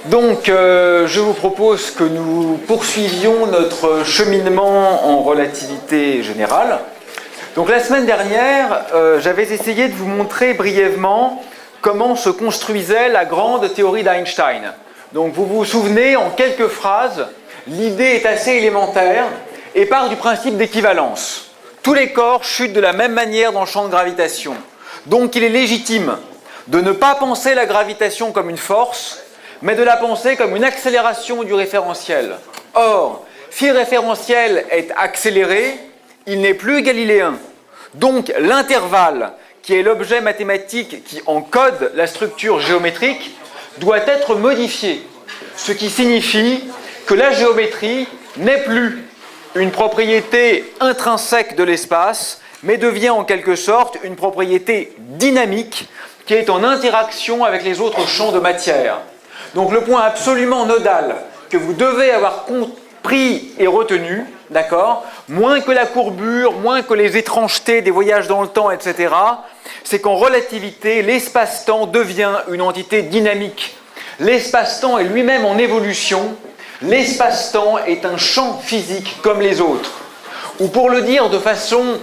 Donc, je vous propose que nous poursuivions notre cheminement en relativité générale. Donc, la semaine dernière, j'avais essayé de vous montrer brièvement comment se construisait la grande théorie d'Einstein. Donc, vous vous souvenez, en quelques phrases, l'idée est assez élémentaire et part du principe d'équivalence. Tous les corps chutent de la même manière dans le champ de gravitation. Donc, il est légitime de ne pas penser la gravitation comme une force, mais de la penser comme une accélération du référentiel. Or, si le référentiel est accéléré, il n'est plus galiléen. Donc, l'intervalle, qui est l'objet mathématique qui encode la structure géométrique, doit être modifié, ce qui signifie que la géométrie n'est plus une propriété intrinsèque de l'espace, mais devient en quelque sorte une propriété dynamique qui est en interaction avec les autres champs de matière. Donc le point absolument nodal que vous devez avoir compris et retenu, d'accord, moins que la courbure, moins que les étrangetés des voyages dans le temps, etc., c'est qu'en relativité, l'espace-temps devient une entité dynamique. L'espace-temps est lui-même en évolution. L'espace-temps est un champ physique comme les autres. Ou pour le dire de façon,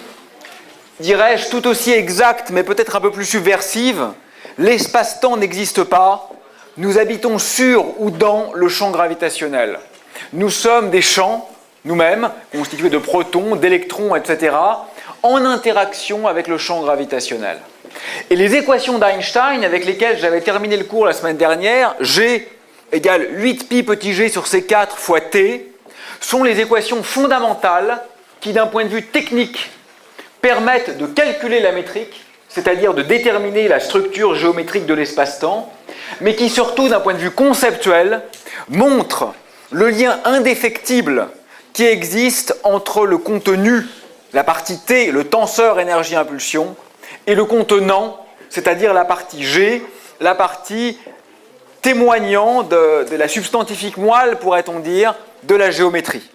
dirais-je, tout aussi exacte, mais peut-être un peu plus subversive, l'espace-temps n'existe pas. Nous habitons sur ou dans le champ gravitationnel. Nous sommes des champs, nous-mêmes, constitués de protons, d'électrons, etc., en interaction avec le champ gravitationnel. Et les équations d'Einstein, avec lesquelles j'avais terminé le cours la semaine dernière, G égale 8pi petit g sur C4 fois T, sont les équations fondamentales qui, d'un point de vue technique, permettent de calculer la métrique, c'est-à-dire de déterminer la structure géométrique de l'espace-temps, mais qui surtout, d'un point de vue conceptuel, montrent le lien indéfectible qui existe entre le contenu, la partie T, le tenseur énergie-impulsion, et le contenant, c'est-à-dire la partie G, la partie témoignant de la substantifique moelle, pourrait-on dire, de la géométrie.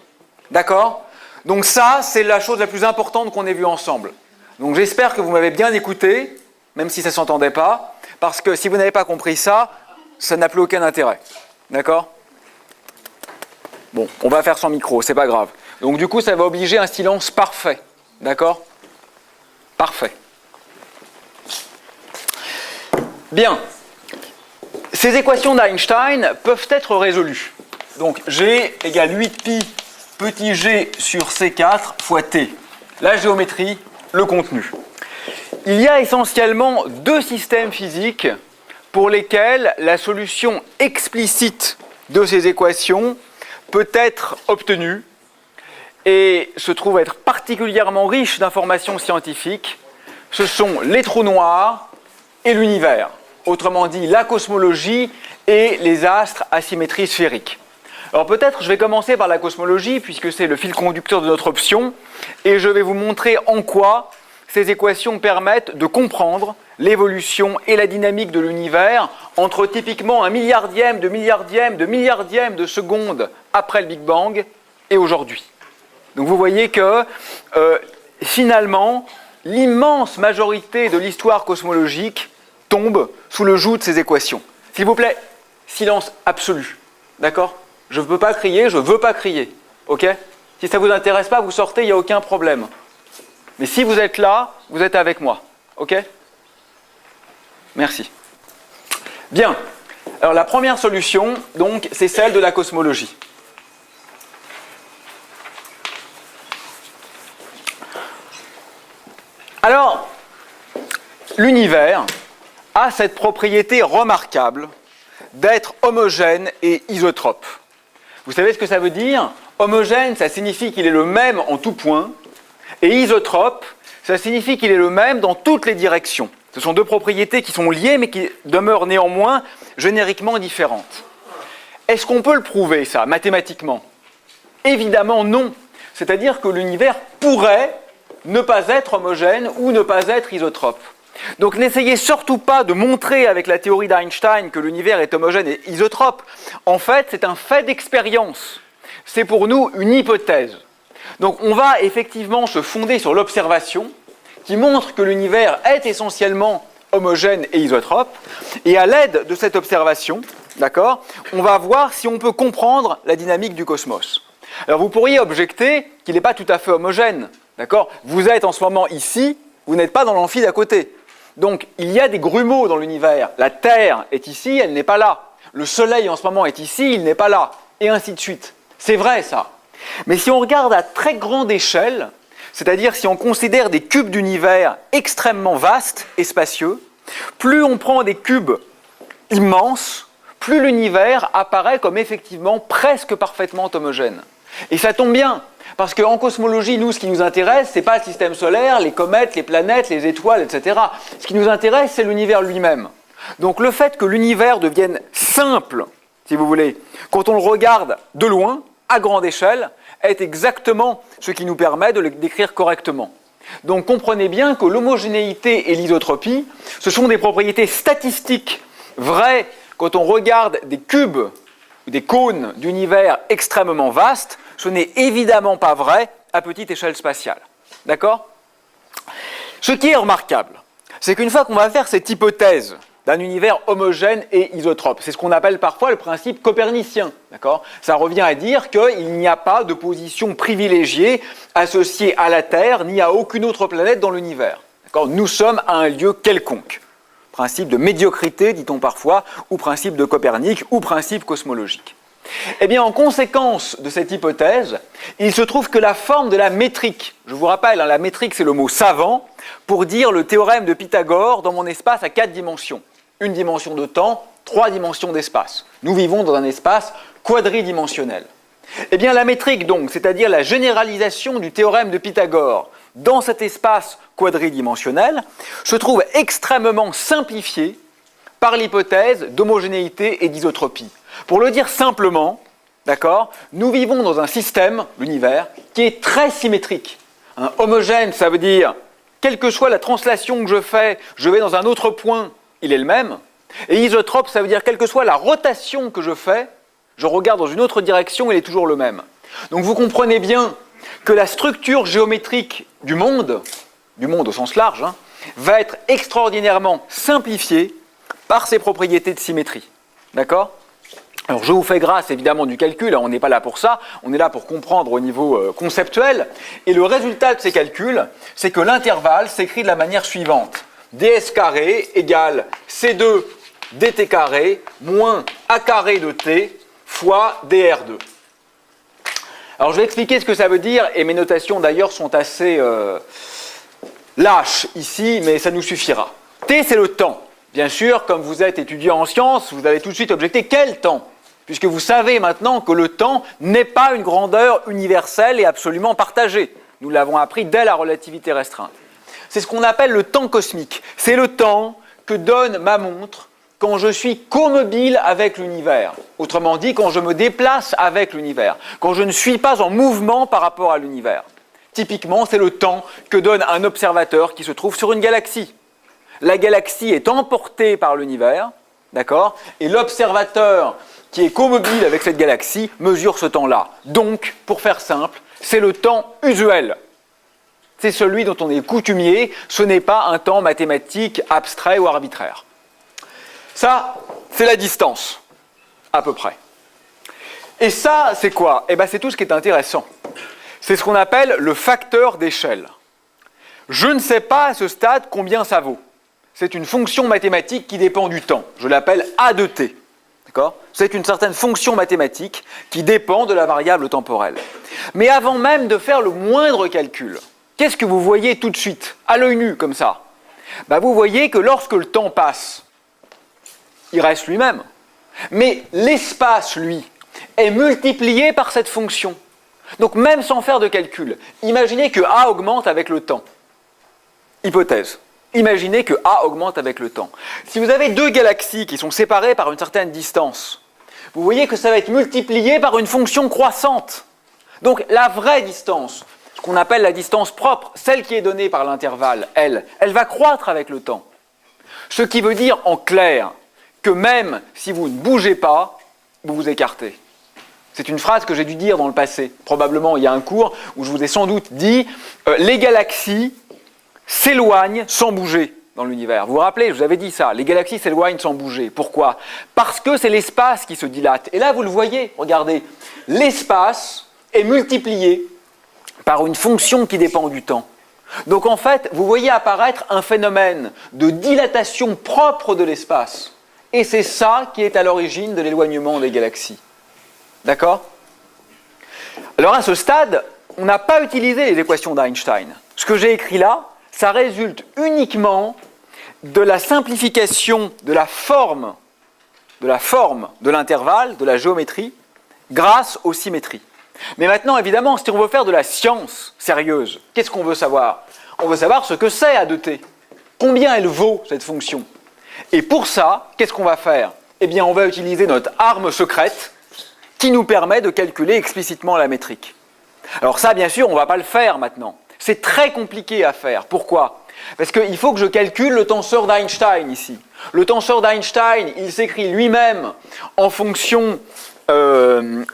D'accord ? Donc ça, c'est la chose la plus importante qu'on ait vue ensemble. Donc j'espère que vous m'avez bien écouté, même si ça ne s'entendait pas, parce que si vous n'avez pas compris ça, ça n'a plus aucun intérêt. D'accord ? Bon, on va faire sans micro, c'est pas grave. Donc du coup, ça va obliger un silence parfait. D'accord ? Parfait. Bien. Ces équations d'Einstein peuvent être résolues. Donc G égale 8pi petit g sur C4 fois T. La géométrie, le contenu. Il y a essentiellement deux systèmes physiques pour lesquels la solution explicite de ces équations peut être obtenue et se trouve être particulièrement riche d'informations scientifiques. Ce sont les trous noirs et l'univers. Autrement dit, la cosmologie et les astres à symétrie sphérique. Alors peut-être je vais commencer par la cosmologie puisque c'est le fil conducteur de notre option et je vais vous montrer en quoi ces équations permettent de comprendre l'évolution et la dynamique de l'univers entre typiquement un milliardième de seconde après le Big Bang et aujourd'hui. Donc vous voyez que finalement l'immense majorité de l'histoire cosmologique tombe sous le joug de ces équations. S'il vous plaît, silence absolu. D'accord ? Je ne peux pas crier, je ne veux pas crier. Ok ? Si ça ne vous intéresse pas, vous sortez, il n'y a aucun problème. Mais si vous êtes là, vous êtes avec moi. Ok ? Merci. Bien. Alors la première solution, donc, c'est celle de la cosmologie. Alors, l'univers a cette propriété remarquable d'être homogène et isotrope. Vous savez ce que ça veut dire ? Homogène, ça signifie qu'il est le même en tout point, et isotrope, ça signifie qu'il est le même dans toutes les directions. Ce sont deux propriétés qui sont liées, mais qui demeurent néanmoins génériquement différentes. Est-ce qu'on peut le prouver, ça, mathématiquement ? Évidemment non. C'est-à-dire que l'univers pourrait ne pas être homogène ou ne pas être isotrope. Donc n'essayez surtout pas de montrer avec la théorie d'Einstein que l'univers est homogène et isotrope. En fait, c'est un fait d'expérience. C'est pour nous une hypothèse. Donc on va effectivement se fonder sur l'observation qui montre que l'univers est essentiellement homogène et isotrope. Et à l'aide de cette observation, d'accord, on va voir si on peut comprendre la dynamique du cosmos. Alors vous pourriez objecter qu'il n'est pas tout à fait homogène, d'accord? Vous êtes en ce moment ici, vous n'êtes pas dans l'amphi d'à côté. Donc il y a des grumeaux dans l'univers. La Terre est ici, elle n'est pas là. Le Soleil en ce moment est ici, il n'est pas là. Et ainsi de suite. C'est vrai ça. Mais si on regarde à très grande échelle, c'est-à-dire si on considère des cubes d'univers extrêmement vastes et spacieux, plus on prend des cubes immenses, plus l'univers apparaît comme effectivement presque parfaitement homogène. Et ça tombe bien, parce qu'en cosmologie, nous, ce qui nous intéresse, ce n'est pas le système solaire, les comètes, les planètes, les étoiles, etc. Ce qui nous intéresse, c'est l'univers lui-même. Donc le fait que l'univers devienne simple, si vous voulez, quand on le regarde de loin, à grande échelle, est exactement ce qui nous permet de le décrire correctement. Donc comprenez bien que l'homogénéité et l'isotropie, ce sont des propriétés statistiques vraies quand on regarde des cubes ou des cônes d'univers extrêmement vastes. Ce n'est évidemment pas vrai à petite échelle spatiale. D'accord ? Ce qui est remarquable, c'est qu'une fois qu'on va faire cette hypothèse d'un univers homogène et isotrope, c'est ce qu'on appelle parfois le principe copernicien. D'accord ? Ça revient à dire qu'il n'y a pas de position privilégiée associée à la Terre ni à aucune autre planète dans l'univers. D'accord ? Nous sommes à un lieu quelconque. Principe de médiocrité, dit-on parfois, ou principe de Copernic, ou principe cosmologique. Eh bien, en conséquence de cette hypothèse, il se trouve que la forme de la métrique, je vous rappelle, la métrique c'est le mot savant, pour dire le théorème de Pythagore dans mon espace à 4 dimensions. Une dimension de temps, 3 dimensions d'espace. Nous vivons dans un espace quadridimensionnel. Eh bien, la métrique donc, c'est-à-dire la généralisation du théorème de Pythagore dans cet espace quadridimensionnel, se trouve extrêmement simplifiée par l'hypothèse d'homogénéité et d'isotropie. Pour le dire simplement, d'accord, nous vivons dans un système, l'univers, qui est très symétrique. Homogène, ça veut dire, quelle que soit la translation que je vais dans un autre point, il est le même. Et isotrope, ça veut dire, quelle que soit la rotation que je fais, je regarde dans une autre direction, il est toujours le même. Donc vous comprenez bien que la structure géométrique du monde au sens large, va être extraordinairement simplifiée par ses propriétés de symétrie. D'accord ? Alors je vous fais grâce évidemment du calcul, on n'est pas là pour ça, on est là pour comprendre au niveau conceptuel, et le résultat de ces calculs, c'est que l'intervalle s'écrit de la manière suivante. ds carré égale c2 dt carré moins a carré de t fois dr2. Alors je vais expliquer ce que ça veut dire, et mes notations d'ailleurs sont assez lâches ici, mais ça nous suffira. T c'est le temps. Bien sûr, comme vous êtes étudiant en sciences, vous allez tout de suite objecter quel temps ? Puisque vous savez maintenant que le temps n'est pas une grandeur universelle et absolument partagée. Nous l'avons appris dès la relativité restreinte. C'est ce qu'on appelle le temps cosmique. C'est le temps que donne ma montre quand je suis commobile avec l'univers. Autrement dit, quand je me déplace avec l'univers. Quand je ne suis pas en mouvement par rapport à l'univers. Typiquement, c'est le temps que donne un observateur qui se trouve sur une galaxie. La galaxie est emportée par l'univers, d'accord ? Et l'observateur qui est commobile avec cette galaxie mesure ce temps-là. Donc, pour faire simple, c'est le temps usuel. C'est celui dont on est coutumier, ce n'est pas un temps mathématique, abstrait ou arbitraire. Ça, c'est la distance, à peu près. Et ça, c'est quoi ? Eh bien, c'est tout ce qui est intéressant. C'est ce qu'on appelle le facteur d'échelle. Je ne sais pas à ce stade combien ça vaut. C'est une fonction mathématique qui dépend du temps. Je l'appelle A de t. D'accord ? C'est une certaine fonction mathématique qui dépend de la variable temporelle. Mais avant même de faire le moindre calcul, qu'est-ce que vous voyez tout de suite, à l'œil nu, comme ça ? Vous voyez que lorsque le temps passe, il reste lui-même. Mais l'espace, lui, est multiplié par cette fonction. Donc même sans faire de calcul, imaginez que A augmente avec le temps. Hypothèse. Imaginez que A augmente avec le temps. Si vous avez deux galaxies qui sont séparées par une certaine distance, vous voyez que ça va être multiplié par une fonction croissante. Donc la vraie distance, ce qu'on appelle la distance propre, celle qui est donnée par l'intervalle, elle va croître avec le temps. Ce qui veut dire en clair que même si vous ne bougez pas, vous vous écartez. C'est une phrase que j'ai dû dire dans le passé. Probablement, il y a un cours où je vous ai sans doute dit « les galaxies s'éloignent sans bouger ». dans l'univers. Vous vous rappelez, je vous avais dit ça, les galaxies s'éloignent sans bouger. Pourquoi? Parce que c'est l'espace qui se dilate. Et là, vous le voyez, regardez, l'espace est multiplié par une fonction qui dépend du temps. Donc en fait, vous voyez apparaître un phénomène de dilatation propre de l'espace. Et c'est ça qui est à l'origine de l'éloignement des galaxies. D'accord? Alors à ce stade, on n'a pas utilisé les équations d'Einstein. Ce que j'ai écrit là, ça résulte uniquement de la simplification de la forme de l'intervalle, de la géométrie, grâce aux symétries. Mais maintenant, évidemment, si on veut faire de la science sérieuse, qu'est-ce qu'on veut savoir? On veut savoir ce que c'est A de t. Combien elle vaut, cette fonction? Et pour ça, qu'est-ce qu'on va faire? Eh bien, on va utiliser notre arme secrète qui nous permet de calculer explicitement la métrique. Alors ça, bien sûr, on ne va pas le faire maintenant. C'est très compliqué à faire. Pourquoi? Parce qu'il faut que je calcule le tenseur d'Einstein ici. Le tenseur d'Einstein, il s'écrit lui-même en fonction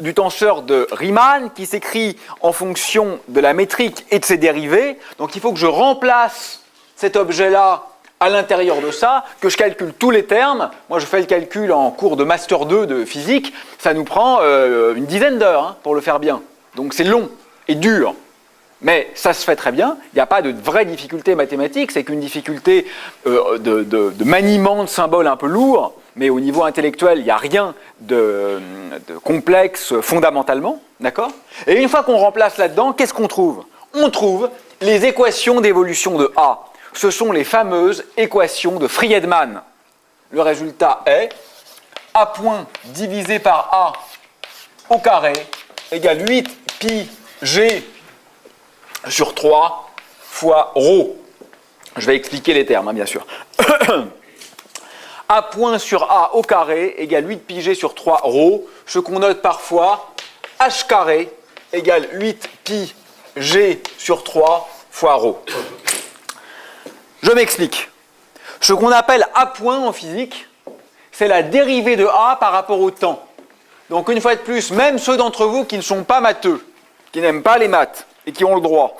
du tenseur de Riemann, qui s'écrit en fonction de la métrique et de ses dérivés. Donc il faut que je remplace cet objet-là à l'intérieur de ça, que je calcule tous les termes. Moi, je fais le calcul en cours de Master 2 de physique. Ça nous prend une dizaine d'heures pour le faire bien. Donc c'est long et dur. Mais ça se fait très bien, il n'y a pas de vraie difficulté mathématique, c'est qu'une difficulté de maniement de symboles un peu lourd, mais au niveau intellectuel, il n'y a rien de complexe fondamentalement, d'accord? Et une fois qu'on remplace là-dedans, qu'est-ce qu'on trouve? On trouve les équations d'évolution de A. Ce sont les fameuses équations de Friedmann. Le résultat est A point divisé par A au carré égale 8 pi g sur 3 fois ρ. Je vais expliquer les termes, bien sûr. A point sur A au carré égale 8 pi g sur 3 ρ, ce qu'on note parfois h carré égale 8 pi g sur 3 fois ρ. Je m'explique. Ce qu'on appelle A point en physique, c'est la dérivée de A par rapport au temps. Donc une fois de plus, même ceux d'entre vous qui ne sont pas matheux, qui n'aiment pas les maths, et qui ont le droit.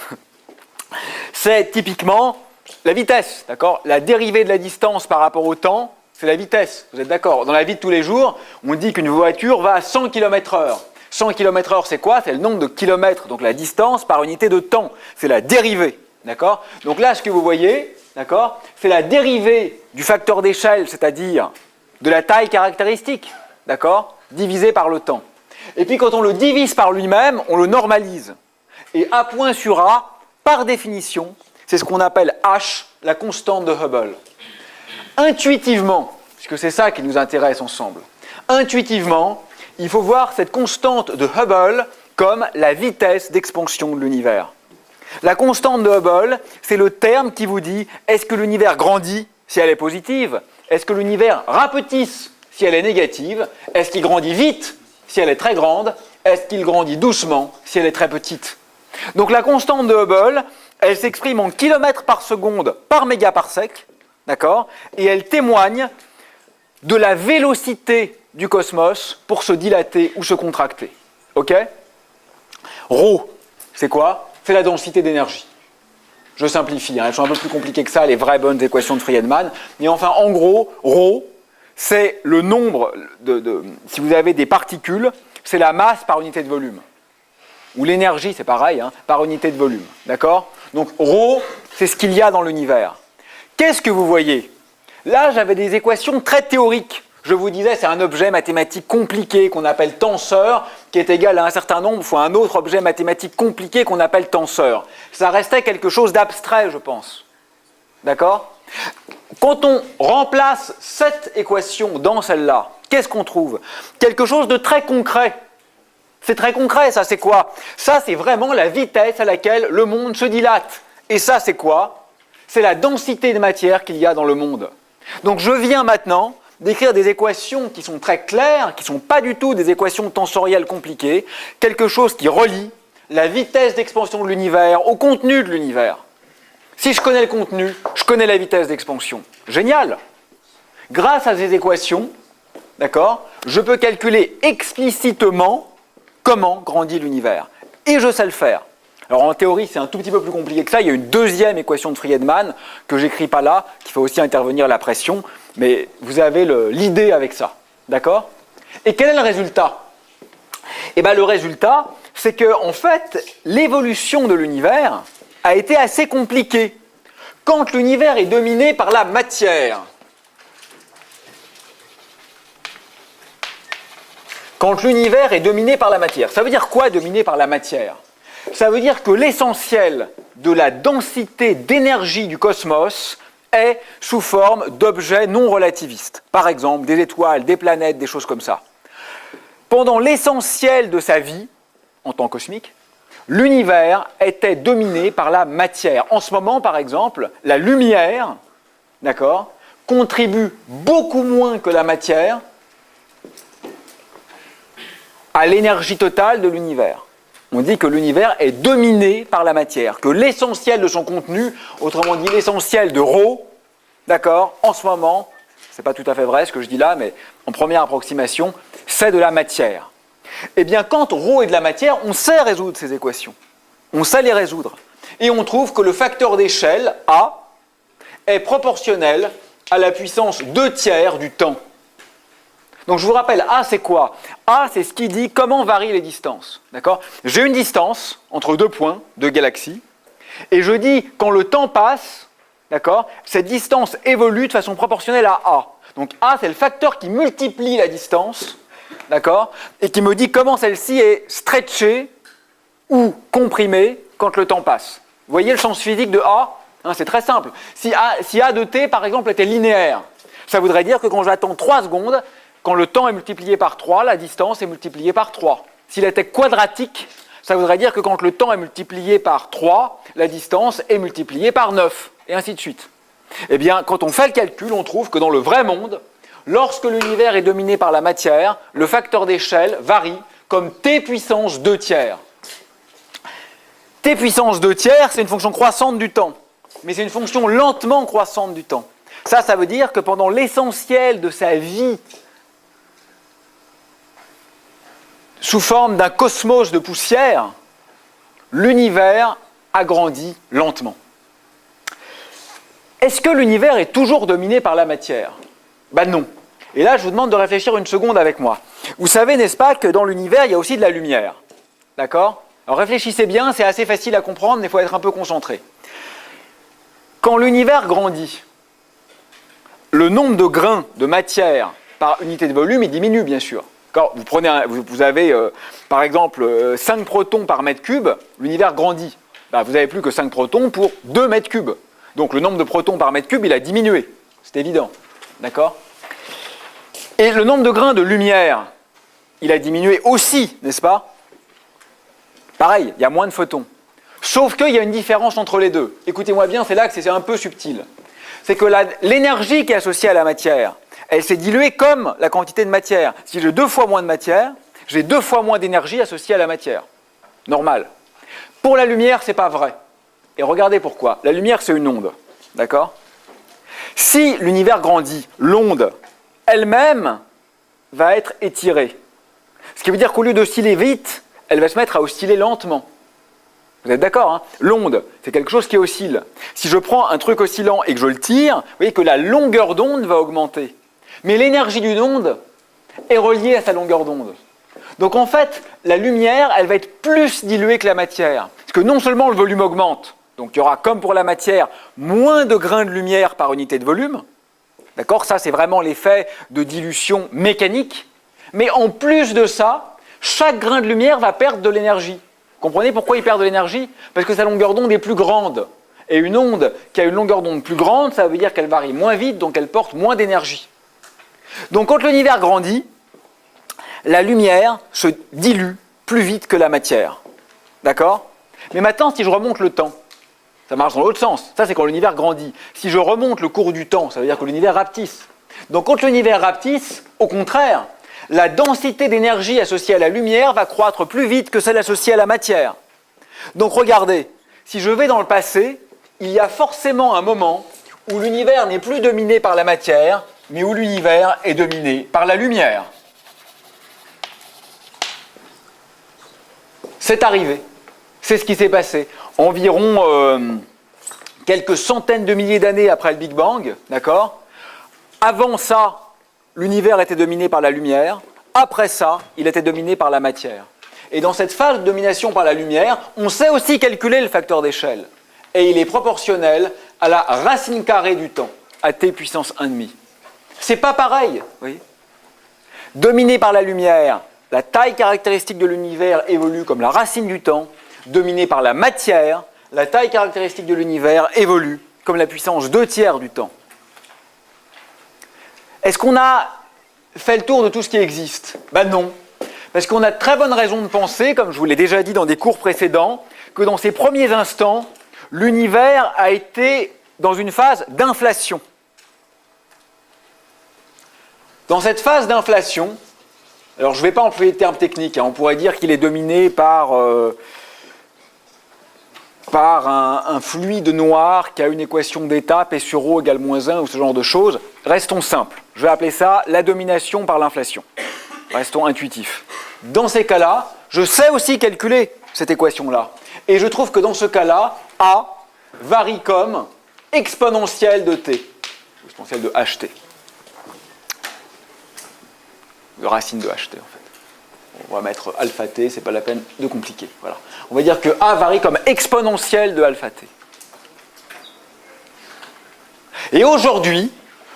C'est typiquement la vitesse, d'accord? La dérivée de la distance par rapport au temps, c'est la vitesse, vous êtes d'accord? Dans la vie de tous les jours, on dit qu'une voiture va à 100 km/h. 100 km/h, c'est quoi? C'est le nombre de kilomètres, donc la distance par unité de temps. C'est la dérivée, d'accord? Donc là, ce que vous voyez, d'accord, c'est la dérivée du facteur d'échelle, c'est-à-dire de la taille caractéristique, d'accord, divisé par le temps. Et puis quand on le divise par lui-même, on le normalise. Et A point sur A, par définition, c'est ce qu'on appelle H, la constante de Hubble. Intuitivement, puisque c'est ça qui nous intéresse ensemble, intuitivement, il faut voir cette constante de Hubble comme la vitesse d'expansion de l'univers. La constante de Hubble, c'est le terme qui vous dit est-ce que l'univers grandit si elle est positive? Est-ce que l'univers rapetisse si elle est négative? Est-ce qu'il grandit vite si elle est très grande? Est-ce qu'il grandit doucement si elle est très petite? Donc la constante de Hubble, elle s'exprime en kilomètres par seconde par mégaparsec, d'accord? Et elle témoigne de la vélocité du cosmos pour se dilater ou se contracter. Ok? Ρ, c'est quoi? C'est la densité d'énergie. Je simplifie, elles sont un peu plus compliquées que ça, les vraies bonnes équations de Friedmann. Mais enfin, en gros, ρ, c'est le nombre si vous avez des particules, c'est la masse par unité de volume. Ou l'énergie, c'est pareil, par unité de volume. D'accord? Donc, ρ, c'est ce qu'il y a dans l'univers. Qu'est-ce que vous voyez? Là, j'avais des équations très théoriques. Je vous disais, c'est un objet mathématique compliqué qu'on appelle tenseur, qui est égal à un certain nombre fois un autre objet mathématique compliqué qu'on appelle tenseur. Ça restait quelque chose d'abstrait, je pense. D'accord? Quand on remplace cette équation dans celle-là, qu'est-ce qu'on trouve? Quelque chose de très concret. C'est très concret, ça c'est quoi? Ça c'est vraiment la vitesse à laquelle le monde se dilate. Et ça c'est quoi? C'est la densité de matière qu'il y a dans le monde. Donc je viens maintenant d'écrire des équations qui sont très claires, qui ne sont pas du tout des équations tensorielles compliquées, quelque chose qui relie la vitesse d'expansion de l'univers au contenu de l'univers. Si je connais le contenu, je connais la vitesse d'expansion. Génial! Grâce à ces équations, d'accord, je peux calculer explicitement comment grandit l'univers. Et je sais le faire. Alors en théorie, c'est un tout petit peu plus compliqué que ça. Il y a une deuxième équation de Friedman que j'écris pas là, qui fait aussi intervenir la pression, mais vous avez l'idée avec ça. D'accord? Et quel est le résultat? Eh bien, le résultat, c'est que en fait, l'évolution de l'univers a été assez compliquée. Quand l'univers est dominé par la matière, quand l'univers est dominé par la matière, ça veut dire quoi dominé par la matière? Ça veut dire que l'essentiel de la densité d'énergie du cosmos est sous forme d'objets non relativistes. Par exemple, des étoiles, des planètes, des choses comme ça. Pendant l'essentiel de sa vie, en temps cosmique, l'univers était dominé par la matière. En ce moment, par exemple, la lumière, d'accord, contribue beaucoup moins que la matière à l'énergie totale de l'univers. On dit que l'univers est dominé par la matière, que l'essentiel de son contenu, autrement dit l'essentiel de ρ, d'accord, en ce moment, c'est pas tout à fait vrai ce que je dis là, mais en première approximation, c'est de la matière. Eh bien, quand ρ est de la matière, on sait résoudre ces équations. On sait les résoudre. Et on trouve que le facteur d'échelle, A, est proportionnel à la puissance 2/3 du temps. Donc je vous rappelle, A c'est quoi? A c'est ce qui dit comment varient les distances. D'accord? J'ai une distance entre deux points, deux galaxies, et je dis quand le temps passe, d'accord, cette distance évolue de façon proportionnelle à A. Donc A c'est le facteur qui multiplie la distance, d'accord, et qui me dit comment celle-ci est stretchée ou comprimée quand le temps passe. Vous voyez le sens physique de A? Hein, c'est très simple. Si A de t par exemple était linéaire, ça voudrait dire que quand j'attends 3 secondes, quand le temps est multiplié par 3, la distance est multipliée par 3. S'il était quadratique, ça voudrait dire que quand le temps est multiplié par 3, la distance est multipliée par 9, et ainsi de suite. Eh bien, quand on fait le calcul, on trouve que dans le vrai monde, lorsque l'univers est dominé par la matière, le facteur d'échelle varie comme t puissance 2/3. T puissance 2/3, c'est une fonction croissante du temps, mais c'est une fonction lentement croissante du temps. Ça veut dire que pendant l'essentiel de sa vie, sous forme d'un cosmos de poussière, l'univers a grandi lentement. Est-ce que l'univers est toujours dominé par la matière? Ben non. Et là, je vous demande de réfléchir une seconde avec moi. Vous savez, n'est-ce pas, que dans l'univers, il y a aussi de la lumière. D'accord? Alors réfléchissez bien, c'est assez facile à comprendre, mais il faut être un peu concentré. Quand l'univers grandit, le nombre de grains de matière par unité de volume, il diminue, bien sûr. Quand vous avez, par exemple, 5 protons par mètre cube, l'univers grandit. Ben, vous n'avez plus que 5 protons pour 2 mètres cubes. Donc le nombre de protons par mètre cube, il a diminué. C'est évident. D'accord? Et le nombre de grains de lumière, il a diminué aussi, n'est-ce pas? Pareil, il y a moins de photons. Sauf qu'il y a une différence entre les deux. Écoutez-moi bien, c'est là que c'est un peu subtil. C'est que l'énergie qui est associée à la matière, elle s'est diluée comme la quantité de matière. Si j'ai 2 fois moins de matière, j'ai 2 fois moins d'énergie associée à la matière. Normal. Pour la lumière, ce n'est pas vrai. Et regardez pourquoi. La lumière, c'est une onde. D'accord? Si l'univers grandit, l'onde elle-même va être étirée. Ce qui veut dire qu'au lieu d'osciller vite, elle va se mettre à osciller lentement. Vous êtes d'accord, hein? L'onde, c'est quelque chose qui oscille. Si je prends un truc oscillant et que je le tire, vous voyez que la longueur d'onde va augmenter. Mais l'énergie d'une onde est reliée à sa longueur d'onde. Donc en fait, la lumière, elle va être plus diluée que la matière. Parce que non seulement le volume augmente, donc il y aura, comme pour la matière, moins de grains de lumière par unité de volume. D'accord? Ça, c'est vraiment l'effet de dilution mécanique. Mais en plus de ça, chaque grain de lumière va perdre de l'énergie. Comprenez pourquoi il perd de l'énergie? Parce que sa longueur d'onde est plus grande. Et une onde qui a une longueur d'onde plus grande, ça veut dire qu'elle varie moins vite, donc elle porte moins d'énergie. Donc quand l'univers grandit, la lumière se dilue plus vite que la matière. D'accord? Mais maintenant, si je remonte le temps, ça marche dans l'autre sens. Ça, c'est quand l'univers grandit. Si je remonte le cours du temps, ça veut dire que l'univers rapetisse. Donc quand l'univers rapetisse, au contraire, la densité d'énergie associée à la lumière va croître plus vite que celle associée à la matière. Donc regardez, si je vais dans le passé, il y a forcément un moment où l'univers n'est plus dominé par la matière, mais où l'univers est dominé par la lumière. C'est arrivé. C'est ce qui s'est passé. Environ quelques centaines de milliers d'années après le Big Bang, d'accord? Avant ça, l'univers était dominé par la lumière. Après ça, il était dominé par la matière. Et dans cette phase de domination par la lumière, on sait aussi calculer le facteur d'échelle. Et il est proportionnel à la racine carrée du temps, à t puissance 1,5. C'est pas pareil, vous voyez. Dominé par la lumière, la taille caractéristique de l'univers évolue comme la racine du temps. Dominé par la matière, la taille caractéristique de l'univers évolue comme la puissance 2/3 du temps. Est-ce qu'on a fait le tour de tout ce qui existe? Ben non. Parce qu'on a de très bonnes raisons de penser, comme je vous l'ai déjà dit dans des cours précédents, que dans ces premiers instants, l'univers a été dans une phase d'inflation. Dans cette phase d'inflation, alors je ne vais pas employer de termes techniques, on pourrait dire qu'il est dominé par un fluide noir qui a une équation d'état, P sur ρ égale -1 ou ce genre de choses. Restons simples. Je vais appeler ça la domination par l'inflation. Restons intuitifs. Dans ces cas-là, je sais aussi calculer cette équation-là. Et je trouve que dans ce cas-là, A varie comme exponentielle de t, exponentielle de ht. De racine de ht, en fait. On va mettre alpha t, c'est pas la peine de compliquer. Voilà. On va dire que A varie comme exponentielle de alpha t. Et aujourd'hui,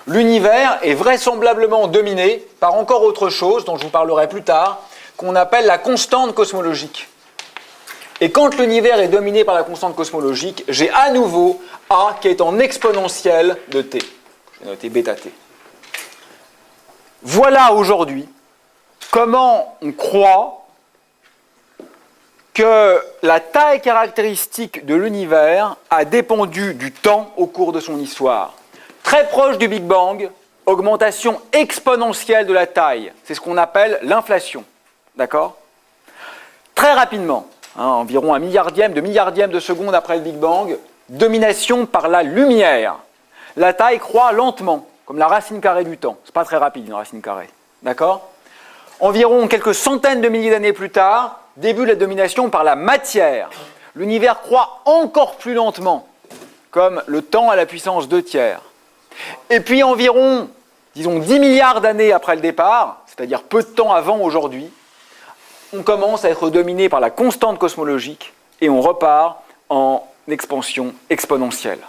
l'univers est vraisemblablement dominé par encore autre chose, dont je vous parlerai plus tard, qu'on appelle la constante cosmologique. Et quand l'univers est dominé par la constante cosmologique, j'ai à nouveau A qui est en exponentielle de t. Je vais noter bêta t. Voilà aujourd'hui comment on croit que la taille caractéristique de l'univers a dépendu du temps au cours de son histoire. Très proche du Big Bang, augmentation exponentielle de la taille. C'est ce qu'on appelle l'inflation. D'accord? Très rapidement, environ un milliardième de seconde après le Big Bang, domination par la lumière. La taille croît lentement, comme la racine carrée du temps. C'est pas très rapide, une racine carrée. D'accord? Environ quelques centaines de milliers d'années plus tard, début de la domination par la matière. L'univers croît encore plus lentement, comme le temps à la puissance 2/3. Et puis environ, disons 10 milliards d'années après le départ, c'est-à-dire peu de temps avant aujourd'hui, on commence à être dominé par la constante cosmologique et on repart en expansion exponentielle.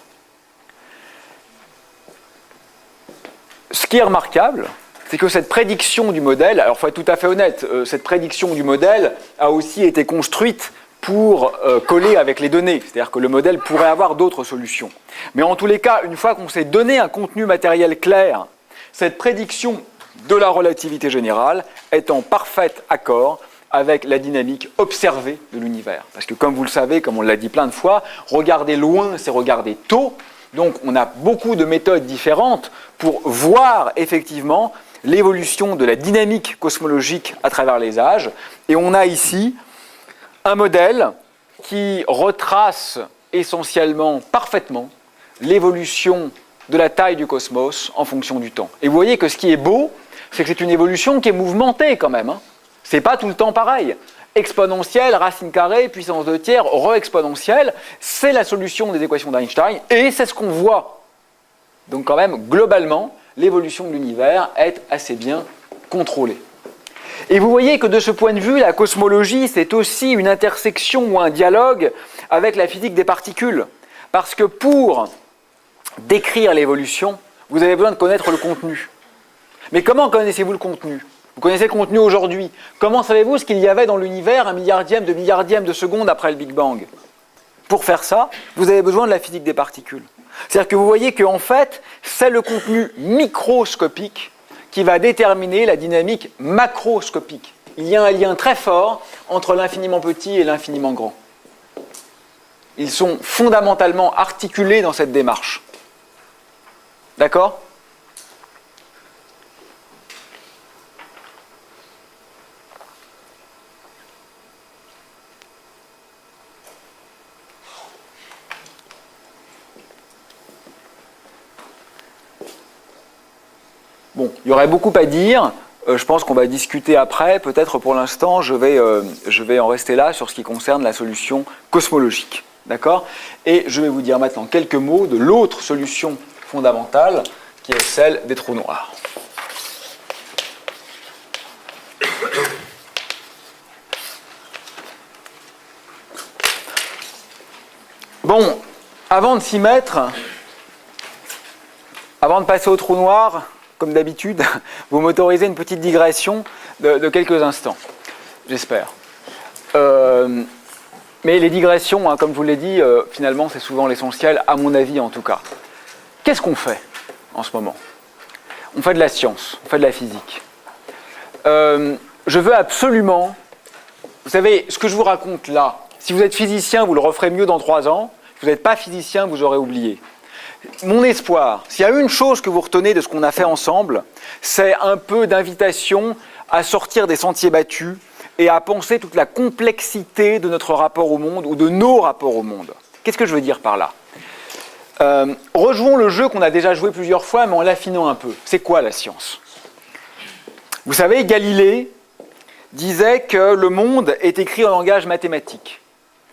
Ce qui est remarquable, c'est que cette prédiction du modèle, alors il faut être tout à fait honnête, cette prédiction du modèle a aussi été construite pour coller avec les données, c'est-à-dire que le modèle pourrait avoir d'autres solutions. Mais en tous les cas, une fois qu'on s'est donné un contenu matériel clair, cette prédiction de la relativité générale est en parfait accord avec la dynamique observée de l'univers. Parce que comme vous le savez, comme on l'a dit plein de fois, regarder loin, c'est regarder tôt. Donc on a beaucoup de méthodes différentes pour voir effectivement l'évolution de la dynamique cosmologique à travers les âges. Et on a ici un modèle qui retrace essentiellement, parfaitement, l'évolution de la taille du cosmos en fonction du temps. Et vous voyez que ce qui est beau, c'est que c'est une évolution qui est mouvementée quand même. C'est pas tout le temps pareil. Exponentielle, racine carrée, puissance 2/3, re-exponentielle, c'est la solution des équations d'Einstein et c'est ce qu'on voit. Donc quand même, globalement, l'évolution de l'univers est assez bien contrôlée. Et vous voyez que de ce point de vue, la cosmologie, c'est aussi une intersection ou un dialogue avec la physique des particules. Parce que pour décrire l'évolution, vous avez besoin de connaître le contenu. Mais comment connaissez-vous le contenu ? Vous connaissez le contenu aujourd'hui. Comment savez-vous ce qu'il y avait dans l'univers un milliardième de seconde après le Big Bang? Pour faire ça, vous avez besoin de la physique des particules. C'est-à-dire que vous voyez qu'en fait, c'est le contenu microscopique qui va déterminer la dynamique macroscopique. Il y a un lien très fort entre l'infiniment petit et l'infiniment grand. Ils sont fondamentalement articulés dans cette démarche. D'accord ? Bon, il y aurait beaucoup à dire. Je pense qu'on va discuter après. Peut-être pour l'instant, je vais en rester là sur ce qui concerne la solution cosmologique. D'accord ? Et je vais vous dire maintenant quelques mots de l'autre solution fondamentale, qui est celle des trous noirs. Bon, avant de s'y mettre, avant de passer au trou noir, comme d'habitude, vous m'autorisez une petite digression de quelques instants, j'espère. Mais les digressions, hein, comme je vous l'ai dit, finalement, c'est souvent l'essentiel, à mon avis en tout cas. Qu'est-ce qu'on fait en ce moment ? On fait de la science, on fait de la physique. Je veux absolument... Vous savez, ce que je vous raconte là, si vous êtes physicien, vous le referez mieux dans 3 ans. Si vous n'êtes pas physicien, vous aurez oublié. Mon espoir, s'il y a une chose que vous retenez de ce qu'on a fait ensemble, c'est un peu d'invitation à sortir des sentiers battus et à penser toute la complexité de notre rapport au monde ou de nos rapports au monde. Qu'est-ce que je veux dire par là ? Rejouons le jeu qu'on a déjà joué plusieurs fois, mais en l'affinant un peu. C'est quoi la science ? Vous savez, Galilée disait que le monde est écrit en langage mathématique.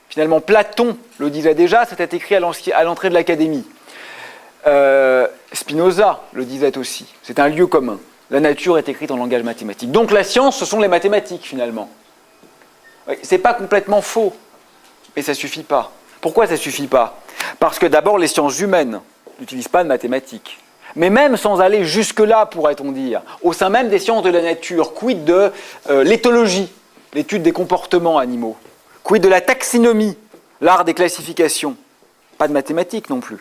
Finalement, Platon le disait déjà, c'était écrit à l'entrée de l'Académie. Spinoza le disait aussi. C'est un lieu commun. La nature est écrite en langage mathématique. Donc la science, ce sont les mathématiques, finalement. Oui, c'est pas complètement faux, mais ça suffit pas. Pourquoi ça suffit pas ? Parce que d'abord, les sciences humaines n'utilisent pas de mathématiques. Mais même sans aller jusque-là, pourrait-on dire, au sein même des sciences de la nature, quid de l'éthologie, l'étude des comportements animaux, quid de la taxinomie, l'art des classifications, pas de mathématiques non plus.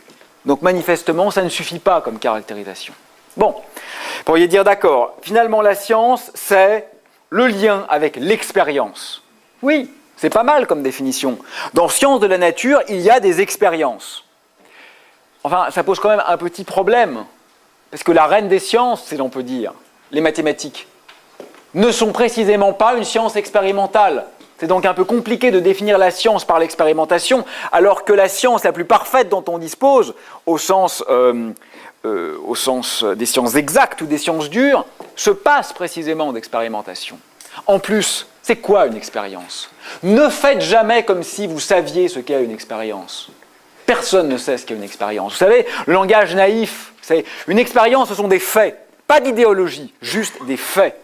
Donc manifestement, ça ne suffit pas comme caractérisation. Bon, vous pourriez dire d'accord, finalement la science, c'est le lien avec l'expérience. Oui, c'est pas mal comme définition. Dans sciences de la nature, il y a des expériences. Enfin, ça pose quand même un petit problème, parce que la reine des sciences, si l'on peut dire, les mathématiques, ne sont précisément pas une science expérimentale. C'est donc un peu compliqué de définir la science par l'expérimentation, alors que la science la plus parfaite dont on dispose, au sens des sciences exactes ou des sciences dures, se passe précisément d'expérimentation. En plus, c'est quoi une expérience ? Ne faites jamais comme si vous saviez ce qu'est une expérience. Personne ne sait ce qu'est une expérience. Vous savez, le langage naïf, c'est une expérience, ce sont des faits, pas d'idéologie, juste des faits.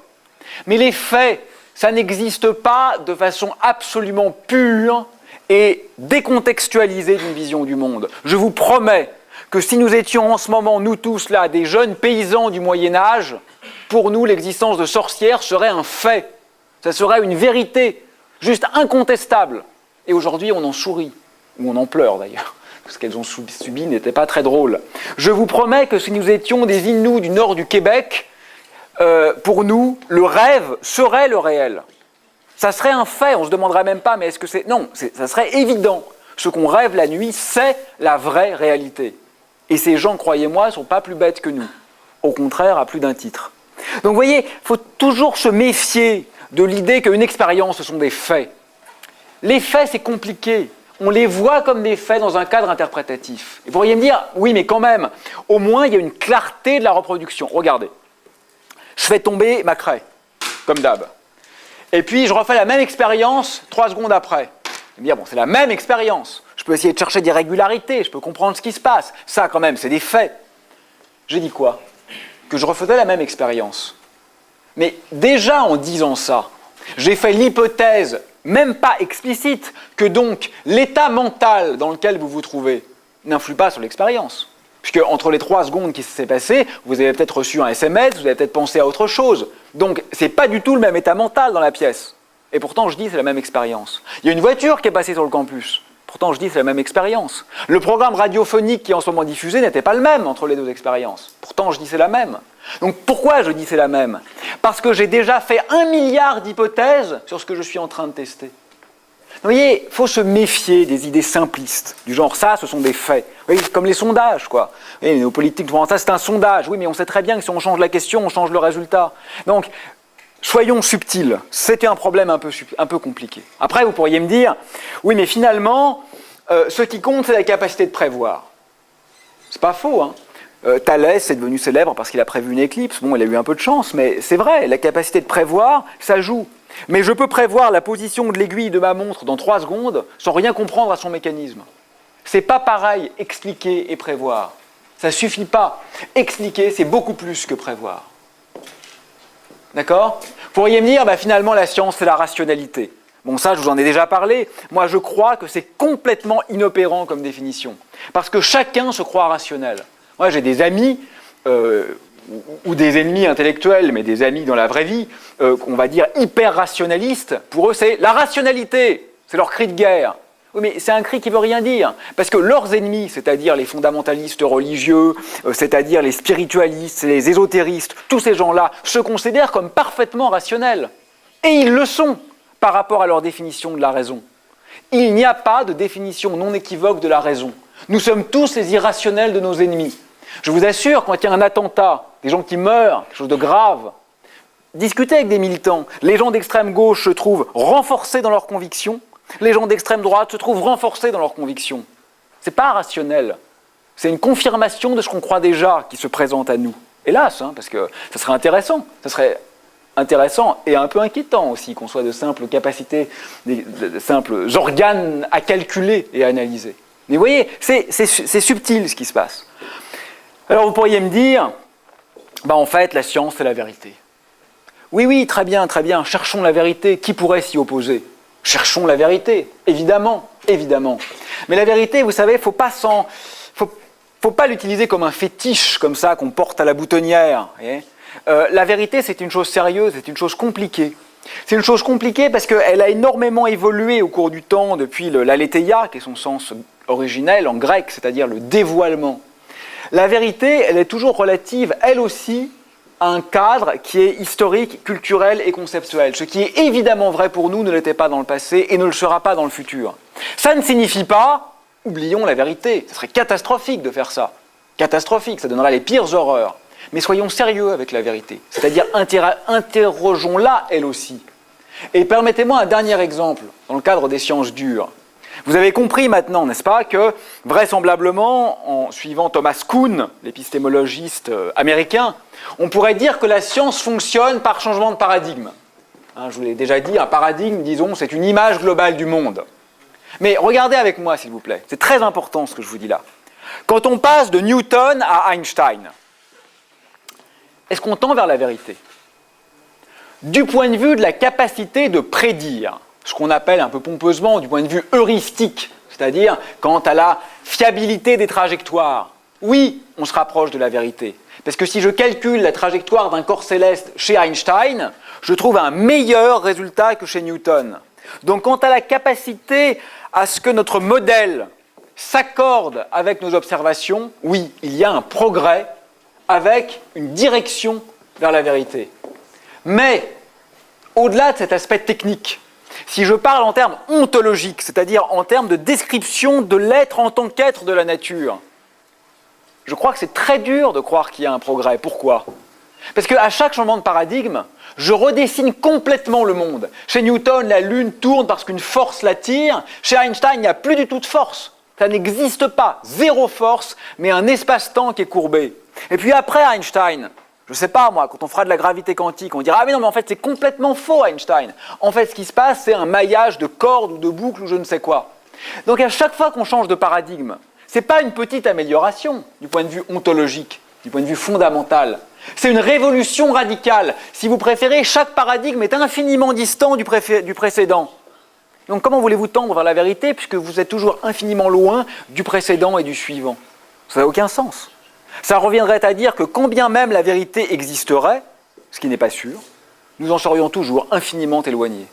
Mais les faits, ça n'existe pas de façon absolument pure et décontextualisée d'une vision du monde. Je vous promets que si nous étions en ce moment, nous tous là, des jeunes paysans du Moyen-Âge, pour nous, l'existence de sorcières serait un fait. Ça serait une vérité, juste incontestable. Et aujourd'hui, on en sourit, ou on en pleure d'ailleurs. Ce qu'elles ont subi n'était pas très drôle. Je vous promets que si nous étions des Inuits du nord du Québec, pour nous, le rêve serait le réel. Ça serait un fait, on ne se demanderait même pas, mais est-ce que c'est... Non, ça serait évident. Ce qu'on rêve la nuit, c'est la vraie réalité. Et ces gens, croyez-moi, ne sont pas plus bêtes que nous. Au contraire, à plus d'un titre. Donc vous voyez, il faut toujours se méfier de l'idée qu'une expérience, ce sont des faits. Les faits, c'est compliqué. On les voit comme des faits dans un cadre interprétatif. Et vous pourriez me dire, oui, mais quand même, au moins, il y a une clarté de la reproduction. Regardez. Je fais tomber ma craie, comme d'hab. Et puis, je refais la même expérience 3 secondes après. Je me dire, bon, c'est la même expérience. Je peux essayer de chercher des régularités, je peux comprendre ce qui se passe. Ça, quand même, c'est des faits. J'ai dit quoi ? Que je refaisais la même expérience. Mais déjà, en disant ça, j'ai fait l'hypothèse, même pas explicite, que donc l'état mental dans lequel vous vous trouvez n'influe pas sur l'expérience. Puisque entre les 3 secondes qui s'est passé, vous avez peut-être reçu un SMS, vous avez peut-être pensé à autre chose. Donc, c'est pas du tout le même état mental dans la pièce. Et pourtant, je dis c'est la même expérience. Il y a une voiture qui est passée sur le campus. Pourtant, je dis c'est la même expérience. Le programme radiophonique qui est en ce moment diffusé n'était pas le même entre les 2 expériences. Pourtant, je dis c'est la même. Donc, pourquoi je dis c'est la même ? Parce que j'ai déjà fait 1 milliard d'hypothèses sur ce que je suis en train de tester. Vous voyez, il faut se méfier des idées simplistes, du genre ça, ce sont des faits. Vous voyez, comme les sondages, quoi. Vous voyez, les néopolitiques, ça c'est un sondage. Oui, mais on sait très bien que si on change la question, on change le résultat. Donc, soyons subtils. C'était un problème un peu compliqué. Après, vous pourriez me dire, oui, mais finalement, ce qui compte, c'est la capacité de prévoir. C'est pas faux, hein. Thalès est devenu célèbre parce qu'il a prévu une éclipse. Bon, il a eu un peu de chance, mais c'est vrai, la capacité de prévoir, ça joue. Mais je peux prévoir la position de l'aiguille de ma montre dans 3 secondes sans rien comprendre à son mécanisme. C'est pas pareil, expliquer et prévoir. Ça suffit pas. Expliquer, c'est beaucoup plus que prévoir. D'accord ? Vous pourriez me dire, finalement, la science, c'est la rationalité. Bon, ça, je vous en ai déjà parlé. Moi, je crois que c'est complètement inopérant comme définition. Parce que chacun se croit rationnel. Moi, j'ai des amis, ou des ennemis intellectuels, mais des amis dans la vraie vie, on va dire hyper rationalistes. Pour eux, c'est la rationalité. C'est leur cri de guerre. Oui, mais c'est un cri qui ne veut rien dire. Parce que leurs ennemis, c'est-à-dire les fondamentalistes religieux, c'est-à-dire les spiritualistes, les ésotéristes, tous ces gens-là se considèrent comme parfaitement rationnels. Et ils le sont par rapport à leur définition de la raison. Il n'y a pas de définition non équivoque de la raison. Nous sommes tous les irrationnels de nos ennemis. Je vous assure, quand il y a un attentat, des gens qui meurent, quelque chose de grave, discutez avec des militants. Les gens d'extrême gauche se trouvent renforcés dans leurs convictions. Les gens d'extrême droite se trouvent renforcés dans leurs convictions. Ce n'est pas rationnel. C'est une confirmation de ce qu'on croit déjà qui se présente à nous. Hélas, parce que ça serait intéressant. Ça serait intéressant et un peu inquiétant aussi qu'on soit de simples capacités, de simples organes à calculer et à analyser. Mais vous voyez, c'est subtil ce qui se passe. Alors vous pourriez me dire, en fait, la science, c'est la vérité. Oui, très bien, cherchons la vérité. Qui pourrait s'y opposer ? Cherchons la vérité, évidemment. Mais la vérité, vous savez, faut pas l'utiliser comme un fétiche, comme ça, qu'on porte à la boutonnière. La vérité, c'est une chose sérieuse, c'est une chose compliquée. C'est une chose compliquée parce qu'elle a énormément évolué au cours du temps depuis l'aletheia, qui est son sens originel en grec, c'est-à-dire le dévoilement. La vérité, elle est toujours relative, elle aussi, à un cadre qui est historique, culturel et conceptuel. Ce qui est évidemment vrai pour nous ne l'était pas dans le passé et ne le sera pas dans le futur. Ça ne signifie pas, oublions la vérité. Ce serait catastrophique de faire ça. Catastrophique, ça donnerait les pires horreurs. Mais soyons sérieux avec la vérité. C'est-à-dire interrogeons-la, elle aussi. Et permettez-moi un dernier exemple, dans le cadre des sciences dures. Vous avez compris maintenant, n'est-ce pas, que vraisemblablement, en suivant Thomas Kuhn, l'épistémologiste américain, on pourrait dire que la science fonctionne par changement de paradigme. Je vous l'ai déjà dit, un paradigme, disons, c'est une image globale du monde. Mais regardez avec moi, s'il vous plaît. C'est très important ce que je vous dis là. Quand on passe de Newton à Einstein, est-ce qu'on tend vers la vérité ? Du point de vue de la capacité de prédire, ce qu'on appelle un peu pompeusement du point de vue heuristique, c'est-à-dire quant à la fiabilité des trajectoires, oui, on se rapproche de la vérité. Parce que si je calcule la trajectoire d'un corps céleste chez Einstein, je trouve un meilleur résultat que chez Newton. Donc quant à la capacité à ce que notre modèle s'accorde avec nos observations, oui, il y a un progrès avec une direction vers la vérité. Mais, au-delà de cet aspect technique, si je parle en termes ontologiques, c'est-à-dire en termes de description de l'être en tant qu'être de la nature, je crois que c'est très dur de croire qu'il y a un progrès. Pourquoi ? Parce qu'à chaque changement de paradigme, je redessine complètement le monde. Chez Newton, la Lune tourne parce qu'une force l'attire. Chez Einstein, il n'y a plus du tout de force. Ça n'existe pas. Zéro force, mais un espace-temps qui est courbé. Et puis après Einstein, je ne sais pas moi, quand on fera de la gravité quantique, on dira « Ah mais non, mais en fait c'est complètement faux Einstein ». En fait ce qui se passe, c'est un maillage de cordes ou de boucles ou je ne sais quoi. Donc à chaque fois qu'on change de paradigme, ce n'est pas une petite amélioration du point de vue ontologique, du point de vue fondamental. C'est une révolution radicale. Si vous préférez, chaque paradigme est infiniment distant du précédent. Donc comment voulez-vous tendre vers la vérité puisque vous êtes toujours infiniment loin du précédent et du suivant ? Ça n'a aucun sens. Ça reviendrait à dire que quand bien même la vérité existerait, ce qui n'est pas sûr, nous en serions toujours infiniment éloignés.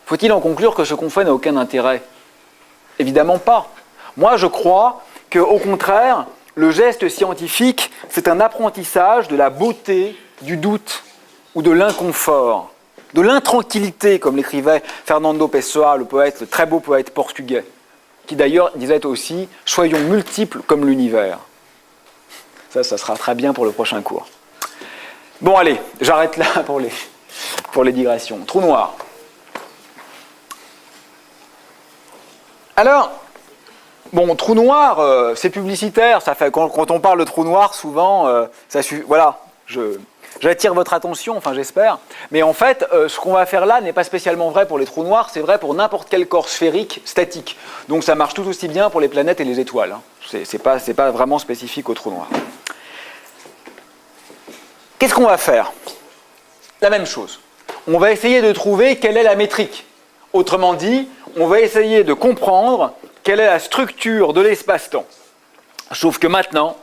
Faut-il en conclure que ce qu'on fait n'a aucun intérêt ? Évidemment pas. Moi, je crois qu'au contraire, le geste scientifique, c'est un apprentissage de la beauté, du doute ou de l'inconfort, de l'intranquillité, comme l'écrivait Fernando Pessoa, le très beau poète portugais, qui d'ailleurs disait aussi « Soyons multiples comme l'univers ». Ça sera très bien pour le prochain cours. Bon, allez, j'arrête là pour les digressions. Trou noir. Alors, Bon, trou noir, c'est publicitaire, ça fait, quand on parle de trou noir, souvent, voilà, j'attire votre attention, enfin j'espère. Mais en fait, ce qu'on va faire là n'est pas spécialement vrai pour les trous noirs, c'est vrai pour n'importe quel corps sphérique statique. Donc ça marche tout aussi bien pour les planètes et les étoiles. Hein. C'est pas vraiment spécifique aux trous noirs. Qu'est-ce qu'on va faire? La même chose. On va essayer de trouver quelle est la métrique. Autrement dit, on va essayer de comprendre quelle est la structure de l'espace-temps. Sauf que maintenant,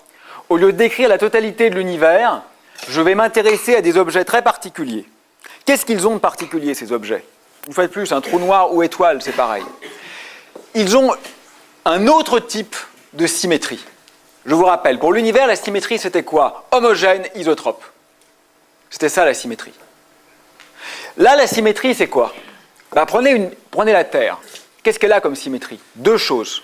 au lieu de décrire la totalité de l'univers, je vais m'intéresser à des objets très particuliers. Qu'est-ce qu'ils ont de particulier, ces objets? Une fois de plus, un trou noir ou étoile, c'est pareil. Ils ont un autre type de symétrie. Je vous rappelle, pour l'univers, la symétrie, c'était quoi? Homogène, isotrope. C'était ça, la symétrie. Là, la symétrie, c'est quoi? Prenez la Terre. Qu'est-ce qu'elle a comme symétrie? Deux choses.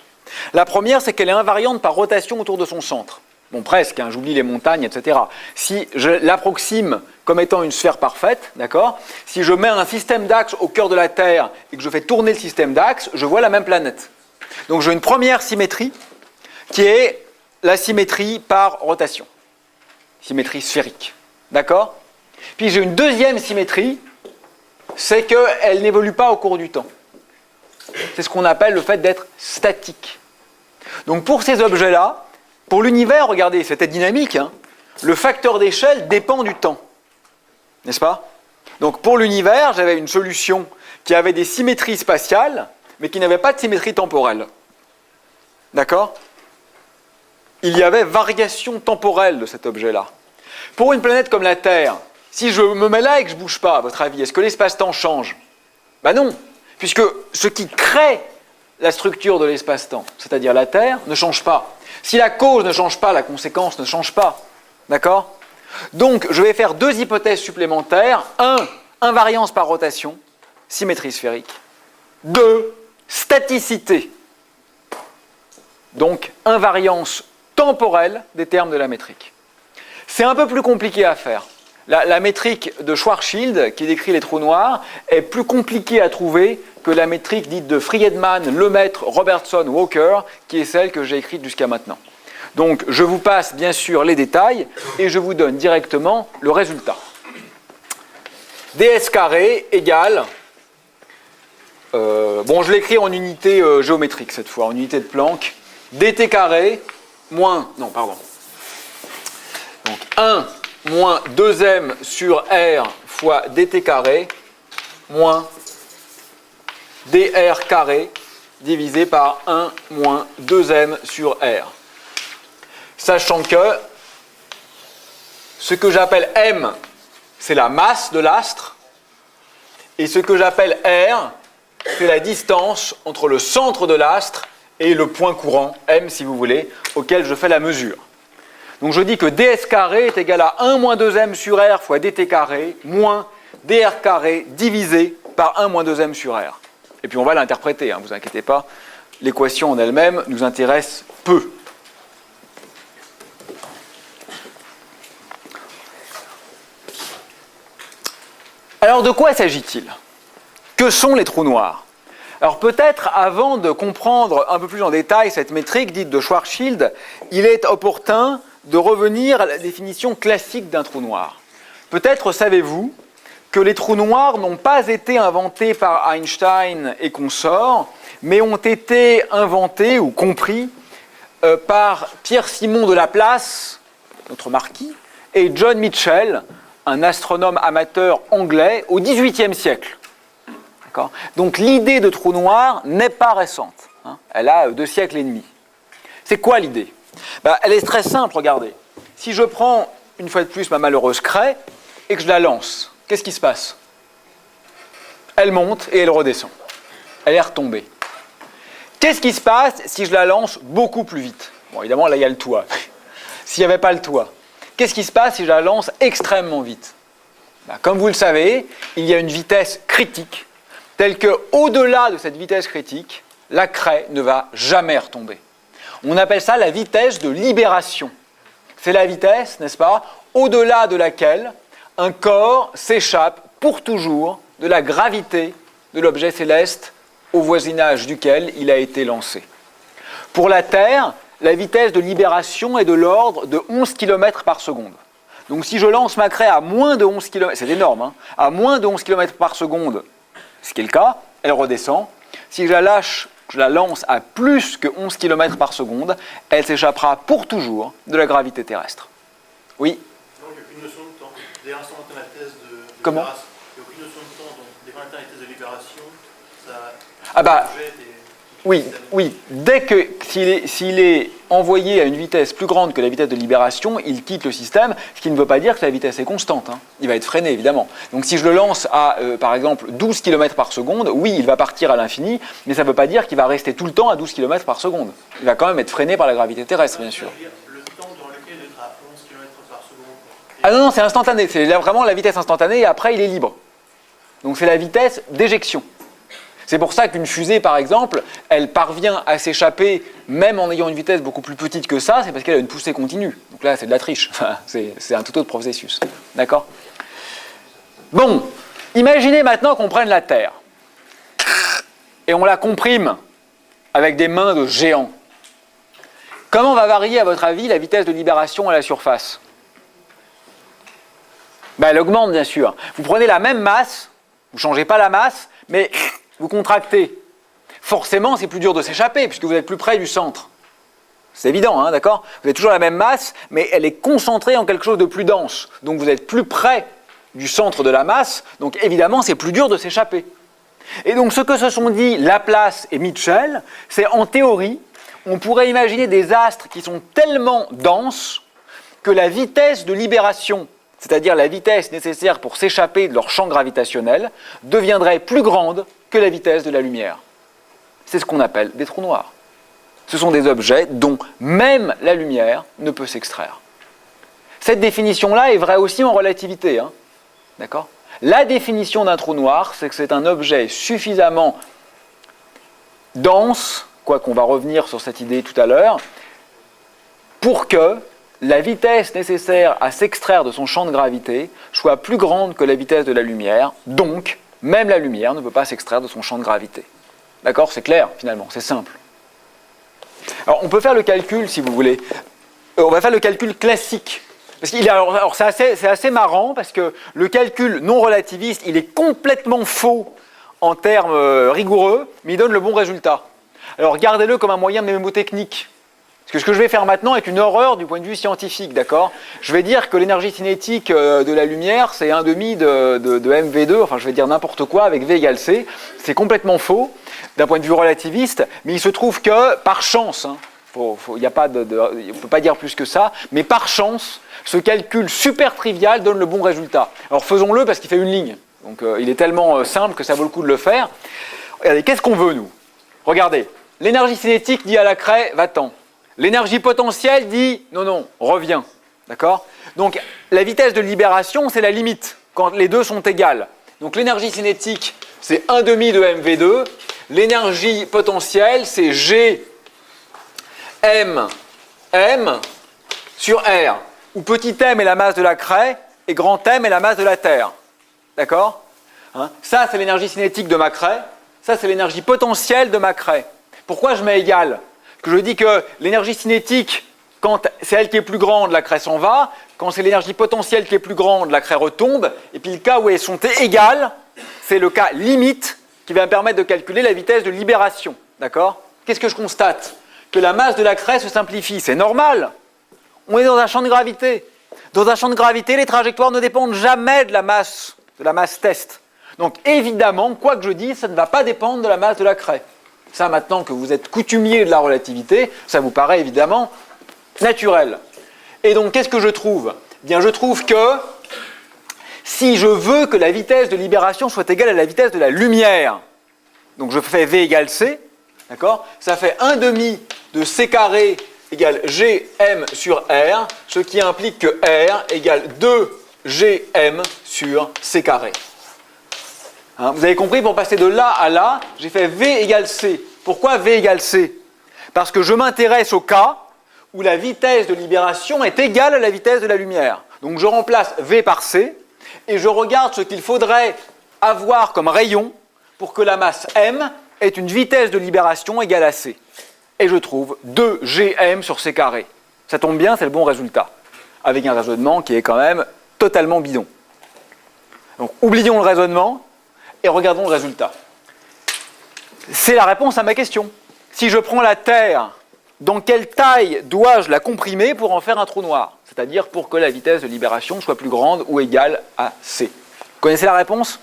La première, c'est qu'elle est invariante par rotation autour de son centre. Bon, presque, hein, j'oublie les montagnes, etc. Si je l'approxime comme étant une sphère parfaite, d'accord? Si je mets un système d'axes au cœur de la Terre et que je fais tourner le système d'axes, je vois la même planète. Donc j'ai une première symétrie qui est la symétrie par rotation. Symétrie sphérique. D'accord? Puis j'ai une deuxième symétrie, c'est qu'elle n'évolue pas au cours du temps. C'est ce qu'on appelle le fait d'être statique. Donc pour ces objets-là, pour l'univers, regardez, c'était dynamique, hein, le facteur d'échelle dépend du temps. N'est-ce pas? Donc pour l'univers, j'avais une solution qui avait des symétries spatiales, mais qui n'avait pas de symétrie temporelle. D'accord? Il y avait variation temporelle de cet objet-là. Pour une planète comme la Terre, si je me mets là et que je ne bouge pas, à votre avis, est-ce que l'espace-temps change? Ben non, puisque ce qui crée la structure de l'espace-temps, c'est-à-dire la Terre, ne change pas. Si la cause ne change pas, la conséquence ne change pas. D'accord? Donc, je vais faire deux hypothèses supplémentaires. 1, invariance par rotation, symétrie sphérique. 2, staticité. Donc, invariance temporelle des termes de la métrique. C'est un peu plus compliqué à faire. La métrique de Schwarzschild, qui décrit les trous noirs, est plus compliquée à trouver que la métrique dite de Friedman, Lemaitre, Robertson, Walker, qui est celle que j'ai écrite jusqu'à maintenant. Donc, je vous passe bien sûr les détails et je vous donne directement le résultat. ds carré égale, je l'écris en unité géométrique cette fois, en unité de Planck, dt carré moins, donc 1 moins 2m sur r fois dt carré moins dr carré divisé par 1 moins 2m sur r. Sachant que ce que j'appelle m, c'est la masse de l'astre, et ce que j'appelle r, c'est la distance entre le centre de l'astre et le point courant, m si vous voulez, auquel je fais la mesure. Donc je dis que ds carré est égal à 1 moins 2m sur r fois dt carré moins dr carré divisé par 1 moins 2m sur r. Et puis on va l'interpréter, hein, vous inquiétez pas, l'équation en elle-même nous intéresse peu. Alors de quoi s'agit-il? Que sont les trous noirs? Alors peut-être avant de comprendre un peu plus en détail cette métrique dite de Schwarzschild, il est opportun de revenir à la définition classique d'un trou noir. Peut-être savez-vous que les trous noirs n'ont pas été inventés par Einstein et consorts, mais ont été inventés ou compris par Pierre-Simon de Laplace, notre marquis, et John Mitchell, un astronome amateur anglais, au XVIIIe siècle. D'accord ? Donc l'idée de trou noir n'est pas récente. Hein, elle a 2 siècles et demi. C'est quoi l'idée ? Elle est très simple, regardez. Si je prends, une fois de plus, ma malheureuse craie, et que je la lance, qu'est-ce qui se passe ? Elle monte et elle redescend. Elle est retombée. Qu'est-ce qui se passe si je la lance beaucoup plus vite ? Bon, évidemment, là, il y a le toit. S'il n'y avait pas le toit, qu'est-ce qui se passe si je la lance extrêmement vite ? Comme vous le savez, il y a une vitesse critique, telle qu'au-delà de cette vitesse critique, la craie ne va jamais retomber. On appelle ça la vitesse de libération. C'est la vitesse, n'est-ce pas, au-delà de laquelle un corps s'échappe pour toujours de la gravité de l'objet céleste au voisinage duquel il a été lancé. Pour la Terre, la vitesse de libération est de l'ordre de 11 km par seconde. Donc si je lance ma craie à moins de 11 km, c'est énorme, hein, à moins de 11 km par seconde, ce qui est le cas, elle redescend. Si je la lance à plus que 11 km par seconde, elle s'échappera pour toujours de la gravité terrestre. Oui. Donc il n'y a aucune notion de temps. Dès l'instant où tu as la thèse de Comment? libération, il n'y a aucune notion de temps. Donc dès l'instant où tu as la thèse de libération, ça... Ah bah... Oui. Dès que s'il est envoyé à une vitesse plus grande que la vitesse de libération, il quitte le système, ce qui ne veut pas dire que la vitesse est constante. Hein. Il va être freiné, évidemment. Donc si je le lance à, par exemple, 12 km par seconde, oui, il va partir à l'infini, mais ça ne veut pas dire qu'il va rester tout le temps à 12 km par seconde. Il va quand même être freiné par la gravité terrestre, bien sûr. Le temps dans lequel il est à 11 km par seconde. Ah non, c'est instantané. C'est vraiment la vitesse instantanée et après, il est libre. Donc c'est la vitesse d'éjection. C'est pour ça qu'une fusée, par exemple, elle parvient à s'échapper même en ayant une vitesse beaucoup plus petite que ça, c'est parce qu'elle a une poussée continue. Donc là, c'est de la triche. Enfin, c'est un tout autre processus. D'accord ? Bon, imaginez maintenant qu'on prenne la Terre et on la comprime avec des mains de géants. Comment va varier, à votre avis, la vitesse de libération à la surface ? Ben, elle augmente, bien sûr. Vous prenez la même masse, vous ne changez pas la masse, mais... vous contractez. Forcément, c'est plus dur de s'échapper, puisque vous êtes plus près du centre. C'est évident, hein, d'accord ? Vous avez toujours la même masse, mais elle est concentrée en quelque chose de plus dense. Donc vous êtes plus près du centre de la masse, donc évidemment, c'est plus dur de s'échapper. Et donc ce que se sont dit Laplace et Mitchell, c'est en théorie, on pourrait imaginer des astres qui sont tellement denses que la vitesse de libération, c'est-à-dire la vitesse nécessaire pour s'échapper de leur champ gravitationnel, deviendrait plus grande que la vitesse de la lumière. C'est ce qu'on appelle des trous noirs. Ce sont des objets dont même la lumière ne peut s'extraire. Cette définition-là est vraie aussi en relativité. Hein. D'accord ? La définition d'un trou noir, c'est que c'est un objet suffisamment dense, quoiqu'on va revenir sur cette idée tout à l'heure, pour que la vitesse nécessaire à s'extraire de son champ de gravité soit plus grande que la vitesse de la lumière, donc même la lumière ne peut pas s'extraire de son champ de gravité. D'accord ? C'est clair, finalement, c'est simple. Alors, on peut faire le calcul, si vous voulez. On va faire le calcul classique. Parce alors c'est assez marrant, parce que le calcul non relativiste, il est complètement faux en termes rigoureux, mais il donne le bon résultat. Alors, regardez-le comme un moyen mnémotechnique. Parce que ce que je vais faire maintenant est une horreur du point de vue scientifique, d'accord ? Je vais dire que l'énergie cinétique de la lumière, c'est 1/2 de mv2, enfin je vais dire n'importe quoi avec V égale C. C'est complètement faux d'un point de vue relativiste, mais il se trouve que, par chance, hein, on ne peut pas dire plus que ça, mais par chance, ce calcul super trivial donne le bon résultat. Alors faisons-le parce qu'il fait une ligne. Donc il est tellement simple que ça vaut le coup de le faire. Regardez, qu'est-ce qu'on veut, nous ? Regardez, l'énergie cinétique dit à la craie, va-t'en. L'énergie potentielle dit non, reviens. D'accord ? Donc la vitesse de libération, c'est la limite, quand les deux sont égales. Donc l'énergie cinétique, c'est 1/2 de mv2. L'énergie potentielle, c'est G m sur R, où petit m est la masse de la craie et grand M est la masse de la Terre. D'accord ? Hein ? Ça, c'est l'énergie cinétique de ma craie. Ça, c'est l'énergie potentielle de ma craie. Pourquoi je mets égal ? Que je dis que l'énergie cinétique, quand c'est elle qui est plus grande, la craie s'en va. Quand c'est l'énergie potentielle qui est plus grande, la craie retombe. Et puis le cas où elles sont égales, c'est le cas limite qui va me permettre de calculer la vitesse de libération. D'accord ? Qu'est-ce que je constate ? Que la masse de la craie se simplifie. C'est normal. On est dans un champ de gravité. Dans un champ de gravité, les trajectoires ne dépendent jamais de la masse test. Donc évidemment, quoi que je dise, ça ne va pas dépendre de la masse de la craie. Ça, maintenant que vous êtes coutumier de la relativité, ça vous paraît évidemment naturel. Et donc, qu'est-ce que je trouve ? Eh bien, je trouve que si je veux que la vitesse de libération soit égale à la vitesse de la lumière, donc je fais V égale C, d'accord ? Ça fait 1/2 de C carré égale Gm sur R, ce qui implique que R égale 2Gm sur C carré. Hein, vous avez compris, pour passer de là à là, j'ai fait V égale C. Pourquoi V égale C ? Parce que je m'intéresse au cas où la vitesse de libération est égale à la vitesse de la lumière. Donc je remplace V par C et je regarde ce qu'il faudrait avoir comme rayon pour que la masse M ait une vitesse de libération égale à C. et je trouve 2 GM sur C carré. Ça tombe bien, c'est le bon résultat, avec un raisonnement qui est quand même totalement bidon. Donc oublions le raisonnement et regardons le résultat. C'est la réponse à ma question. Si je prends la Terre, dans quelle taille dois-je la comprimer pour en faire un trou noir? C'est-à-dire pour que la vitesse de libération soit plus grande ou égale à C. Vous connaissez la réponse?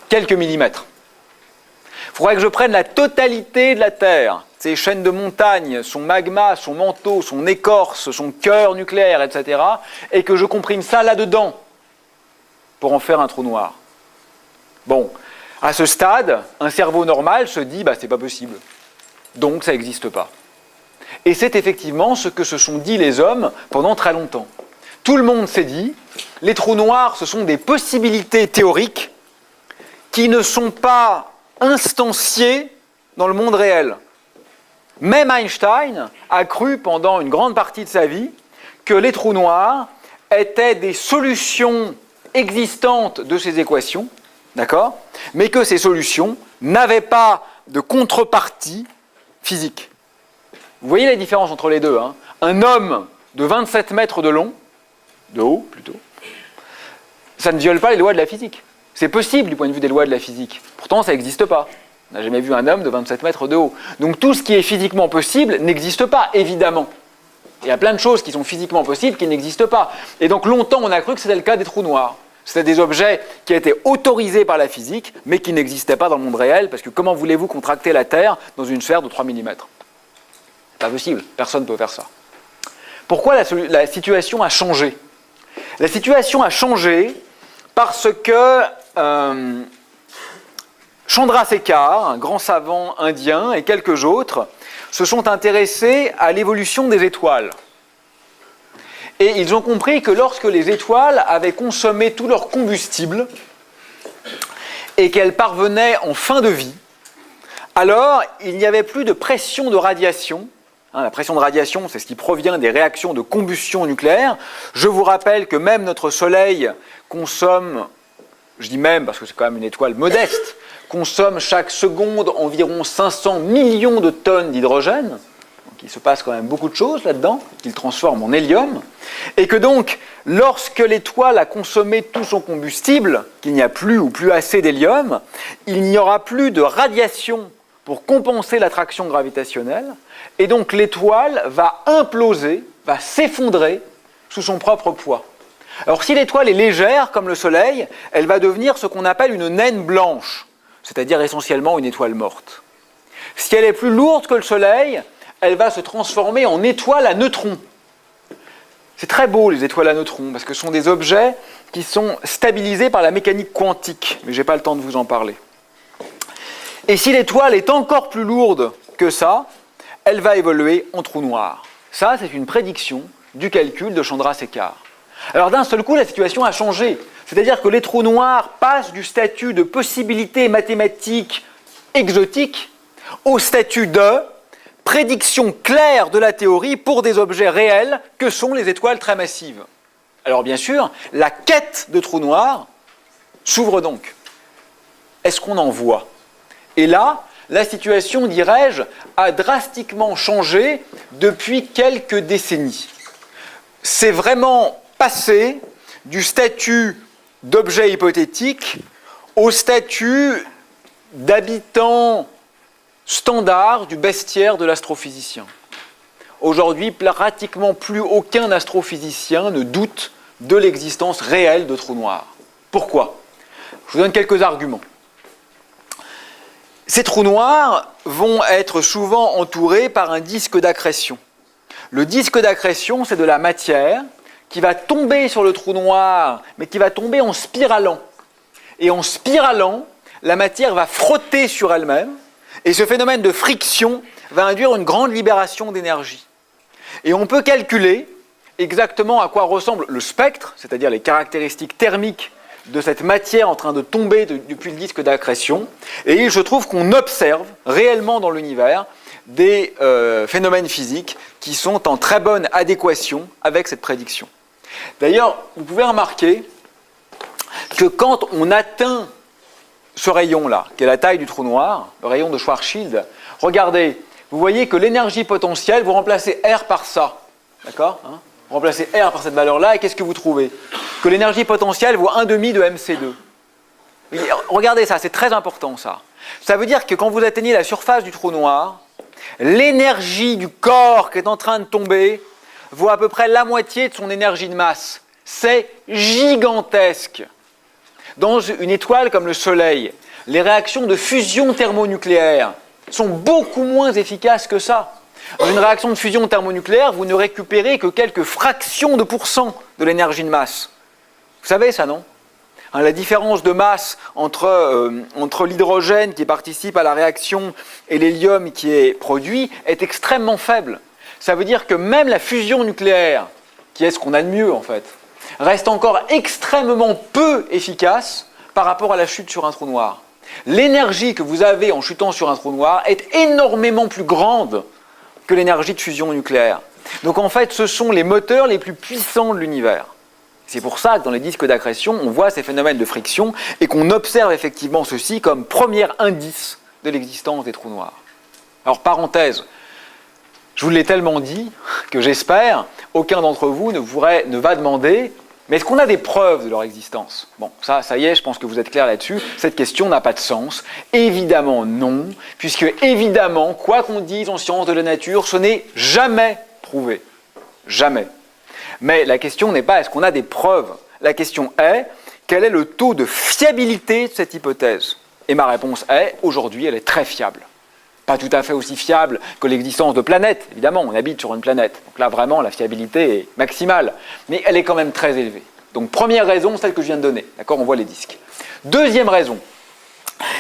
Quelques millimètres. Il faudrait que je prenne la totalité de la Terre, ses chaînes de montagnes, son magma, son manteau, son écorce, son cœur nucléaire, etc., et que je comprime ça là-dedans pour en faire un trou noir. Bon, à ce stade, un cerveau normal se dit « c'est pas possible ». Donc ça n'existe pas. Et c'est effectivement ce que se sont dit les hommes pendant très longtemps. Tout le monde s'est dit, les trous noirs, ce sont des possibilités théoriques qui ne sont pas instanciées dans le monde réel. Même Einstein a cru pendant une grande partie de sa vie que les trous noirs étaient des solutions existantes de ces équations, d'accord, mais que ces solutions n'avaient pas de contrepartie physique. Vous voyez la différence entre les deux, hein? Un homme de 27 mètres de long, de haut plutôt, ça ne viole pas les lois de la physique. C'est possible du point de vue des lois de la physique. Pourtant, ça n'existe pas. On n'a jamais vu un homme de 27 mètres de haut. Donc tout ce qui est physiquement possible n'existe pas, évidemment. Il y a plein de choses qui sont physiquement possibles qui n'existent pas. Et donc longtemps, on a cru que c'était le cas des trous noirs. C'était des objets qui étaient autorisés par la physique, mais qui n'existaient pas dans le monde réel, parce que comment voulez-vous contracter la Terre dans une sphère de 3 mm? C'est pas possible, personne ne peut faire ça. Pourquoi la situation a changé? La situation a changé parce que Chandrasekhar, un grand savant indien, et quelques autres, se sont intéressés à l'évolution des étoiles. Et ils ont compris que lorsque les étoiles avaient consommé tout leur combustible et qu'elles parvenaient en fin de vie, alors il n'y avait plus de pression de radiation. La pression de radiation, c'est ce qui provient des réactions de combustion nucléaire. Je vous rappelle que même notre Soleil consomme, je dis même parce que c'est quand même une étoile modeste, consomme chaque seconde environ 500 millions de tonnes d'hydrogène. Donc il se passe quand même beaucoup de choses là-dedans, qu'il transforme en hélium. Et que donc, lorsque l'étoile a consommé tout son combustible, qu'il n'y a plus ou plus assez d'hélium, il n'y aura plus de radiation pour compenser l'attraction gravitationnelle, et donc l'étoile va imploser, va s'effondrer sous son propre poids. Alors si l'étoile est légère, comme le Soleil, elle va devenir ce qu'on appelle une naine blanche, c'est-à-dire essentiellement une étoile morte. Si elle est plus lourde que le Soleil, elle va se transformer en étoile à neutrons. C'est très beau les étoiles à neutrons, parce que ce sont des objets qui sont stabilisés par la mécanique quantique, mais je n'ai pas le temps de vous en parler. Et si l'étoile est encore plus lourde que ça, elle va évoluer en trou noir. Ça, c'est une prédiction du calcul de Chandrasekhar. Alors d'un seul coup, la situation a changé. C'est-à-dire que les trous noirs passent du statut de possibilité mathématique exotique au statut de prédiction claire de la théorie pour des objets réels que sont les étoiles très massives. Alors bien sûr, la quête de trous noirs s'ouvre donc. Est-ce qu'on en voit? Et là, la situation, dirais-je, a drastiquement changé depuis quelques décennies. C'est vraiment passé du statut d'objet hypothétique au statut d'habitant standard du bestiaire de l'astrophysicien. Aujourd'hui, pratiquement plus aucun astrophysicien ne doute de l'existence réelle de trous noirs. Pourquoi? Je vous donne quelques arguments. Ces trous noirs vont être souvent entourés par un disque d'accrétion. Le disque d'accrétion, c'est de la matière qui va tomber sur le trou noir, mais qui va tomber en spiralant. Et en spiralant, la matière va frotter sur elle-même, et ce phénomène de friction va induire une grande libération d'énergie. Et on peut calculer exactement à quoi ressemble le spectre, c'est-à-dire les caractéristiques thermiques de cette matière en train de tomber depuis le disque d'accrétion, et il se trouve qu'on observe réellement dans l'univers des phénomènes physiques qui sont en très bonne adéquation avec cette prédiction. D'ailleurs, vous pouvez remarquer que quand on atteint ce rayon-là, qui est la taille du trou noir, le rayon de Schwarzschild, regardez, vous voyez que l'énergie potentielle, vous remplacez R par ça. D'accord, hein? Vous remplacez R par cette valeur-là, et qu'est-ce que vous trouvez? Que l'énergie potentielle vaut 1,5 de MC2. Regardez ça, c'est très important ça. Ça veut dire que quand vous atteignez la surface du trou noir, l'énergie du corps qui est en train de tomber vaut à peu près la moitié de son énergie de masse. C'est gigantesque. Dans une étoile comme le Soleil, les réactions de fusion thermonucléaire sont beaucoup moins efficaces que ça. Dans une réaction de fusion thermonucléaire, vous ne récupérez que quelques fractions de pourcents de l'énergie de masse. Vous savez ça, non? La différence de masse entre l'hydrogène qui participe à la réaction et l'hélium qui est produit est extrêmement faible. Ça veut dire que même la fusion nucléaire, qui est ce qu'on a de mieux en fait, reste encore extrêmement peu efficace par rapport à la chute sur un trou noir. L'énergie que vous avez en chutant sur un trou noir est énormément plus grande que l'énergie de fusion nucléaire. Donc en fait, ce sont les moteurs les plus puissants de l'univers. C'est pour ça que dans les disques d'accrétion, on voit ces phénomènes de friction et qu'on observe effectivement ceci comme premier indice de l'existence des trous noirs. Alors parenthèse, je vous l'ai tellement dit que j'espère aucun d'entre vous ne va demander mais est-ce qu'on a des preuves de leur existence? Bon, ça y est, je pense que vous êtes clair là-dessus. Cette question n'a pas de sens. Évidemment non, puisque évidemment, quoi qu'on dise en sciences de la nature, ce n'est jamais prouvé. Jamais. Mais la question n'est pas est-ce qu'on a des preuves? La question est quel est le taux de fiabilité de cette hypothèse? Et ma réponse est aujourd'hui, elle est très fiable. Pas tout à fait aussi fiable que l'existence de planètes, évidemment, on habite sur une planète. Donc là, vraiment, la fiabilité est maximale. Mais elle est quand même très élevée. Donc première raison, celle que je viens de donner. D'accord, on voit les disques. Deuxième raison,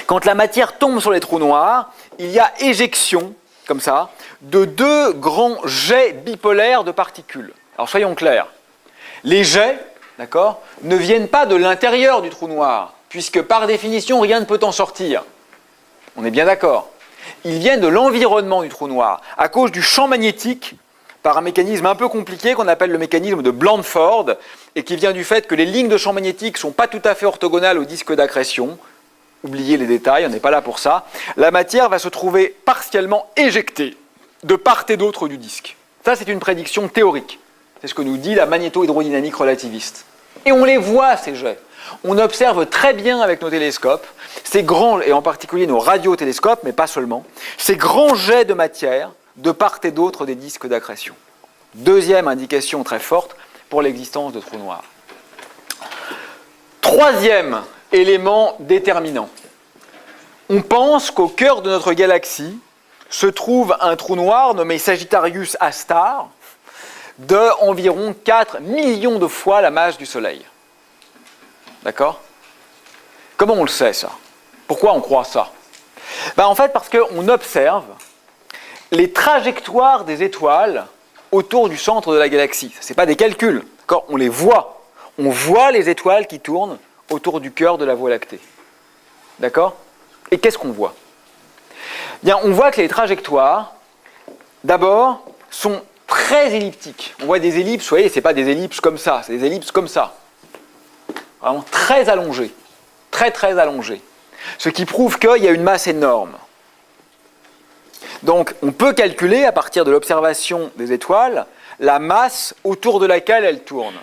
quand la matière tombe sur les trous noirs, il y a éjection, comme ça, de deux grands jets bipolaires de particules. Alors soyons clairs, les jets, d'accord, ne viennent pas de l'intérieur du trou noir, puisque par définition, rien ne peut en sortir. On est bien d'accord. Ils viennent de l'environnement du trou noir, à cause du champ magnétique, par un mécanisme un peu compliqué qu'on appelle le mécanisme de Blandford, et qui vient du fait que les lignes de champ magnétique ne sont pas tout à fait orthogonales au disque d'accrétion. Oubliez les détails, on n'est pas là pour ça. La matière va se trouver partiellement éjectée de part et d'autre du disque. Ça, c'est une prédiction théorique. C'est ce que nous dit la magnéto-hydrodynamique relativiste. Et on les voit, ces jets. On observe très bien avec nos télescopes, ces grands, et en particulier nos radiotélescopes, mais pas seulement, ces grands jets de matière de part et d'autre des disques d'accrétion. Deuxième indication très forte pour l'existence de trous noirs. Troisième élément déterminant. On pense qu'au cœur de notre galaxie se trouve un trou noir nommé Sagittarius A star de environ 4 millions de fois la masse du Soleil. D'accord? Comment on le sait, ça? Pourquoi on croit ça? En fait, parce qu'on observe les trajectoires des étoiles autour du centre de la galaxie. Ce n'est pas des calculs, d'accord? On les voit. On voit les étoiles qui tournent autour du cœur de la Voie lactée. D'accord? Et qu'est-ce qu'on voit? Bien, on voit que les trajectoires, d'abord, sont très elliptiques. On voit des ellipses, vous voyez, ce n'est pas des ellipses comme ça, c'est des ellipses comme ça. Vraiment très allongées. Très, très allongées. Ce qui prouve qu'il y a une masse énorme. Donc, on peut calculer, à partir de l'observation des étoiles, la masse autour de laquelle elles tournent.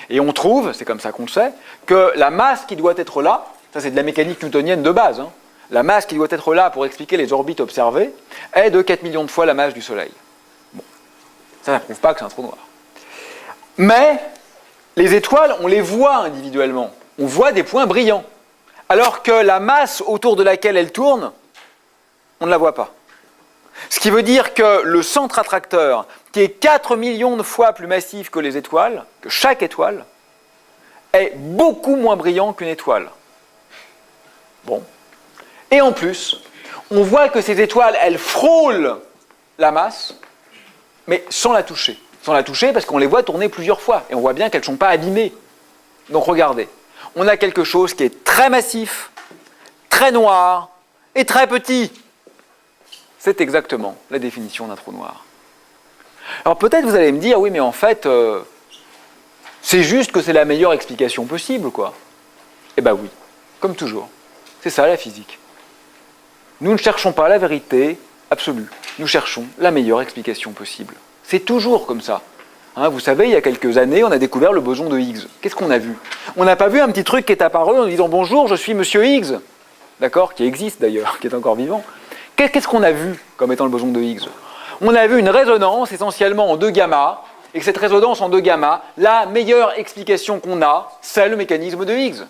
Et on trouve, c'est comme ça qu'on le sait, que la masse qui doit être là, ça c'est de la mécanique newtonienne de base, hein, la masse qui doit être là pour expliquer les orbites observées est de 4 millions de fois la masse du Soleil. Bon, ça ne prouve pas que c'est un trou noir. Mais les étoiles, on les voit individuellement. On voit des points brillants. Alors que la masse autour de laquelle elles tournent, on ne la voit pas. Ce qui veut dire que le centre attracteur, qui est 4 millions de fois plus massif que les étoiles, que chaque étoile, est beaucoup moins brillant qu'une étoile. Bon. Et en plus, on voit que ces étoiles, elles frôlent la masse, mais sans la toucher. Sans la toucher parce qu'on les voit tourner plusieurs fois, et on voit bien qu'elles ne sont pas abîmées. Donc regardez, on a quelque chose qui est très massif, très noir et très petit. C'est exactement la définition d'un trou noir. Alors peut-être vous allez me dire, oui mais en fait, c'est juste que c'est la meilleure explication possible, quoi. Eh bien oui, comme toujours. C'est ça la physique. Nous ne cherchons pas la vérité absolue. Nous cherchons la meilleure explication possible. C'est toujours comme ça. Hein, vous savez, il y a quelques années, on a découvert le boson de Higgs. Qu'est-ce qu'on a vu? On n'a pas vu un petit truc qui est apparu en disant « Bonjour, je suis Monsieur Higgs », d'accord, qui existe d'ailleurs, qui est encore vivant. Qu'est-ce qu'on a vu comme étant le boson de Higgs? On a vu une résonance essentiellement en 2 gamma, et que cette résonance en 2 gamma, la meilleure explication qu'on a, c'est le mécanisme de Higgs.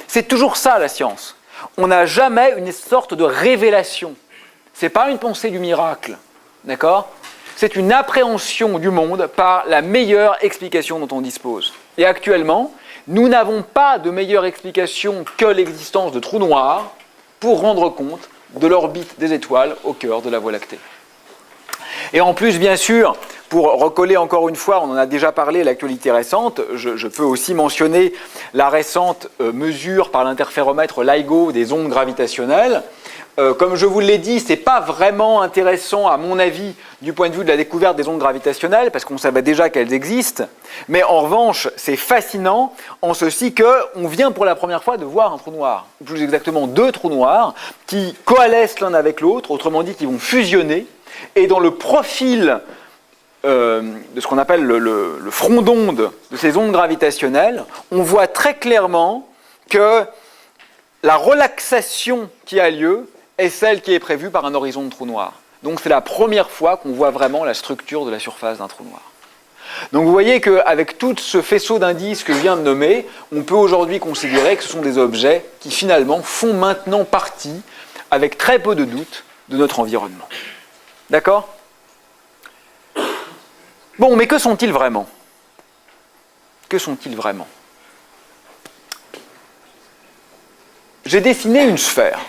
C'est toujours ça la science. On n'a jamais une sorte de révélation. Ce n'est pas une pensée du miracle, d'accord? C'est une appréhension du monde par la meilleure explication dont on dispose. Et actuellement, nous n'avons pas de meilleure explication que l'existence de trous noirs pour rendre compte de l'orbite des étoiles au cœur de la Voie lactée. Et en plus, bien sûr, pour recoller encore une fois, on en a déjà parlé, l'actualité récente, je peux aussi mentionner la récente mesure par l'interféromètre LIGO des ondes gravitationnelles. Comme je vous l'ai dit, ce n'est pas vraiment intéressant, à mon avis, du point de vue de la découverte des ondes gravitationnelles, parce qu'on savait déjà qu'elles existent, mais en revanche, c'est fascinant en ceci qu'on vient pour la première fois de voir un trou noir, ou plus exactement 2 trous noirs, qui coalescent l'un avec l'autre, autrement dit, qui vont fusionner, et dans le profil de ce qu'on appelle le front d'onde de ces ondes gravitationnelles, on voit très clairement que la relaxation qui a lieu est celle qui est prévue par un horizon de trou noir. Donc c'est la première fois qu'on voit vraiment la structure de la surface d'un trou noir. Donc vous voyez qu'avec tout ce faisceau d'indices que je viens de nommer, on peut aujourd'hui considérer que ce sont des objets qui finalement font maintenant partie, avec très peu de doute, de notre environnement. D'accord ? Bon, mais que sont-ils vraiment ? Que sont-ils vraiment ? J'ai dessiné une sphère.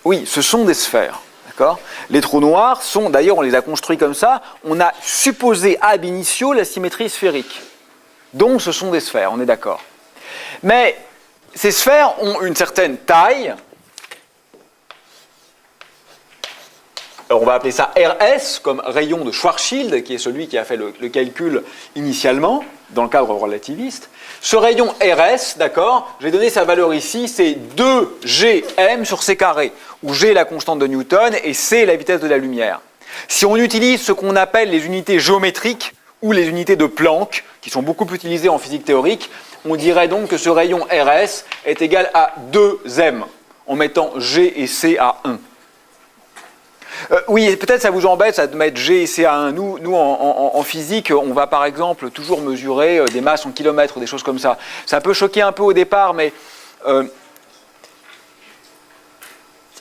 Oui, ce sont des sphères. D'accord ? Les trous noirs sont, d'ailleurs on les a construits comme ça, on a supposé ab initio la symétrie sphérique. Donc ce sont des sphères, on est d'accord. Mais ces sphères ont une certaine taille. Alors on va appeler ça RS, comme rayon de Schwarzschild, qui est celui qui a fait le calcul initialement, dans le cadre relativiste. Ce rayon RS, d'accord, j'ai donné sa valeur ici, c'est 2gm sur c carré, où g est la constante de Newton et c est la vitesse de la lumière. Si on utilise ce qu'on appelle les unités géométriques, ou les unités de Planck, qui sont beaucoup plus utilisées en physique théorique, on dirait donc que ce rayon RS est égal à 2m, en mettant g et c à 1. Oui, peut-être ça vous embête ça de mettre G et C à 1. Nous en physique, on va par exemple toujours mesurer des masses en kilomètres, des choses comme ça. Ça peut choquer un peu au départ, mais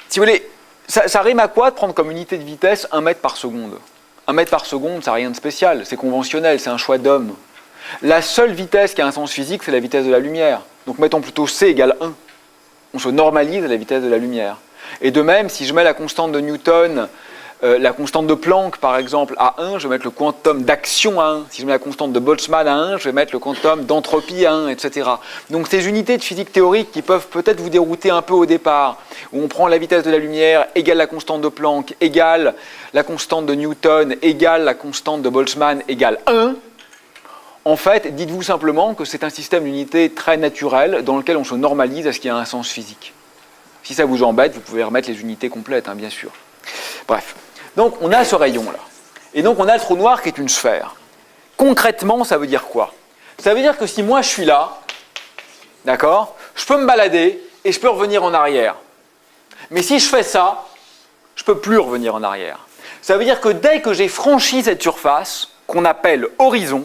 si vous voulez, ça rime à quoi de prendre comme unité de vitesse 1 mètre par seconde ? 1 mètre par seconde, ça n'a rien de spécial, c'est conventionnel, c'est un choix d'homme. La seule vitesse qui a un sens physique, c'est la vitesse de la lumière. Donc mettons plutôt C égale 1. On se normalise à la vitesse de la lumière. Et de même, si je mets la constante de Newton, la constante de Planck, par exemple, à 1, je vais mettre le quantum d'action à 1. Si je mets la constante de Boltzmann à 1, je vais mettre le quantum d'entropie à 1, etc. Donc ces unités de physique théorique qui peuvent peut-être vous dérouter un peu au départ, où on prend la vitesse de la lumière égale la constante de Planck, égale la constante de Newton, égale la constante de Boltzmann, égale 1, en fait, dites-vous simplement que c'est un système d'unités très naturel dans lequel on se normalise à ce qu'il y a un sens physique. Si ça vous embête, vous pouvez remettre les unités complètes, hein, bien sûr. Bref. Donc, on a ce rayon-là. Et donc, on a le trou noir qui est une sphère. Concrètement, ça veut dire quoi ? Ça veut dire que si moi, je suis là, d'accord, je peux me balader et je peux revenir en arrière. Mais si je fais ça, je ne peux plus revenir en arrière. Ça veut dire que dès que j'ai franchi cette surface, qu'on appelle horizon,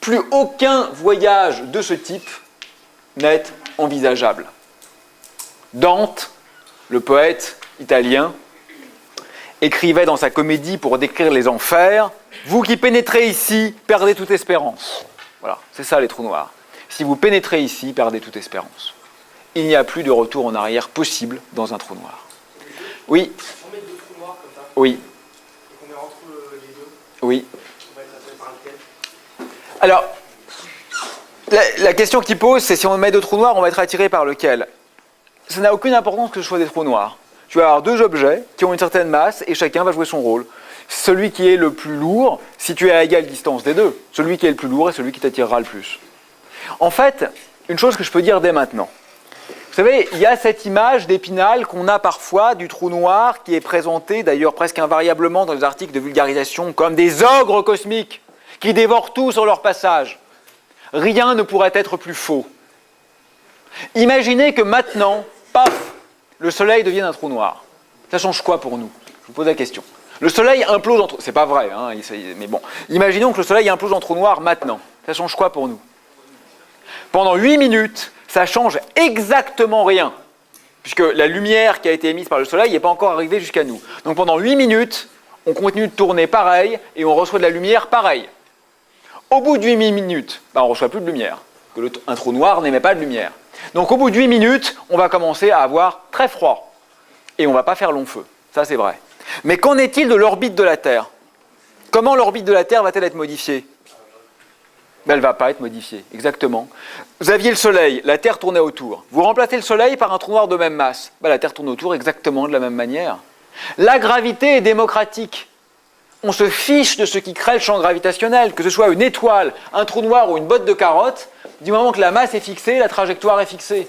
plus aucun voyage de ce type n'est envisageable. Dante, le poète italien, écrivait dans sa comédie pour décrire les enfers « Vous qui pénétrez ici, perdez toute espérance ». Voilà, c'est ça les trous noirs. Si vous pénétrez ici, perdez toute espérance. Il n'y a plus de retour en arrière possible dans un trou noir. Oui. On met 2 trous noirs comme ça. Oui. Et qu'on met entre les deux. Oui. On va être attiré par lequel ? Alors, la question qu'il pose, c'est si on met 2 trous noirs, on va être attiré par lequel ? Ça n'a aucune importance que ce soit des trous noirs. Tu vas avoir 2 objets qui ont une certaine masse et chacun va jouer son rôle. Celui qui est le plus lourd, situé à égale distance des deux. Celui qui est le plus lourd est celui qui t'attirera le plus. En fait, une chose que je peux dire dès maintenant, Vous savez, il y a cette image d'Épinal qu'on a parfois du trou noir qui est présenté d'ailleurs presque invariablement dans les articles de vulgarisation comme des ogres cosmiques qui dévorent tout sur leur passage. Rien ne pourrait être plus faux. Imaginez que maintenant, paf, le Soleil devienne un trou noir. Ça change quoi pour nous? Je vous pose la question. Le Soleil implose en trou... C'est pas vrai, hein, mais bon. Imaginons que le Soleil implose en trou noir maintenant. Ça change quoi pour nous? Pendant 8 minutes, ça change exactement rien. Puisque la lumière qui a été émise par le Soleil n'est pas encore arrivée jusqu'à nous. Donc pendant 8 minutes, on continue de tourner pareil et on reçoit de la lumière pareil. Au bout de 8 minutes, on ne reçoit plus de lumière. Un trou noir n'émet pas de lumière. Donc au bout de 8 minutes, on va commencer à avoir très froid. Et on ne va pas faire long feu. Ça, c'est vrai. Mais qu'en est-il de l'orbite de la Terre? Comment l'orbite de la Terre va-t-elle être modifiée? Elle ne va pas être modifiée, exactement. Vous aviez le Soleil, la Terre tournait autour. Vous remplacez le Soleil par un trou noir de même masse. La Terre tourne autour exactement de la même manière. La gravité est démocratique. On se fiche de ce qui crée le champ gravitationnel, que ce soit une étoile, un trou noir ou une botte de carottes. Du moment que la masse est fixée, la trajectoire est fixée.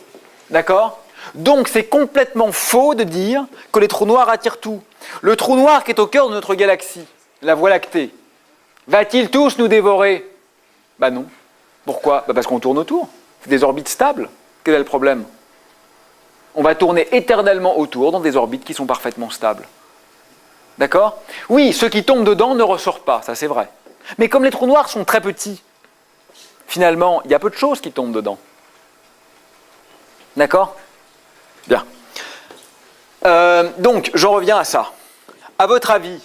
D'accord? Donc c'est complètement faux de dire que les trous noirs attirent tout. Le trou noir qui est au cœur de notre galaxie, la Voie lactée, va-t-il tous nous dévorer? Non. Pourquoi? Parce qu'on tourne autour. C'est des orbites stables. Quel est le problème? On va tourner éternellement autour dans des orbites qui sont parfaitement stables. D'accord? Oui, ce qui tombe dedans ne ressort pas, ça c'est vrai. Mais comme les trous noirs sont très petits, finalement, il y a peu de choses qui tombent dedans. D'accord? Bien. Donc, j'en reviens à ça. À votre avis,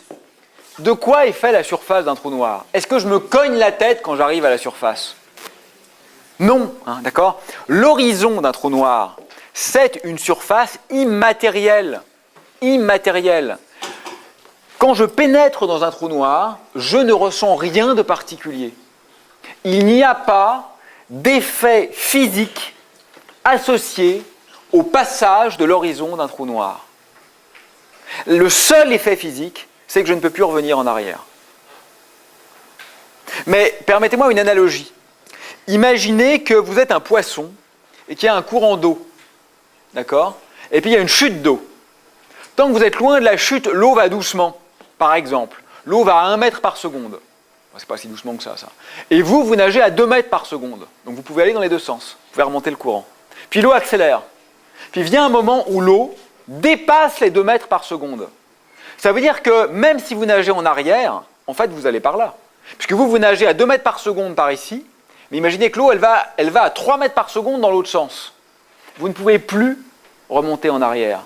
de quoi est faite la surface d'un trou noir? Est-ce que je me cogne la tête quand j'arrive à la surface? Non, hein, d'accord? L'horizon d'un trou noir, c'est une surface immatérielle. Immatérielle. Quand je pénètre dans un trou noir, je ne ressens rien de particulier. Il n'y a pas d'effet physique associé au passage de l'horizon d'un trou noir. Le seul effet physique, c'est que je ne peux plus revenir en arrière. Mais permettez-moi une analogie. Imaginez que vous êtes un poisson et qu'il y a un courant d'eau. D'accord? Et puis il y a une chute d'eau. Tant que vous êtes loin de la chute, l'eau va doucement. Par exemple, l'eau va à 1 mètre par seconde. C'est pas si doucement que ça. Et vous nagez à 2 mètres par seconde. Donc vous pouvez aller dans les deux sens. Vous pouvez remonter le courant. Puis l'eau accélère. Puis vient un moment où l'eau dépasse les 2 mètres par seconde. Ça veut dire que même si vous nagez en arrière, en fait vous allez par là. Puisque vous nagez à 2 mètres par seconde par ici, mais imaginez que l'eau elle va à 3 mètres par seconde dans l'autre sens. Vous ne pouvez plus remonter en arrière.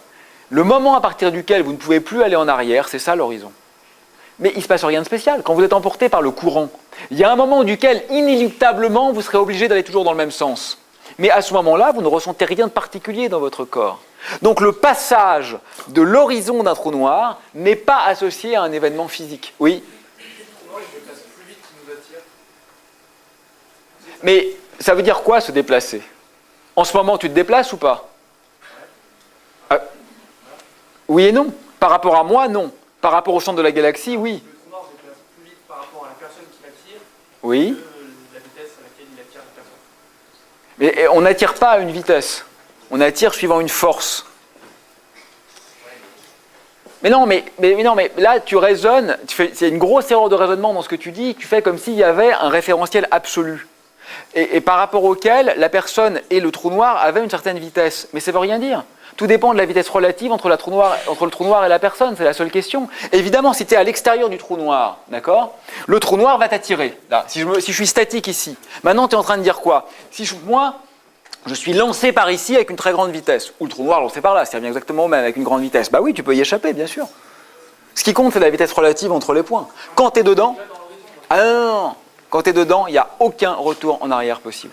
Le moment à partir duquel vous ne pouvez plus aller en arrière, c'est ça l'horizon. Mais il ne se passe rien de spécial. Quand vous êtes emporté par le courant, il y a un moment duquel, inéluctablement, vous serez obligé d'aller toujours dans le même sens. Mais à ce moment-là, vous ne ressentez rien de particulier dans votre corps. Donc le passage de l'horizon d'un trou noir n'est pas associé à un événement physique. Oui? Mais ça veut dire quoi, se déplacer? En ce moment, tu te déplaces ou pas? Oui et non. Par rapport à moi, non. Par rapport au centre de la galaxie, oui. Le trou noir se déplace plus vite par rapport à la personne qui l'attire oui. que la vitesse à laquelle il attire la personne. Mais on n'attire pas à une vitesse. On attire suivant une force. Mais non, mais là, tu raisonnes, c'est une grosse erreur de raisonnement dans ce que tu dis, tu fais comme s'il y avait un référentiel absolu. Et par rapport auquel la personne et le trou noir avaient une certaine vitesse. Mais ça ne veut rien dire. Tout dépend de la vitesse relative entre le trou noir et la personne, c'est la seule question. Évidemment, si tu es à l'extérieur du trou noir, d'accord, le trou noir va t'attirer. Là, si je suis statique ici, maintenant tu es en train de dire quoi? Moi, je suis lancé par ici avec une très grande vitesse, ou le trou noir lancé par là, c'est exactement au même, avec une grande vitesse. Bah oui, tu peux y échapper, bien sûr. Ce qui compte, c'est la vitesse relative entre les points. Quand tu es dedans, non. Quand tu es dedans, il n'y a aucun retour en arrière possible.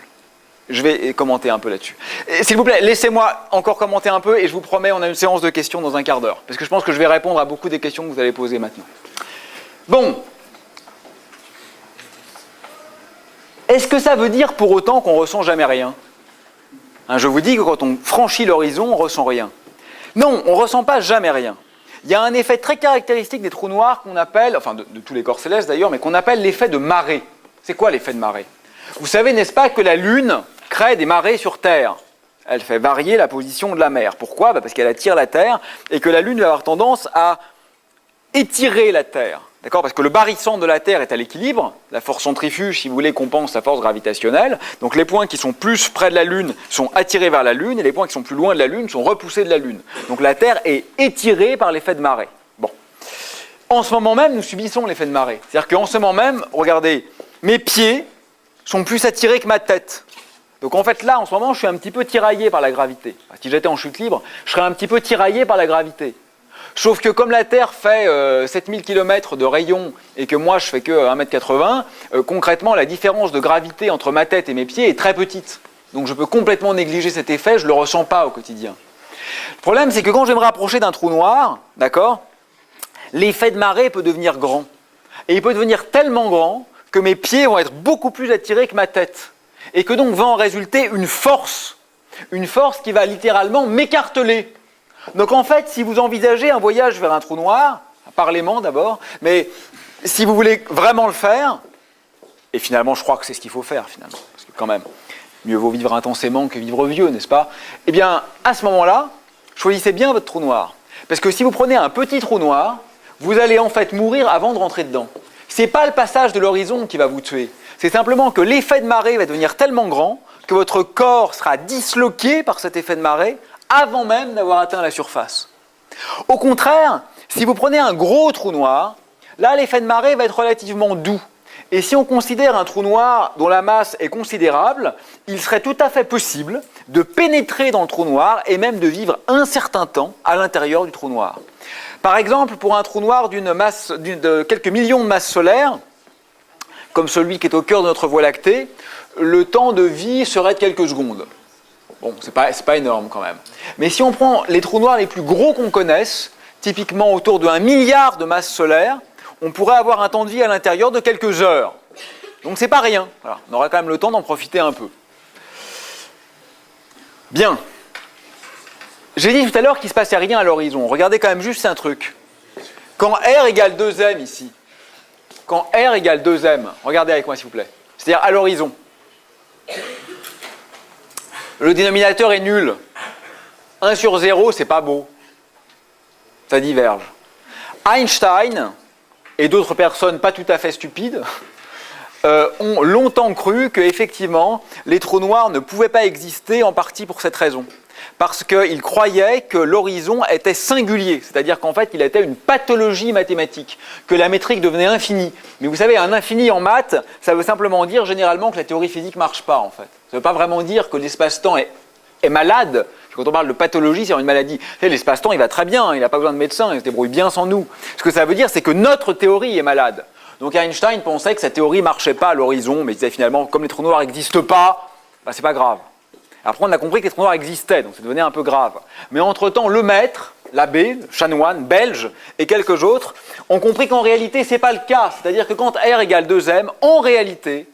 Je vais commenter un peu là-dessus. S'il vous plaît, laissez-moi encore commenter un peu et je vous promets, on a une séance de questions dans un quart d'heure. Parce que je pense que je vais répondre à beaucoup des questions que vous allez poser maintenant. Bon. Est-ce que ça veut dire pour autant qu'on ne ressent jamais rien? Je vous dis que quand on franchit l'horizon, on ne ressent rien. Non, on ne ressent pas jamais rien. Il y a un effet très caractéristique des trous noirs qu'on appelle, enfin de tous les corps célestes d'ailleurs, mais qu'on appelle l'effet de marée. C'est quoi l'effet de marée? Vous savez, n'est-ce pas, que la Lune crée des marées sur Terre. elle fait varier la position de la mer. Pourquoi? Parce qu'elle attire la Terre et que la Lune va avoir tendance à étirer la Terre. D'accord? Parce que le barycentre de la Terre est à l'équilibre, la force centrifuge, si vous voulez, compense la force gravitationnelle, donc les points qui sont plus près de la Lune sont attirés vers la Lune, et les points qui sont plus loin de la Lune sont repoussés de la Lune. Donc la Terre est étirée par l'effet de marée. Bon. En ce moment même, nous subissons l'effet de marée. C'est-à-dire qu'en ce moment même, regardez, mes pieds sont plus attirés que ma tête. Donc en fait là, en ce moment, je suis un petit peu tiraillé par la gravité. Si j'étais en chute libre, je serais un petit peu tiraillé par la gravité. Sauf que comme la Terre fait 7000 km de rayon et que moi je fais que 1,80 m, concrètement la différence de gravité entre ma tête et mes pieds est très petite. Donc je peux complètement négliger cet effet, je ne le ressens pas au quotidien. Le problème c'est que quand je vais me rapprocher d'un trou noir, d'accord, l'effet de marée peut devenir grand. Et il peut devenir tellement grand que mes pieds vont être beaucoup plus attirés que ma tête. Et que donc va en résulter une force qui va littéralement m'écarteler. Donc en fait, si vous envisagez un voyage vers un trou noir, par l'aimant d'abord, mais si vous voulez vraiment le faire, et finalement je crois que c'est ce qu'il faut faire finalement, parce que quand même, mieux vaut vivre intensément que vivre vieux, n'est-ce pas? Eh bien, à ce moment-là, choisissez bien votre trou noir. Parce que si vous prenez un petit trou noir, vous allez en fait mourir avant de rentrer dedans. Ce n'est pas le passage de l'horizon qui va vous tuer, c'est simplement que l'effet de marée va devenir tellement grand que votre corps sera disloqué par cet effet de marée, avant même d'avoir atteint la surface. Au contraire, si vous prenez un gros trou noir, là l'effet de marée va être relativement doux. Et si on considère un trou noir dont la masse est considérable, il serait tout à fait possible de pénétrer dans le trou noir et même de vivre un certain temps à l'intérieur du trou noir. Par exemple, pour un trou noir de quelques millions de masses solaires, comme celui qui est au cœur de notre Voie lactée, le temps de vie serait de quelques secondes. Bon, c'est pas énorme quand même. Mais si on prend les trous noirs les plus gros qu'on connaisse, typiquement autour de 1 milliard de masses solaires, on pourrait avoir un temps de vie à l'intérieur de quelques heures. Donc c'est pas rien. Voilà, on aura quand même le temps d'en profiter un peu. Bien. J'ai dit tout à l'heure qu'il ne se passait rien à l'horizon. Regardez quand même juste un truc. Quand R égale 2m ici, quand R égale 2m, regardez avec moi s'il vous plaît, c'est-à-dire à l'horizon, le dénominateur est nul. 1 sur 0, c'est pas beau. Ça diverge. Einstein et d'autres personnes pas tout à fait stupides ont longtemps cru qu'effectivement, les trous noirs ne pouvaient pas exister en partie pour cette raison. Parce qu'ils croyaient que l'horizon était singulier, c'est-à-dire qu'en fait, il était une pathologie mathématique, que la métrique devenait infinie. Mais vous savez, un infini en maths, ça veut simplement dire généralement que la théorie physique ne marche pas, en fait. Ça ne veut pas vraiment dire que l'espace-temps est malade. Quand on parle de pathologie, c'est une maladie. Vous savez, l'espace-temps, il va très bien, il n'a pas besoin de médecin, il se débrouille bien sans nous. Ce que ça veut dire, c'est que notre théorie est malade. Donc Einstein pensait que sa théorie ne marchait pas à l'horizon, mais il disait finalement, comme les trous noirs n'existent pas, bah, c'est pas grave. Après, on a compris que les trous noirs existaient, donc ça devenait un peu grave. Mais entre-temps, le maître, l'abbé, le chanoine belge et quelques autres ont compris qu'en réalité, ce n'est pas le cas. C'est-à-dire que quand R égale 2m, en réalité,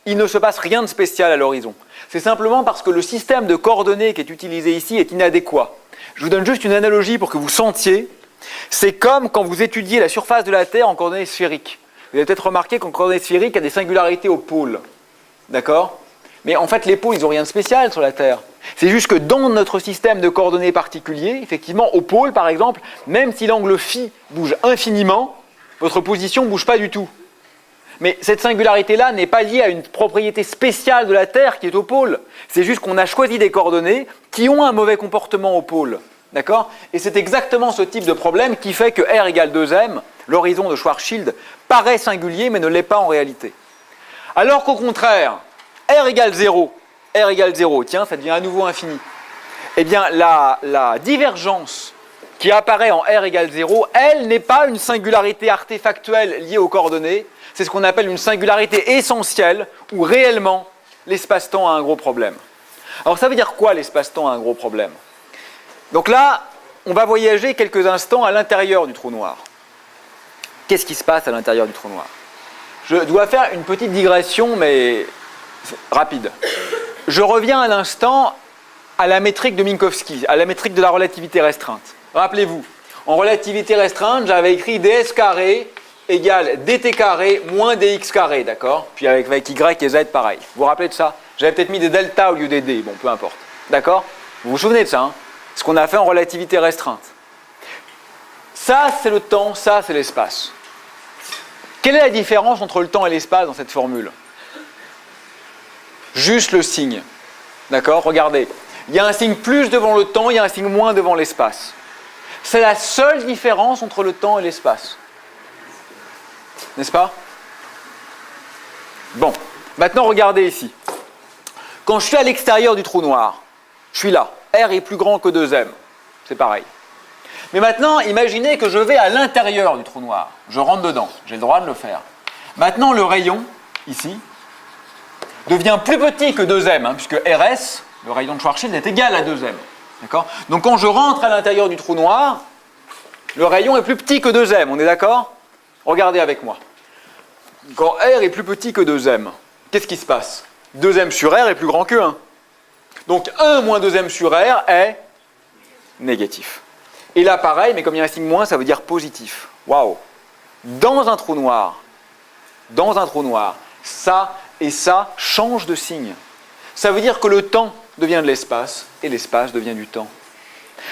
il ne se passe rien de spécial à l'horizon. C'est simplement parce que le système de coordonnées qui est utilisé ici est inadéquat. Je vous donne juste une analogie pour que vous sentiez. C'est comme quand vous étudiez la surface de la Terre en coordonnées sphériques. Vous avez peut-être remarqué qu'en coordonnées sphériques, il y a des singularités aux pôles. D'accord ? Mais en fait, les pôles, ils n'ont rien de spécial sur la Terre. C'est juste que dans notre système de coordonnées particulier, effectivement, au pôle, par exemple, même si l'angle phi bouge infiniment, votre position ne bouge pas du tout. Mais cette singularité-là n'est pas liée à une propriété spéciale de la Terre qui est au pôle. C'est juste qu'on a choisi des coordonnées qui ont un mauvais comportement au pôle. D'accord ? Et c'est exactement ce type de problème qui fait que R égale 2m, l'horizon de Schwarzschild, paraît singulier mais ne l'est pas en réalité. Alors qu'au contraire, R égale 0, tiens, ça devient à nouveau infini. Eh bien, la divergence qui apparaît en R égale 0, elle n'est pas une singularité artefactuelle liée aux coordonnées, c'est ce qu'on appelle une singularité essentielle, où réellement, l'espace-temps a un gros problème. Alors ça veut dire quoi, l'espace-temps a un gros problème? Donc là, on va voyager quelques instants à l'intérieur du trou noir. Qu'est-ce qui se passe à l'intérieur du trou noir? Je dois faire une petite digression, mais rapide. Je reviens un instant à la métrique de Minkowski, à la métrique de la relativité restreinte. Rappelez-vous, en relativité restreinte, j'avais écrit ds carré égale dt carré moins dx carré, d'accord? Puis avec y et z, pareil. Vous vous rappelez de ça? J'avais peut-être mis des delta au lieu des d, bon, peu importe. D'accord? Vous vous souvenez de ça, hein? Ce qu'on a fait en relativité restreinte. Ça, c'est le temps, ça, c'est l'espace. Quelle est la différence entre le temps et l'espace dans cette formule? Juste le signe. D'accord? Regardez. Il y a un signe plus devant le temps, il y a un signe moins devant l'espace. C'est la seule différence entre le temps et l'espace. N'est-ce pas? Bon. Maintenant, regardez ici. Quand je suis à l'extérieur du trou noir, je suis là. R est plus grand que 2m. C'est pareil. Mais maintenant, imaginez que je vais à l'intérieur du trou noir. Je rentre dedans. J'ai le droit de le faire. Maintenant, le rayon, ici, devient plus petit que 2m, puisque RS, le rayon de Schwarzschild, est égal à 2m. D'accord? Donc quand je rentre à l'intérieur du trou noir, le rayon est plus petit que 2m. On est d'accord? Regardez avec moi. Quand R est plus petit que 2m, qu'est-ce qui se passe? 2m sur R est plus grand que 1. Donc 1 moins 2m sur R est négatif. Et là, pareil, mais comme il y a un signe moins, ça veut dire positif. Waouh! Dans un trou noir, ça et ça changent de signe. Ça veut dire que le temps devient de l'espace et l'espace devient du temps.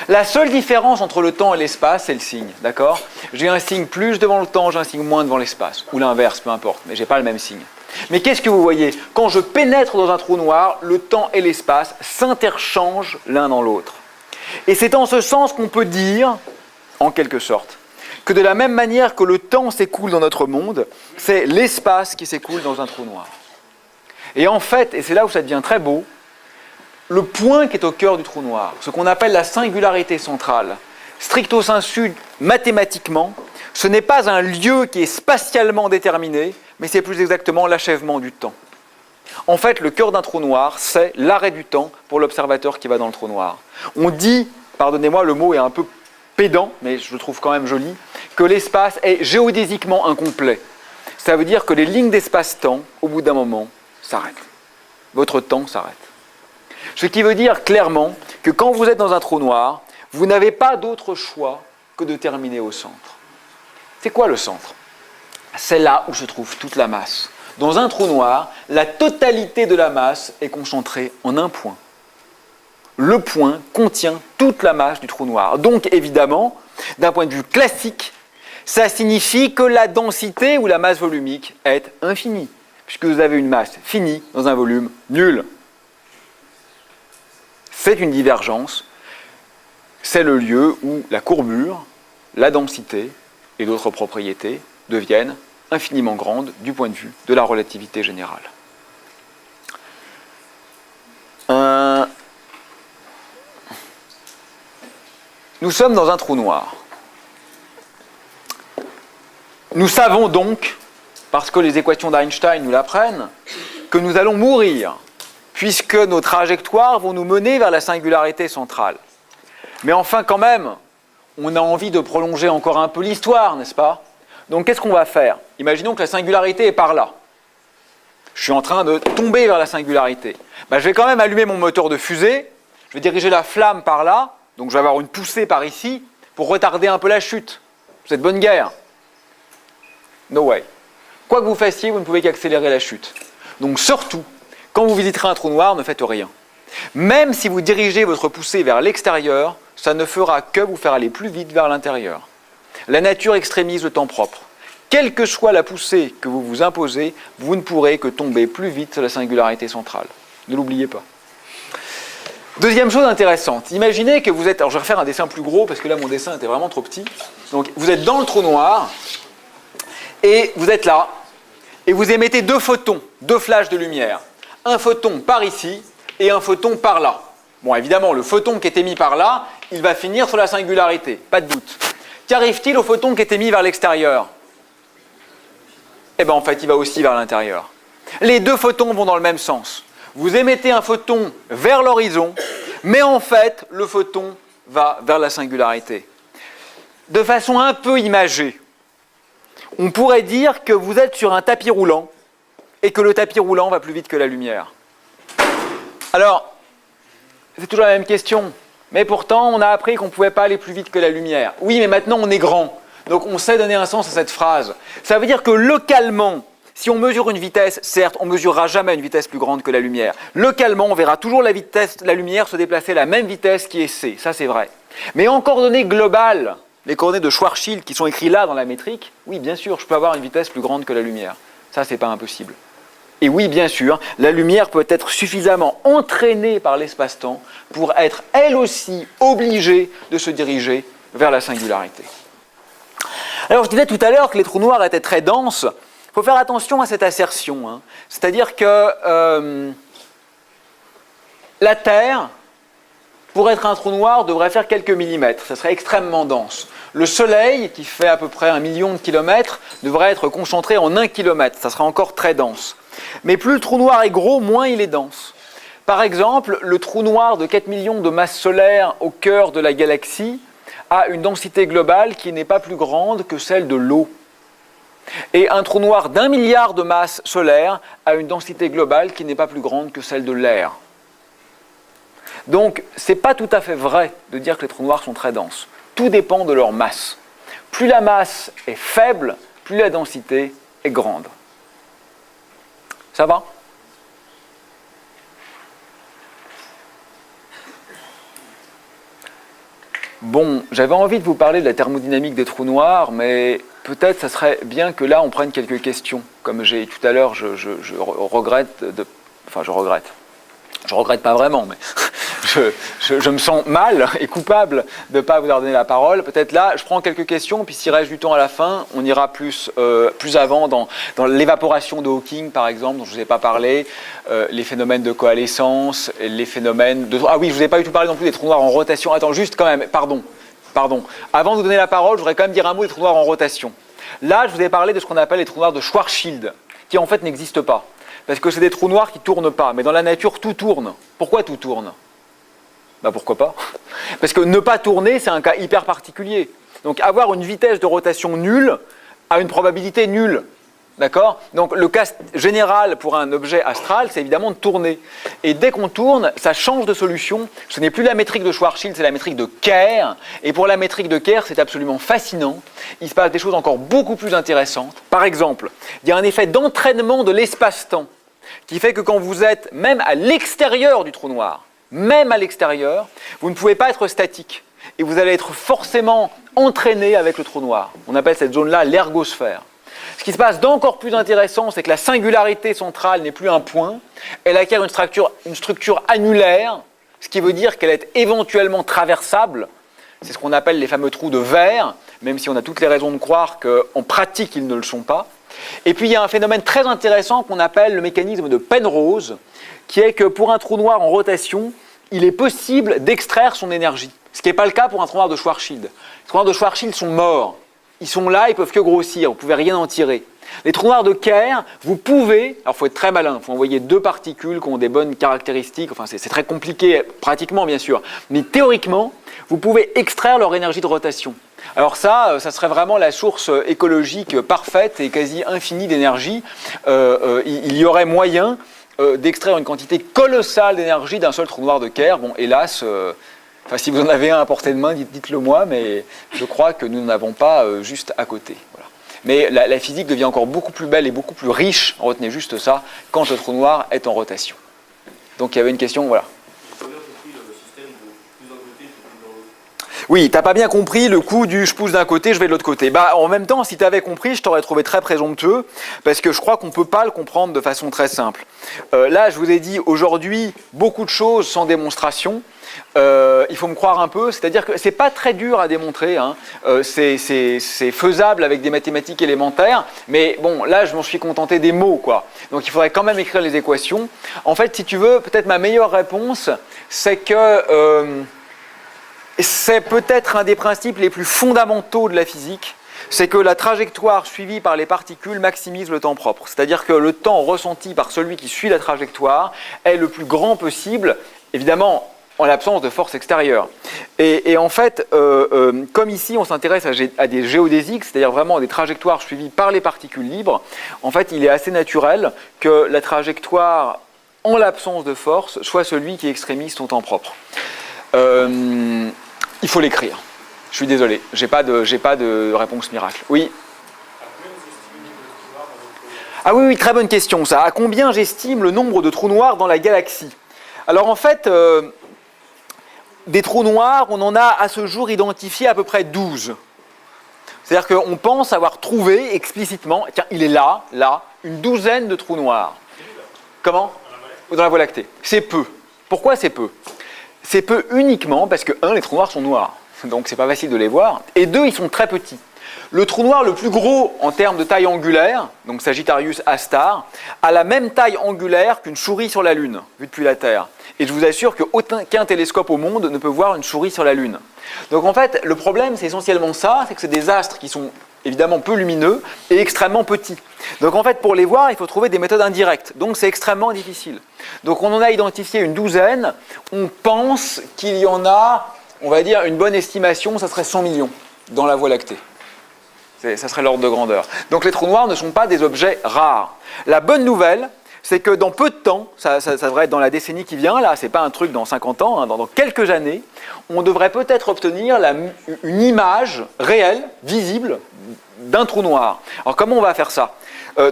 La seule différence entre le temps et l'espace, c'est le signe, d'accord? J'ai un signe plus devant le temps, j'ai un signe moins devant l'espace. Ou l'inverse, peu importe, mais je n'ai pas le même signe. Mais qu'est-ce que vous voyez? Quand je pénètre dans un trou noir, le temps et l'espace s'interchangent l'un dans l'autre. Et c'est en ce sens qu'on peut dire, en quelque sorte, que de la même manière que le temps s'écoule dans notre monde, c'est l'espace qui s'écoule dans un trou noir. Et en fait, et c'est là où ça devient très beau, le point qui est au cœur du trou noir, ce qu'on appelle la singularité centrale, stricto sensu, mathématiquement, ce n'est pas un lieu qui est spatialement déterminé, mais c'est plus exactement l'achèvement du temps. En fait, le cœur d'un trou noir, c'est l'arrêt du temps pour l'observateur qui va dans le trou noir. On dit, pardonnez-moi, le mot est un peu pédant, mais je le trouve quand même joli, que l'espace est géodésiquement incomplet. Ça veut dire que les lignes d'espace-temps, au bout d'un moment, s'arrêtent. Votre temps s'arrête. Ce qui veut dire clairement que quand vous êtes dans un trou noir, vous n'avez pas d'autre choix que de terminer au centre. C'est quoi le centre? C'est là où se trouve toute la masse. Dans un trou noir, la totalité de la masse est concentrée en un point. Le point contient toute la masse du trou noir. Donc évidemment, d'un point de vue classique, ça signifie que la densité ou la masse volumique est infinie, puisque vous avez une masse finie dans un volume nul. C'est une divergence, c'est le lieu où la courbure, la densité et d'autres propriétés deviennent infiniment grandes du point de vue de la relativité générale. Nous sommes dans un trou noir. Nous savons donc, parce que les équations d'Einstein nous l'apprennent, que nous allons mourir, puisque nos trajectoires vont nous mener vers la singularité centrale. Mais enfin, quand même, on a envie de prolonger encore un peu l'histoire, n'est-ce pas? Donc, qu'est-ce qu'on va faire? Imaginons que la singularité est par là. Je suis en train de tomber vers la singularité. Je vais quand même allumer mon moteur de fusée, je vais diriger la flamme par là, donc je vais avoir une poussée par ici, pour retarder un peu la chute. C'est de bonne guerre. No way. Quoi que vous fassiez, vous ne pouvez qu'accélérer la chute. Donc surtout, quand vous visiterez un trou noir, ne faites rien. Même si vous dirigez votre poussée vers l'extérieur, ça ne fera que vous faire aller plus vite vers l'intérieur. La nature extrémise le temps propre. Quelle que soit la poussée que vous vous imposez, vous ne pourrez que tomber plus vite sur la singularité centrale. Ne l'oubliez pas. Deuxième chose intéressante, imaginez que vous êtes... Alors je vais refaire un dessin plus gros, parce que là mon dessin était vraiment trop petit. Donc vous êtes dans le trou noir, et vous êtes là, et vous émettez deux photons, deux flashs de lumière. Un photon par ici, et un photon par là. Bon, évidemment, le photon qui est émis par là, il va finir sur la singularité, pas de doute. Qu'arrive-t-il au photon qui est émis vers l'extérieur? Eh bien, en fait, il va aussi vers l'intérieur. Les deux photons vont dans le même sens. Vous émettez un photon vers l'horizon, mais en fait, le photon va vers la singularité. De façon un peu imagée, on pourrait dire que vous êtes sur un tapis roulant et que le tapis roulant va plus vite que la lumière. Alors, c'est toujours la même question. Mais pourtant, on a appris qu'on ne pouvait pas aller plus vite que la lumière. Oui, mais maintenant, on est grand. Donc, on sait donner un sens à cette phrase. Ça veut dire que localement, Si on mesure une vitesse, certes, on ne mesurera jamais une vitesse plus grande que la lumière. Localement, on verra toujours la lumière se déplacer à la même vitesse qui est c, ça c'est vrai. Mais en coordonnées globales, les coordonnées de Schwarzschild qui sont écrites là dans la métrique, oui, bien sûr, je peux avoir une vitesse plus grande que la lumière. Ça, c'est pas impossible. Et oui, bien sûr, la lumière peut être suffisamment entraînée par l'espace-temps pour être, elle aussi, obligée de se diriger vers la singularité. Alors, je disais tout à l'heure que les trous noirs étaient très denses. Il faut faire attention à cette assertion. Hein. C'est-à-dire que la Terre, pour être un trou noir, devrait faire quelques millimètres. Ça serait extrêmement dense. Le Soleil, qui fait à peu près 1 million de kilomètres, devrait être concentré en 1 kilomètre. Ça serait encore très dense. Mais plus le trou noir est gros, moins il est dense. Par exemple, le trou noir de 4 millions de masses solaires au cœur de la galaxie a une densité globale qui n'est pas plus grande que celle de l'eau. Et un trou noir d'1 milliard de masses solaires a une densité globale qui n'est pas plus grande que celle de l'air. Donc, ce n'est pas tout à fait vrai de dire que les trous noirs sont très denses. Tout dépend de leur masse. Plus la masse est faible, plus la densité est grande. Ça va ? Bon, j'avais envie de vous parler de la thermodynamique des trous noirs, mais peut-être ça serait bien que là on prenne quelques questions. Comme j'ai tout à l'heure, je regrette de... Enfin, je regrette pas vraiment, mais je me sens mal et coupable de ne pas vous avoir donné la parole. Peut-être là, je prends quelques questions, puis s'il reste du temps à la fin, on ira plus avant dans l'évaporation de Hawking, par exemple, dont je ne vous ai pas parlé, les phénomènes de coalescence, les phénomènes de... Ah oui, je ne vous ai pas du tout parlé non plus des trous noirs en rotation. Attends, juste quand même, pardon. Avant de vous donner la parole, je voudrais quand même dire un mot des trous noirs en rotation. Là, je vous ai parlé de ce qu'on appelle les trous noirs de Schwarzschild, qui en fait n'existent pas. Parce que c'est des trous noirs qui ne tournent pas. Mais dans la nature, tout tourne. Pourquoi tout tourne ? Ben pourquoi pas ? Parce que ne pas tourner, c'est un cas hyper particulier. Donc avoir une vitesse de rotation nulle a une probabilité nulle. D'accord ? Donc le cas général pour un objet astral, c'est évidemment de tourner. Et dès qu'on tourne, ça change de solution. Ce n'est plus la métrique de Schwarzschild, c'est la métrique de Kerr. Et pour la métrique de Kerr, c'est absolument fascinant. Il se passe des choses encore beaucoup plus intéressantes. Par exemple, il y a un effet d'entraînement de l'espace-temps qui fait que quand vous êtes même à l'extérieur du trou noir, même à l'extérieur, vous ne pouvez pas être statique. Et vous allez être forcément entraîné avec le trou noir. On appelle cette zone-là l'ergosphère. Ce qui se passe d'encore plus intéressant, c'est que la singularité centrale n'est plus un point, elle acquiert une structure annulaire, ce qui veut dire qu'elle est éventuellement traversable. C'est ce qu'on appelle les fameux trous de verre, même si on a toutes les raisons de croire qu'en pratique, ils ne le sont pas. Et puis il y a un phénomène très intéressant qu'on appelle le mécanisme de Penrose, qui est que pour un trou noir en rotation, il est possible d'extraire son énergie. Ce qui n'est pas le cas pour un trou noir de Schwarzschild. Les trous noirs de Schwarzschild sont morts. Ils sont là, ils ne peuvent que grossir, vous ne pouvez rien en tirer. Les trous noirs de Kerr, vous pouvez, alors il faut être très malin, il faut envoyer 2 particules qui ont des bonnes caractéristiques, enfin c'est très compliqué, pratiquement bien sûr, mais théoriquement, vous pouvez extraire leur énergie de rotation. Alors ça serait vraiment la source écologique parfaite et quasi infinie d'énergie. Il y aurait moyen d'extraire une quantité colossale d'énergie d'un seul trou noir de Kerr. Bon, hélas... Enfin, si vous en avez un à portée de main, dites-le moi, mais je crois que nous n'en avons pas juste à côté. Voilà. Mais la physique devient encore beaucoup plus belle et beaucoup plus riche, retenez juste ça, quand le trou noir est en rotation. Donc il y avait une question, voilà. Oui, t'as pas bien compris le coup du je pousse d'un côté, je vais de l'autre côté. Bah, en même temps, si tu avais compris, je t'aurais trouvé très présomptueux, parce que je crois qu'on ne peut pas le comprendre de façon très simple. Là, je vous ai dit, aujourd'hui, beaucoup de choses sans démonstration. Il faut me croire un peu, c'est-à-dire que c'est pas très dur à démontrer, hein. C'est faisable avec des mathématiques élémentaires, mais bon, là je m'en suis contenté des mots, quoi. Donc il faudrait quand même écrire les équations. En fait, si tu veux, peut-être ma meilleure réponse, c'est que c'est peut-être un des principes les plus fondamentaux de la physique, c'est que la trajectoire suivie par les particules maximise le temps propre. C'est-à-dire que le temps ressenti par celui qui suit la trajectoire est le plus grand possible, évidemment, en l'absence de force extérieure. Et en fait, comme ici on s'intéresse à des géodésiques, c'est-à-dire vraiment des trajectoires suivies par les particules libres, en fait il est assez naturel que la trajectoire, en l'absence de force, soit celui qui extrémise son temps propre. Il faut l'écrire. Je suis désolé, j'ai pas de réponse miracle. Oui. Ah oui, oui, très bonne question ça. À combien j'estime le nombre de trous noirs dans la galaxie? Alors en fait, des trous noirs, on en a à ce jour identifié à peu près 12. C'est-à-dire qu'on pense avoir trouvé explicitement, tiens, il est là, une douzaine de trous noirs. Comment? Dans la Voie lactée. C'est peu. Pourquoi c'est peu? C'est peu uniquement parce que, un, les trous noirs sont noirs, donc c'est pas facile de les voir, et deux, ils sont très petits. Le trou noir le plus gros en termes de taille angulaire, donc Sagittarius A star, a la même taille angulaire qu'une souris sur la Lune, vue depuis la Terre. Et je vous assure qu'aucun télescope au monde ne peut voir une souris sur la Lune. Donc en fait, le problème, c'est essentiellement ça, c'est que c'est des astres qui sont évidemment peu lumineux et extrêmement petits. Donc en fait, pour les voir, il faut trouver des méthodes indirectes. Donc c'est extrêmement difficile. Donc on en a identifié une douzaine. On pense qu'il y en a, on va dire, une bonne estimation, ça serait 100 millions dans la Voie lactée. Ça serait l'ordre de grandeur. Donc les trous noirs ne sont pas des objets rares. La bonne nouvelle, c'est que dans peu de temps, ça devrait être dans la décennie qui vient, là, c'est pas un truc dans 50 ans, hein, dans quelques années, on devrait peut-être obtenir une image réelle, visible, d'un trou noir. Alors comment on va faire ça?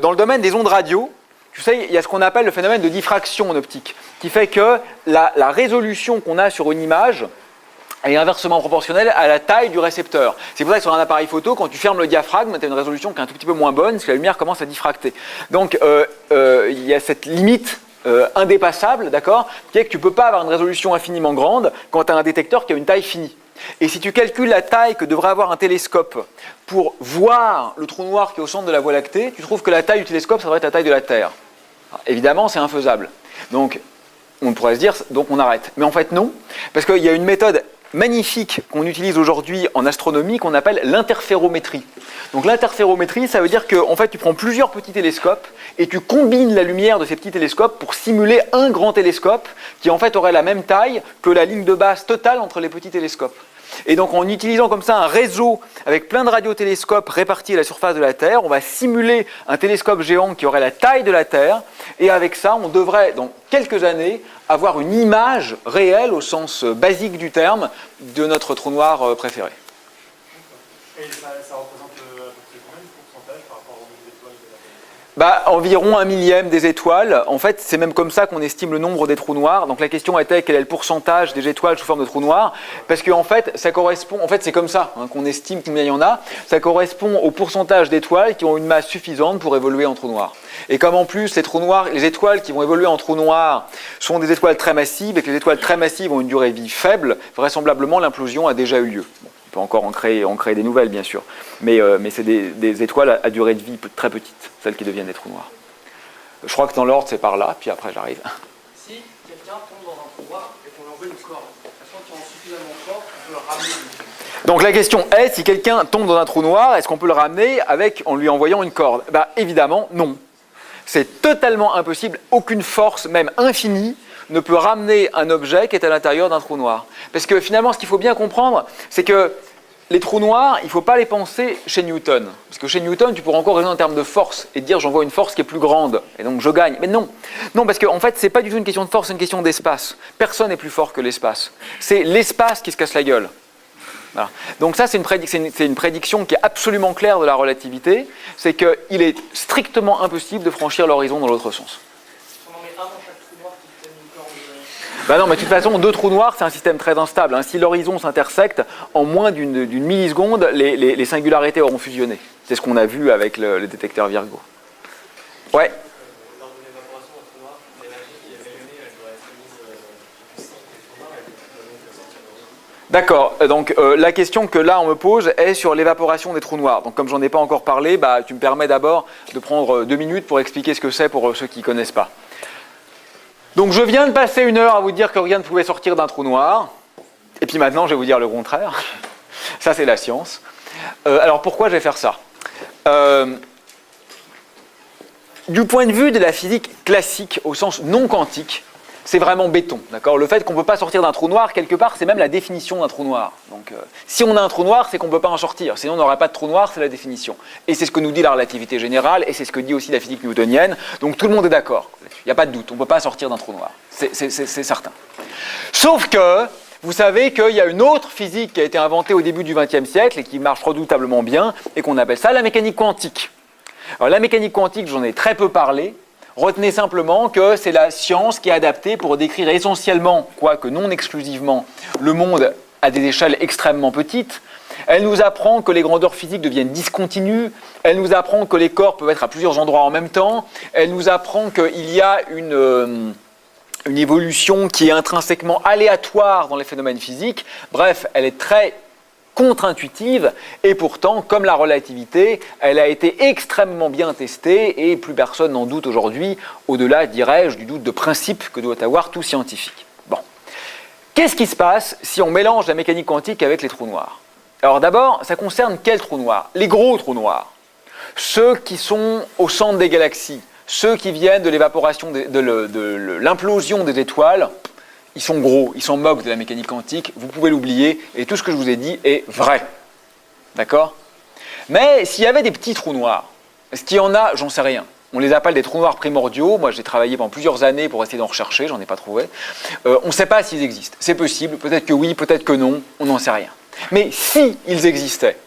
Dans le domaine des ondes radio, tu sais, il y a ce qu'on appelle le phénomène de diffraction en optique, qui fait que la résolution qu'on a sur une image est inversement proportionnelle à la taille du récepteur. C'est pour ça que sur un appareil photo, quand tu fermes le diaphragme, tu as une résolution qui est un tout petit peu moins bonne, parce que la lumière commence à diffracter. Donc, il y a cette limite indépassable, d'accord, qui est que tu ne peux pas avoir une résolution infiniment grande quand tu as un détecteur qui a une taille finie. Et si tu calcules la taille que devrait avoir un télescope pour voir le trou noir qui est au centre de la Voie lactée, tu trouves que la taille du télescope, ça devrait être la taille de la Terre. Alors, évidemment, c'est infaisable. Donc, on pourrait se dire, donc on arrête. Mais en fait, non, parce qu'il y a une méthode magnifique qu'on utilise aujourd'hui en astronomie qu'on appelle l'interférométrie. Donc l'interférométrie, ça veut dire que en fait, tu prends plusieurs petits télescopes et tu combines la lumière de ces petits télescopes pour simuler un grand télescope qui en fait aurait la même taille que la ligne de base totale entre les petits télescopes. Et donc en utilisant comme ça un réseau avec plein de radiotélescopes répartis à la surface de la Terre, on va simuler un télescope géant qui aurait la taille de la Terre, et avec ça, on devrait, dans quelques années, avoir une image réelle, au sens basique du terme, de notre trou noir préféré. Et ça représente à peu près combien de pourcentage par rapport aux étoiles de la Terre? Environ 1/1000 des étoiles. En fait, c'est même comme ça qu'on estime le nombre des trous noirs. Donc la question était quel est le pourcentage des étoiles sous forme de trous noirs? Parce qu'en fait, ça correspond. En fait, c'est comme ça qu'on estime combien il y en a. Ça correspond au pourcentage d'étoiles qui ont une masse suffisante pour évoluer en trous noirs. Et comme en plus les trous noirs, les étoiles qui vont évoluer en trous noirs sont des étoiles très massives et que les étoiles très massives ont une durée de vie faible, vraisemblablement l'implosion a déjà eu lieu. Bon, on peut encore en créer des nouvelles, bien sûr. Mais c'est des étoiles à durée de vie très petite, celles qui deviennent des trous noirs. Je crois que dans l'ordre, c'est par là, puis après j'arrive. Si quelqu'un tombe dans un trou noir et qu'on lui envoie une corde, est-ce qu'on tient suffisamment fort qu'on peut le ramener? Donc la question est, si quelqu'un tombe dans un trou noir, est-ce qu'on peut le ramener en lui envoyant une corde? Évidemment, non. C'est totalement impossible. Aucune force, même infinie, ne peut ramener un objet qui est à l'intérieur d'un trou noir. Parce que finalement, ce qu'il faut bien comprendre, c'est que les trous noirs, il ne faut pas les penser chez Newton. Parce que chez Newton, tu pourrais encore raisonner en termes de force et dire j'envoie une force qui est plus grande, et donc je gagne. Mais non, non, parce qu'en fait, ce n'est pas du tout une question de force, c'est une question d'espace. Personne n'est plus fort que l'espace. C'est l'espace qui se casse la gueule. Voilà. Donc ça, c'est une prédiction qui est absolument claire de la relativité, c'est qu'il est strictement impossible de franchir l'horizon dans l'autre sens. On en met un dans chaque trou noir qui tienne une corde. Non, mais de toute façon, deux trous noirs, c'est un système très instable. Si l'horizon s'intersecte, en moins d'une milliseconde, les singularités auront fusionné. C'est ce qu'on a vu avec le détecteur Virgo. Ouais. Lors de l'évaporation d'un trou noir, l'énergie qui est rayonnée, elle doit être mise au centre du trou noir et donc sortir de l'horizon. D'accord, donc la question que là on me pose est sur l'évaporation des trous noirs. Donc comme j'en ai pas encore parlé, tu me permets d'abord de prendre 2 minutes pour expliquer ce que c'est pour ceux qui ne connaissent pas. Donc je viens de passer 1 heure à vous dire que rien ne pouvait sortir d'un trou noir, et puis maintenant je vais vous dire le contraire. Ça c'est la science. Alors pourquoi je vais faire ça? Du point de vue de la physique classique au sens non quantique, c'est vraiment béton, d'accord? Le fait qu'on ne peut pas sortir d'un trou noir, quelque part, c'est même la définition d'un trou noir. Donc, si on a un trou noir, c'est qu'on ne peut pas en sortir. Sinon, on n'aurait pas de trou noir, c'est la définition. Et c'est ce que nous dit la relativité générale, et c'est ce que dit aussi la physique newtonienne. Donc, tout le monde est d'accord. Il n'y a pas de doute, on ne peut pas sortir d'un trou noir. C'est certain. Sauf que, vous savez qu'il y a une autre physique qui a été inventée au début du XXe siècle, et qui marche redoutablement bien, et qu'on appelle ça la mécanique quantique. Alors la mécanique quantique, j'en ai très peu parlé. Retenez simplement que c'est la science qui est adaptée pour décrire essentiellement, quoique non exclusivement, le monde à des échelles extrêmement petites. Elle nous apprend que les grandeurs physiques deviennent discontinues, elle nous apprend que les corps peuvent être à plusieurs endroits en même temps, elle nous apprend qu'il y a une évolution qui est intrinsèquement aléatoire dans les phénomènes physiques. Bref, elle est très contre-intuitive et pourtant, comme la relativité, elle a été extrêmement bien testée et plus personne n'en doute aujourd'hui, au-delà, dirais-je, du doute de principe que doit avoir tout scientifique. Bon. Qu'est-ce qui se passe si on mélange la mécanique quantique avec les trous noirs ? Alors d'abord, ça concerne quels trous noirs ? Les gros trous noirs, ceux qui sont au centre des galaxies, ceux qui viennent de l'évaporation, de l'implosion des étoiles, ils sont gros, ils s'en moquent de la mécanique quantique, vous pouvez l'oublier, et tout ce que je vous ai dit est vrai. D'accord ? Mais s'il y avait des petits trous noirs, est-ce qu'il y en a ? J'en sais rien. On les appelle des trous noirs primordiaux. Moi, j'ai travaillé pendant plusieurs années pour essayer d'en rechercher, j'en ai pas trouvé. On ne sait pas s'ils existent. C'est possible, peut-être que oui, peut-être que non, on n'en sait rien. Mais si ils existaient,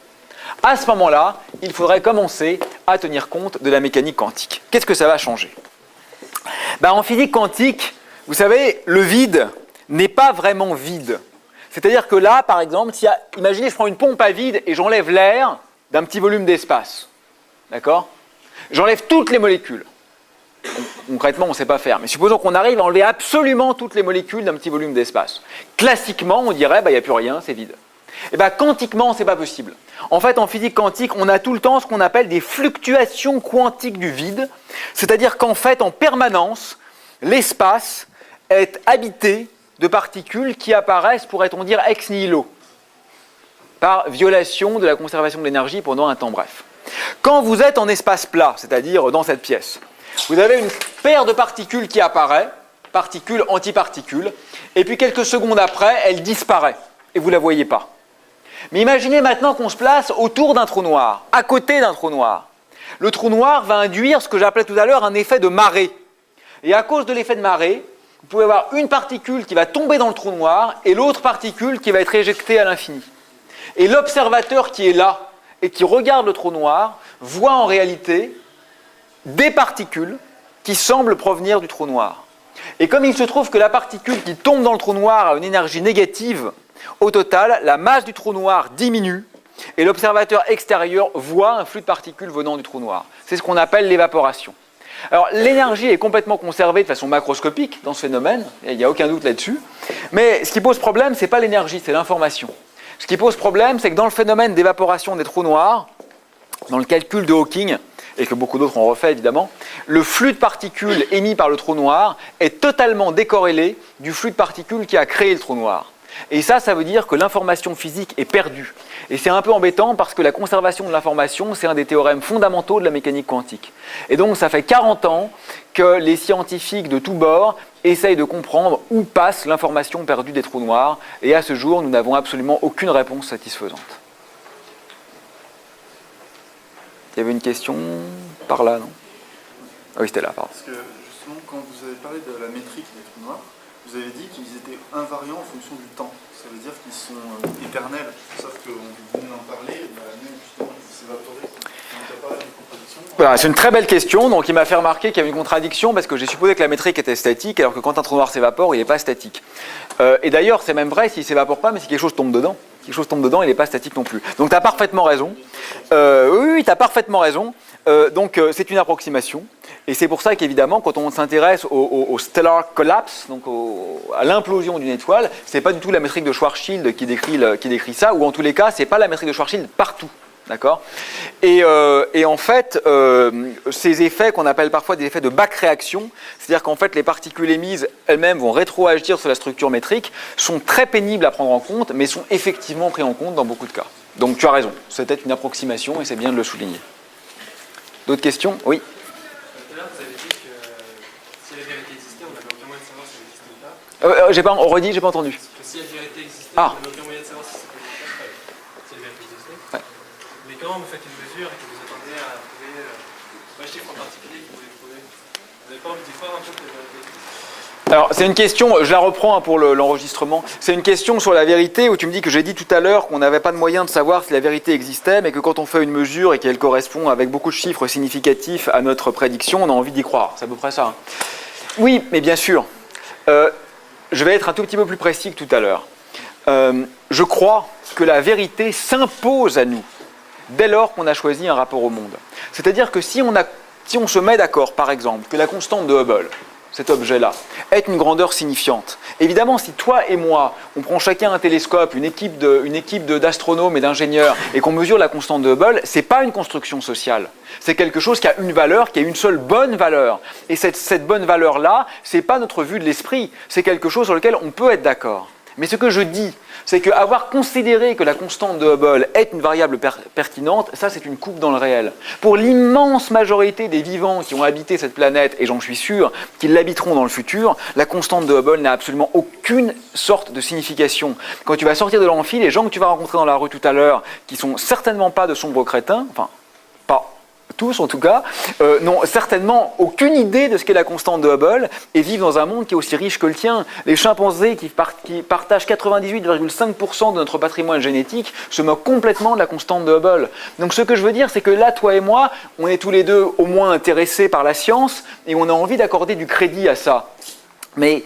à ce moment-là, il faudrait commencer à tenir compte de la mécanique quantique. Qu'est-ce que ça va changer ? En physique quantique, vous savez, le vide n'est pas vraiment vide. C'est-à-dire que là, par exemple, imaginez, je prends une pompe à vide et j'enlève l'air d'un petit volume d'espace. D'accord ? J'enlève toutes les molécules. Concrètement, on ne sait pas faire. Mais supposons qu'on arrive à enlever absolument toutes les molécules d'un petit volume d'espace. Classiquement, on dirait, il n'y a plus rien, c'est vide. Quantiquement, ce n'est pas possible. En fait, en physique quantique, on a tout le temps ce qu'on appelle des fluctuations quantiques du vide. C'est-à-dire qu'en fait, en permanence, l'espace est habité de particules qui apparaissent, pourrait-on dire, ex nihilo, par violation de la conservation de l'énergie pendant un temps bref. Quand vous êtes en espace plat, c'est-à-dire dans cette pièce, vous avez une paire de particules qui apparaît, particules, antiparticules, et puis quelques secondes après, elle disparaît, et vous ne la voyez pas. Mais imaginez maintenant qu'on se place autour d'un trou noir, à côté d'un trou noir. Le trou noir va induire ce que j'appelais tout à l'heure un effet de marée. Et à cause de l'effet de marée, vous pouvez avoir une particule qui va tomber dans le trou noir et l'autre particule qui va être éjectée à l'infini. Et l'observateur qui est là et qui regarde le trou noir voit en réalité des particules qui semblent provenir du trou noir. Et comme il se trouve que la particule qui tombe dans le trou noir a une énergie négative, au total, la masse du trou noir diminue et l'observateur extérieur voit un flux de particules venant du trou noir. C'est ce qu'on appelle l'évaporation. Alors, l'énergie est complètement conservée de façon macroscopique dans ce phénomène, il n'y a aucun doute là-dessus, mais ce qui pose problème, ce n'est pas l'énergie, c'est l'information. Ce qui pose problème, c'est que dans le phénomène d'évaporation des trous noirs, dans le calcul de Hawking, et que beaucoup d'autres ont refait évidemment, le flux de particules émis par le trou noir est totalement décorrélé du flux de particules qui a créé le trou noir. Et ça veut dire que l'information physique est perdue. Et c'est un peu embêtant parce que la conservation de l'information, c'est un des théorèmes fondamentaux de la mécanique quantique. Et donc ça fait 40 ans que les scientifiques de tous bords essayent de comprendre où passe l'information perdue des trous noirs. Et à ce jour, nous n'avons absolument aucune réponse satisfaisante. Il y avait une question par là, non ? Ah oui, c'était là, pardon. Parce que justement, quand vous avez parlé de la métrique des trous noirs, vous avez dit qu'ils étaient invariants en fonction du temps. Ça veut dire qu'ils sont éternels. Sauf qu'on venait d'en parler, même justement, ils s'évaporaient. Donc il n'y a pas de contradiction. Voilà, c'est une très belle question. Donc il m'a fait remarquer qu'il y avait une contradiction parce que j'ai supposé que la métrique était statique, alors que quand un trou noir s'évapore, il n'est pas statique. Et d'ailleurs, c'est même vrai s'il ne s'évapore pas, mais si quelque chose tombe dedans. Si quelque chose tombe dedans, il n'est pas statique non plus. Donc tu as parfaitement raison. Oui, tu as parfaitement raison. Donc c'est une approximation. Et c'est pour ça qu'évidemment, quand on s'intéresse au stellar collapse, donc à l'implosion d'une étoile, c'est pas du tout la métrique de Schwarzschild qui décrit ça, ou en tous les cas, c'est pas la métrique de Schwarzschild partout. D'accord ? Et en fait, ces effets qu'on appelle parfois des effets de back-réaction, c'est-à-dire qu'en fait les particules émises elles-mêmes vont rétroagir sur la structure métrique, sont très pénibles à prendre en compte, mais sont effectivement pris en compte dans beaucoup de cas. Donc tu as raison, c'était une approximation et c'est bien de le souligner. D'autres questions ? Oui. Tout à l'heure, vous avez dit que si la vérité existait, on n'avait aucun moyen de savoir si elle existait ou pas. On redit, j'ai pas entendu. Que si la vérité existait, Ah. on n'avait aucun moyen de savoir si c'était si la vérité existait. Ouais. Mais quand vous faites une mesure et que vous attendez à trouver un chiffre en particulier que vous voulez trouver, vous n'avez pas envie d'y croire un peu que la vérité existe ? Alors, c'est une question, je la reprends pour l'enregistrement, c'est une question sur la vérité où tu me dis que j'ai dit tout à l'heure qu'on n'avait pas de moyen de savoir si la vérité existait, mais que quand on fait une mesure et qu'elle correspond avec beaucoup de chiffres significatifs à notre prédiction, on a envie d'y croire. C'est à peu près ça. Hein. Oui, mais bien sûr. Je vais être un tout petit peu plus précis que tout à l'heure. Je crois que la vérité s'impose à nous dès lors qu'on a choisi un rapport au monde. C'est-à-dire que si on se met d'accord, par exemple, que la constante de Hubble, cet objet-là, est une grandeur signifiante. Évidemment, si toi et moi, on prend chacun un télescope, une équipe d'astronomes et d'ingénieurs, et qu'on mesure la constante de Hubble, c'est pas une construction sociale. C'est quelque chose qui a une valeur, qui a une seule bonne valeur. Et cette bonne valeur-là, c'est pas notre vue de l'esprit, c'est quelque chose sur lequel on peut être d'accord. Mais ce que je dis, c'est qu'avoir considéré que la constante de Hubble est une variable pertinente, ça c'est une coupe dans le réel. Pour l'immense majorité des vivants qui ont habité cette planète, et j'en suis sûr qu'ils l'habiteront dans le futur, la constante de Hubble n'a absolument aucune sorte de signification. Quand tu vas sortir de l'amphi, les gens que tu vas rencontrer dans la rue tout à l'heure, qui sont certainement pas de sombres crétins, enfin, pas tous en tout cas, n'ont certainement aucune idée de ce qu'est la constante de Hubble et vivent dans un monde qui est aussi riche que le tien. Les chimpanzés qui partagent 98,5% de notre patrimoine génétique se moquent complètement de la constante de Hubble. Donc ce que je veux dire, c'est que là, toi et moi, on est tous les deux au moins intéressés par la science et on a envie d'accorder du crédit à ça. Mais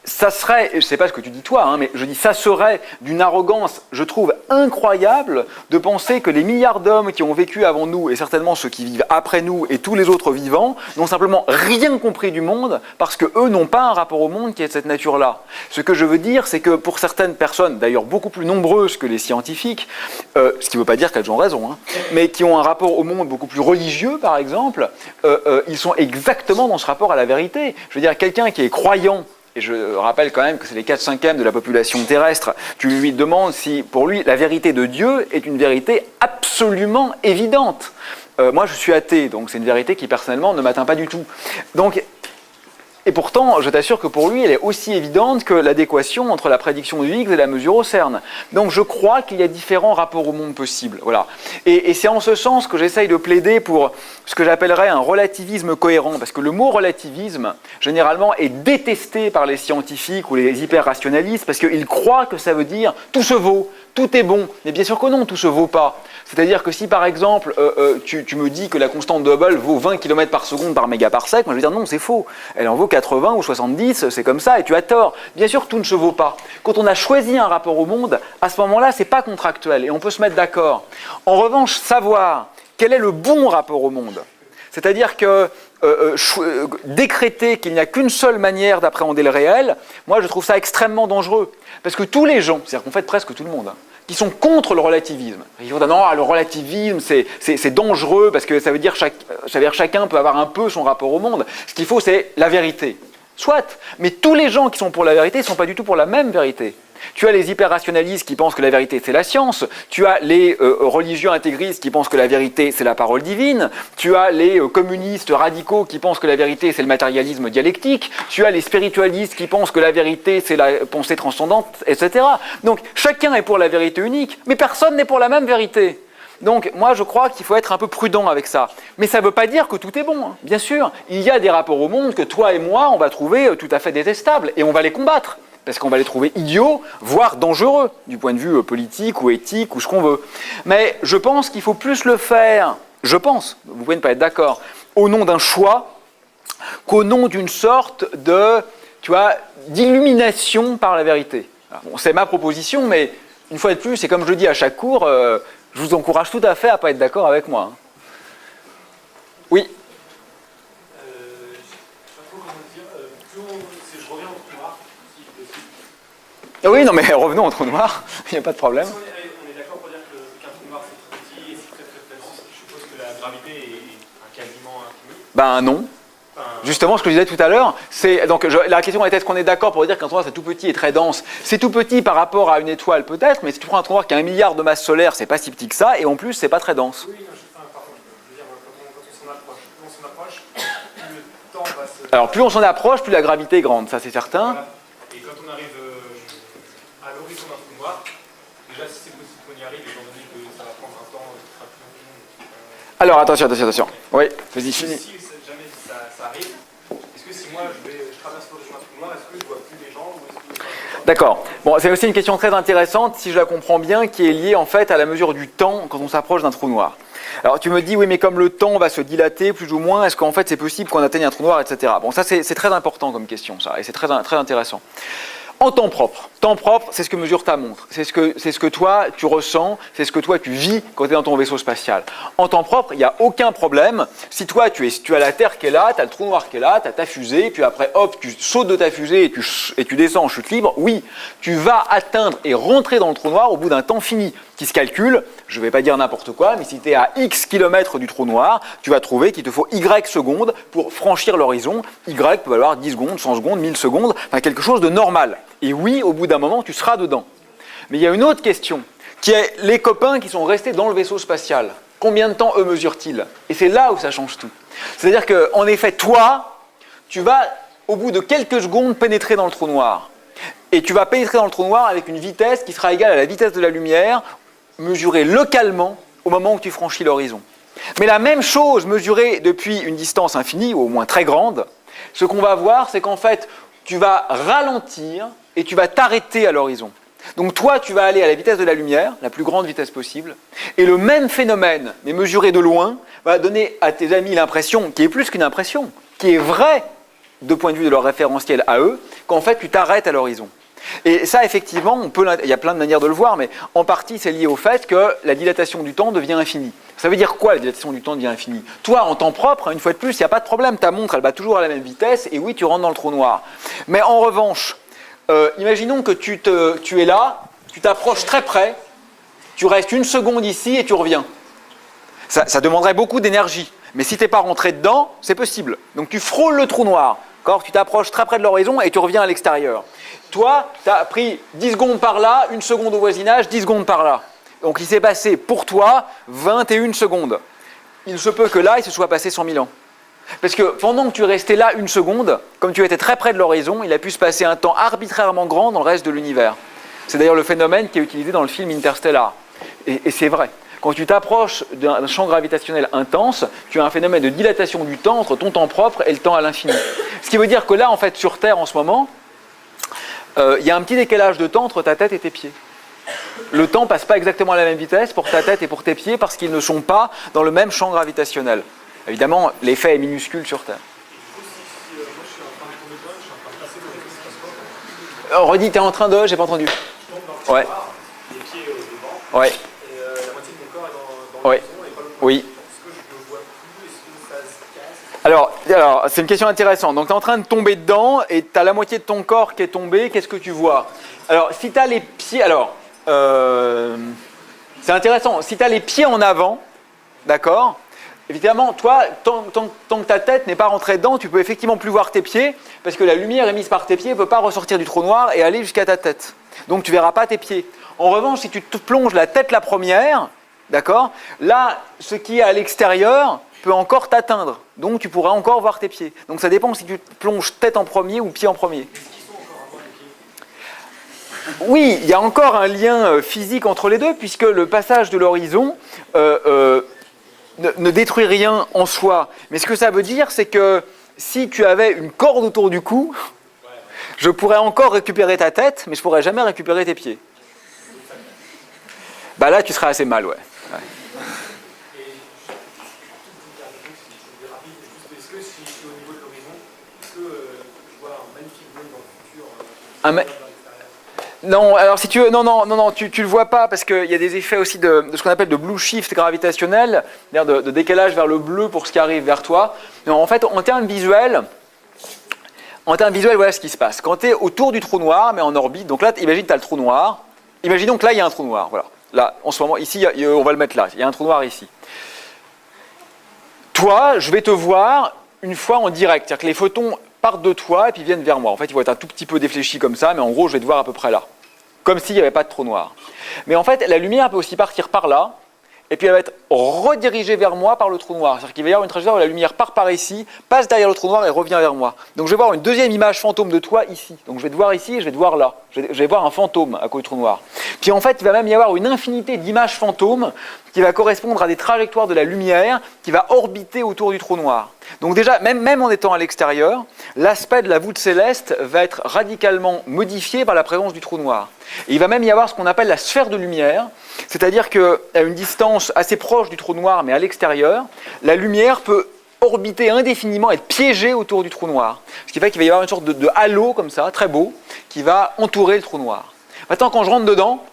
ça serait, je ne sais pas ce que tu dis toi, hein, mais je dis ça serait d'une arrogance, je trouve, incroyable de penser que les milliards d'hommes qui ont vécu avant nous, et certainement ceux qui vivent après nous et tous les autres vivants, n'ont simplement rien compris du monde parce qu'eux n'ont pas un rapport au monde qui est de cette nature-là. Ce que je veux dire, c'est que pour certaines personnes, d'ailleurs beaucoup plus nombreuses que les scientifiques, ce qui ne veut pas dire qu'elles ont raison, hein, mais qui ont un rapport au monde beaucoup plus religieux, par exemple, ils sont exactement dans ce rapport à la vérité. Je veux dire, quelqu'un qui est croyant, et je rappelle quand même que c'est les 4/5 de la population terrestre, tu lui demandes si, pour lui, la vérité de Dieu est une vérité absolument évidente. Moi, je suis athée, donc c'est une vérité qui, personnellement, ne m'atteint pas du tout. Donc, et pourtant, je t'assure que pour lui, elle est aussi évidente que l'adéquation entre la prédiction du Higgs et la mesure au CERN. Donc je crois qu'il y a différents rapports au monde possibles. Voilà. Et c'est en ce sens que j'essaye de plaider pour ce que j'appellerais un relativisme cohérent, parce que le mot relativisme, généralement, est détesté par les scientifiques ou les hyper-rationalistes, parce qu'ils croient que ça veut dire « tout se vaut ». Tout est bon, mais bien sûr que non, tout ne se vaut pas. C'est-à-dire que si par exemple tu me dis que la constante de Hubble vaut 20 km par seconde par mégaparsec, moi je vais dire non, c'est faux. Elle en vaut 80 ou 70, c'est comme ça et tu as tort. Bien sûr, tout ne se vaut pas. Quand on a choisi un rapport au monde, à ce moment-là, c'est pas contractuel et on peut se mettre d'accord. En revanche, savoir quel est le bon rapport au monde, c'est-à-dire que décréter qu'il n'y a qu'une seule manière d'appréhender le réel, moi je trouve ça extrêmement dangereux. Parce que tous les gens, c'est-à-dire qu'en fait presque tout le monde, hein, qui sont contre le relativisme, ils vont dire non, le relativisme c'est dangereux parce que ça veut dire chacun peut avoir un peu son rapport au monde. Ce qu'il faut c'est la vérité. Soit, mais tous les gens qui sont pour la vérité ne sont pas du tout pour la même vérité. Tu as les hyper-rationalistes qui pensent que la vérité c'est la science, tu as les religieux intégristes qui pensent que la vérité c'est la parole divine, tu as les communistes radicaux qui pensent que la vérité c'est le matérialisme dialectique, tu as les spiritualistes qui pensent que la vérité c'est la pensée transcendante, etc. Donc chacun est pour la vérité unique, mais personne n'est pour la même vérité. Donc moi je crois qu'il faut être un peu prudent avec ça. Mais ça ne veut pas dire que tout est bon, hein. Bien sûr, il y a des rapports au monde que toi et moi on va trouver tout à fait détestables et on va les combattre. Parce qu'on va les trouver idiots, voire dangereux, du point de vue politique ou éthique ou ce qu'on veut. Mais je pense qu'il faut plus le faire, je pense, vous pouvez ne pas être d'accord, au nom d'un choix, qu'au nom d'une sorte de, tu vois, d'illumination par la vérité. Bon, c'est ma proposition, mais une fois de plus, c'est comme je le dis à chaque cours, je vous encourage tout à fait à ne pas être d'accord avec moi. Hein. Oui. Oui, non, mais revenons au trou noir, il n'y a pas de problème. On est d'accord pour dire qu'un trou noir c'est très petit et c'est très très petit. Je suppose que la gravité est quasiment infinie. Ben non. Justement, ce que je disais tout à l'heure, c'est donc la question était est-ce qu'on est d'accord pour dire qu'un trou noir c'est tout petit et très dense. C'est tout petit par rapport à une étoile peut-être, mais si tu prends un trou noir qui a 1 milliard de masses solaires, c'est pas si petit que ça, et en plus c'est pas très dense. Oui, non, pardon, je veux dire quand on s'en approche, plus le temps va se. Alors plus on s'en approche, plus la gravité est grande, ça c'est certain. Voilà. Et quand on arrive à l'horizon d'un trou noir, déjà si c'est possible qu'on y arrive, étant donné que ça va prendre un temps qui sera plus long. Alors attention. Oui, vas-y, finis. Si jamais ça arrive, est-ce que si moi je traverse l'horizon d'un trou noir, est-ce que tous les gens ou est-ce que... D'accord. Bon, c'est aussi une question très intéressante, si je la comprends bien, qui est liée en fait à la mesure du temps quand on s'approche d'un trou noir. Alors tu me dis, oui, mais comme le temps va se dilater plus ou moins, est-ce qu'en fait c'est possible qu'on atteigne un trou noir, etc. Bon, ça c'est très important comme question, ça, et c'est très intéressant. En temps propre, c'est ce que mesure ta montre, c'est ce que toi tu ressens, c'est ce que toi tu vis quand tu es dans ton vaisseau spatial. En temps propre, il n'y a aucun problème. Si toi tu as la Terre qui est là, tu as le trou noir qui est là, tu as ta fusée, puis après hop, tu sautes de ta fusée et tu descends en chute libre, oui, tu vas atteindre et rentrer dans le trou noir au bout d'un temps fini, qui se calcule, je ne vais pas dire n'importe quoi, mais si tu es à X kilomètres du trou noir, tu vas trouver qu'il te faut Y secondes pour franchir l'horizon. Y peut valoir 10 secondes, 100 secondes, 1000 secondes, enfin quelque chose de normal. Et oui, au bout d'un moment, tu seras dedans. Mais il y a une autre question, qui est les copains qui sont restés dans le vaisseau spatial. Combien de temps eux mesurent-ils? Et c'est là où ça change tout. C'est-à-dire qu'en effet, toi, tu vas, au bout de quelques secondes, pénétrer dans le trou noir. Et tu vas pénétrer dans le trou noir avec une vitesse qui sera égale à la vitesse de la lumière, mesurée localement au moment où tu franchis l'horizon. Mais la même chose mesurée depuis une distance infinie, ou au moins très grande, ce qu'on va voir, c'est qu'en fait, tu vas ralentir et tu vas t'arrêter à l'horizon. Donc toi, tu vas aller à la vitesse de la lumière, la plus grande vitesse possible, et le même phénomène, mais mesuré de loin, va donner à tes amis l'impression, qui est plus qu'une impression, qui est vraie de point de vue de leur référentiel à eux, qu'en fait tu t'arrêtes à l'horizon. Et ça, effectivement, il y a plein de manières de le voir, mais en partie, c'est lié au fait que la dilatation du temps devient infinie. Ça veut dire quoi, la dilatation du temps devient infinie? Toi, en temps propre, une fois de plus, il n'y a pas de problème, ta montre, elle bat toujours à la même vitesse, et oui, tu rentres dans le trou noir. Mais en revanche, imaginons que tu es là, tu t'approches très près, tu restes une seconde ici et tu reviens. Ça demanderait beaucoup d'énergie, mais si tu n'es pas rentré dedans, c'est possible. Donc tu frôles le trou noir, tu t'approches très près de l'horizon et tu reviens à l'extérieur. Toi, tu as pris 10 secondes par là, 1 seconde au voisinage, 10 secondes par là. Donc il s'est passé pour toi 21 secondes. Il se peut que là, il se soit passé 100 000 ans. Parce que pendant que tu es resté là 1 seconde, comme tu étais très près de l'horizon, il a pu se passer un temps arbitrairement grand dans le reste de l'univers. C'est d'ailleurs le phénomène qui est utilisé dans le film Interstellar. Et c'est vrai. Quand tu t'approches d'un champ gravitationnel intense, tu as un phénomène de dilatation du temps entre ton temps propre et le temps à l'infini. Ce qui veut dire que là, en fait, sur Terre en ce moment, il y a un petit décalage de temps entre ta tête et tes pieds. Le temps ne passe pas exactement à la même vitesse pour ta tête et pour tes pieds parce qu'ils ne sont pas dans le même champ gravitationnel. Évidemment, l'effet est minuscule sur Terre. Redis, tu es en train de... J'ai pas entendu. Ouais. Les pieds devant. Ouais. Et la moitié de mon corps est dans Ouais. l'horizon et pas l'autre. Oui. Est-ce que je ne le vois plus? Est-ce que ça se casse? Alors, c'est une question intéressante. Donc, tu es en train de tomber dedans et tu as la moitié de ton corps qui est tombé. Qu'est-ce que tu vois? Alors, si tu as les pieds... Alors, c'est intéressant. Si tu as les pieds en avant, d'accord? Évidemment, toi, tant que ta tête n'est pas rentrée dedans, tu peux effectivement plus voir tes pieds parce que la lumière émise par tes pieds ne peut pas ressortir du trou noir et aller jusqu'à ta tête. Donc, tu ne verras pas tes pieds. En revanche, si tu te plonges la tête la première, d'accord? Là, ce qui est à l'extérieur peut encore t'atteindre. Donc, tu pourras encore voir tes pieds. Donc, ça dépend si tu te plonges tête en premier ou pied en premier. Oui, il y a encore un lien physique entre les deux puisque le passage de l'horizon ne détruit rien en soi. Mais ce que ça veut dire, c'est que si tu avais une corde autour du cou, je pourrais encore récupérer ta tête, mais je ne pourrais jamais récupérer tes pieds. Bah là, tu serais assez mal, ouais. Est-ce que si je suis au niveau de l'horizon, est-ce que je vois un magnifique monde dans le futur Non, alors si tu veux, non, tu le vois pas parce qu'il y a des effets aussi de ce qu'on appelle de blue shift gravitationnel, c'est-à-dire de décalage vers le bleu pour ce qui arrive vers toi. Non, en fait, en termes visuels, voilà ce qui se passe. Quand tu es autour du trou noir, mais en orbite, donc là, imagine que tu as le trou noir. Imaginons que là, il y a un trou noir. Voilà. Là, en ce moment, ici, on va le mettre là. Il y a un trou noir ici. Toi, je vais te voir une fois en direct. C'est-à-dire que les photons partent de toi et puis viennent vers moi. En fait, ils vont être un tout petit peu défléchis comme ça, mais en gros, je vais te voir à peu près là. Comme s'il n'y avait pas de trou noir. Mais en fait, la lumière peut aussi partir par là, et puis elle va être redirigée vers moi par le trou noir. C'est-à-dire qu'il va y avoir une trajectoire où la lumière part par ici, passe derrière le trou noir et revient vers moi. Donc je vais voir une deuxième image fantôme de toi ici. Donc je vais te voir ici et je vais te voir là. Je vais voir un fantôme à cause du trou noir. Puis en fait, il va même y avoir une infinité d'images fantômes qui va correspondre à des trajectoires de la lumière qui va orbiter autour du trou noir. Donc déjà, même en étant à l'extérieur, l'aspect de la voûte céleste va être radicalement modifié par la présence du trou noir. Et il va même y avoir ce qu'on appelle la sphère de lumière, c'est-à-dire qu'à une distance assez proche du trou noir, mais à l'extérieur, la lumière peut orbiter indéfiniment, être piégée autour du trou noir. Ce qui fait qu'il va y avoir une sorte de halo comme ça, très beau, qui va entourer le trou noir. Maintenant, quand je rentre dedans,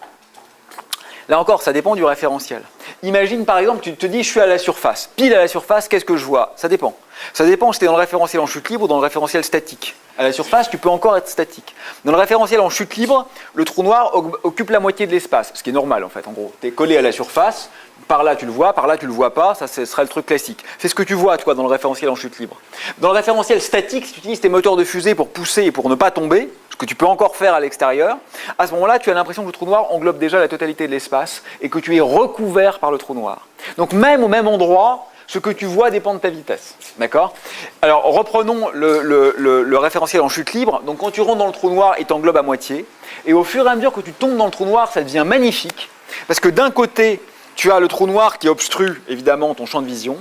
là encore, ça dépend du référentiel. Imagine par exemple, tu te dis, je suis à la surface. Pile à la surface, qu'est-ce que je vois? Ça dépend. Ça dépend si tu es dans le référentiel en chute libre ou dans le référentiel statique. À la surface, tu peux encore être statique. Dans le référentiel en chute libre, le trou noir occupe la moitié de l'espace, ce qui est normal en fait. En gros, tu es collé à la surface, par là tu le vois, par là tu le vois pas, ça ce serait le truc classique. C'est ce que tu vois toi dans le référentiel en chute libre. Dans le référentiel statique, si tu utilises tes moteurs de fusée pour pousser et pour ne pas tomber, ce que tu peux encore faire à l'extérieur, à ce moment-là, tu as l'impression que le trou noir englobe déjà la totalité de l'espace et que tu es recouvert par le trou noir. Donc même au même endroit, ce que tu vois dépend de ta vitesse. D'accord? Alors reprenons le référentiel en chute libre. Donc quand tu rentres dans le trou noir, il t'englobe à moitié. Et au fur et à mesure que tu tombes dans le trou noir, ça devient magnifique. Parce que d'un côté, tu as le trou noir qui obstrue évidemment ton champ de vision.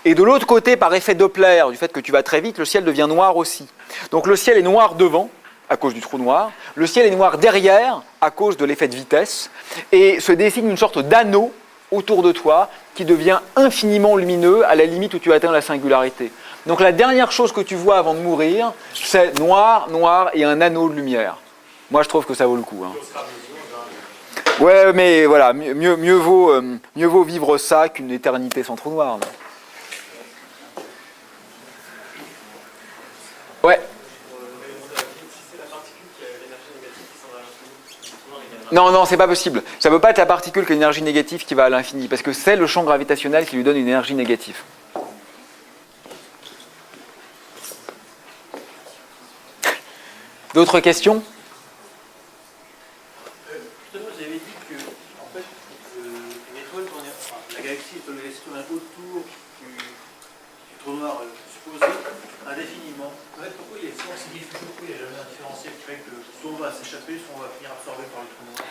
Et de l'autre côté, par effet Doppler, du fait que tu vas très vite, le ciel devient noir aussi. Donc le ciel est noir devant, à cause du trou noir. Le ciel est noir derrière, à cause de l'effet de vitesse. Et se dessine une sorte d'anneau autour de toi qui devient infiniment lumineux à la limite où tu atteins la singularité. Donc la dernière chose que tu vois avant de mourir, c'est noir, noir et un anneau de lumière. Moi je trouve que ça vaut le coup. Hein. Ouais, mais voilà, mieux vaut vivre ça qu'une éternité sans trou noir. Non. Ouais. Non, c'est pas possible. Ça ne peut pas être la particule qui a une énergie négative qui va à l'infini, parce que c'est le champ gravitationnel qui lui donne une énergie négative. D'autres questions? Tout à l'heure, vous avez dit que en fait, l'étoile tournait, la galaxie tournait autour du trou noir supposé indéfiniment. En fait, pourquoi il y a jamais un différentiel qui fait que soit on va s'échapper, soit on va finir absorbé par le trou noir?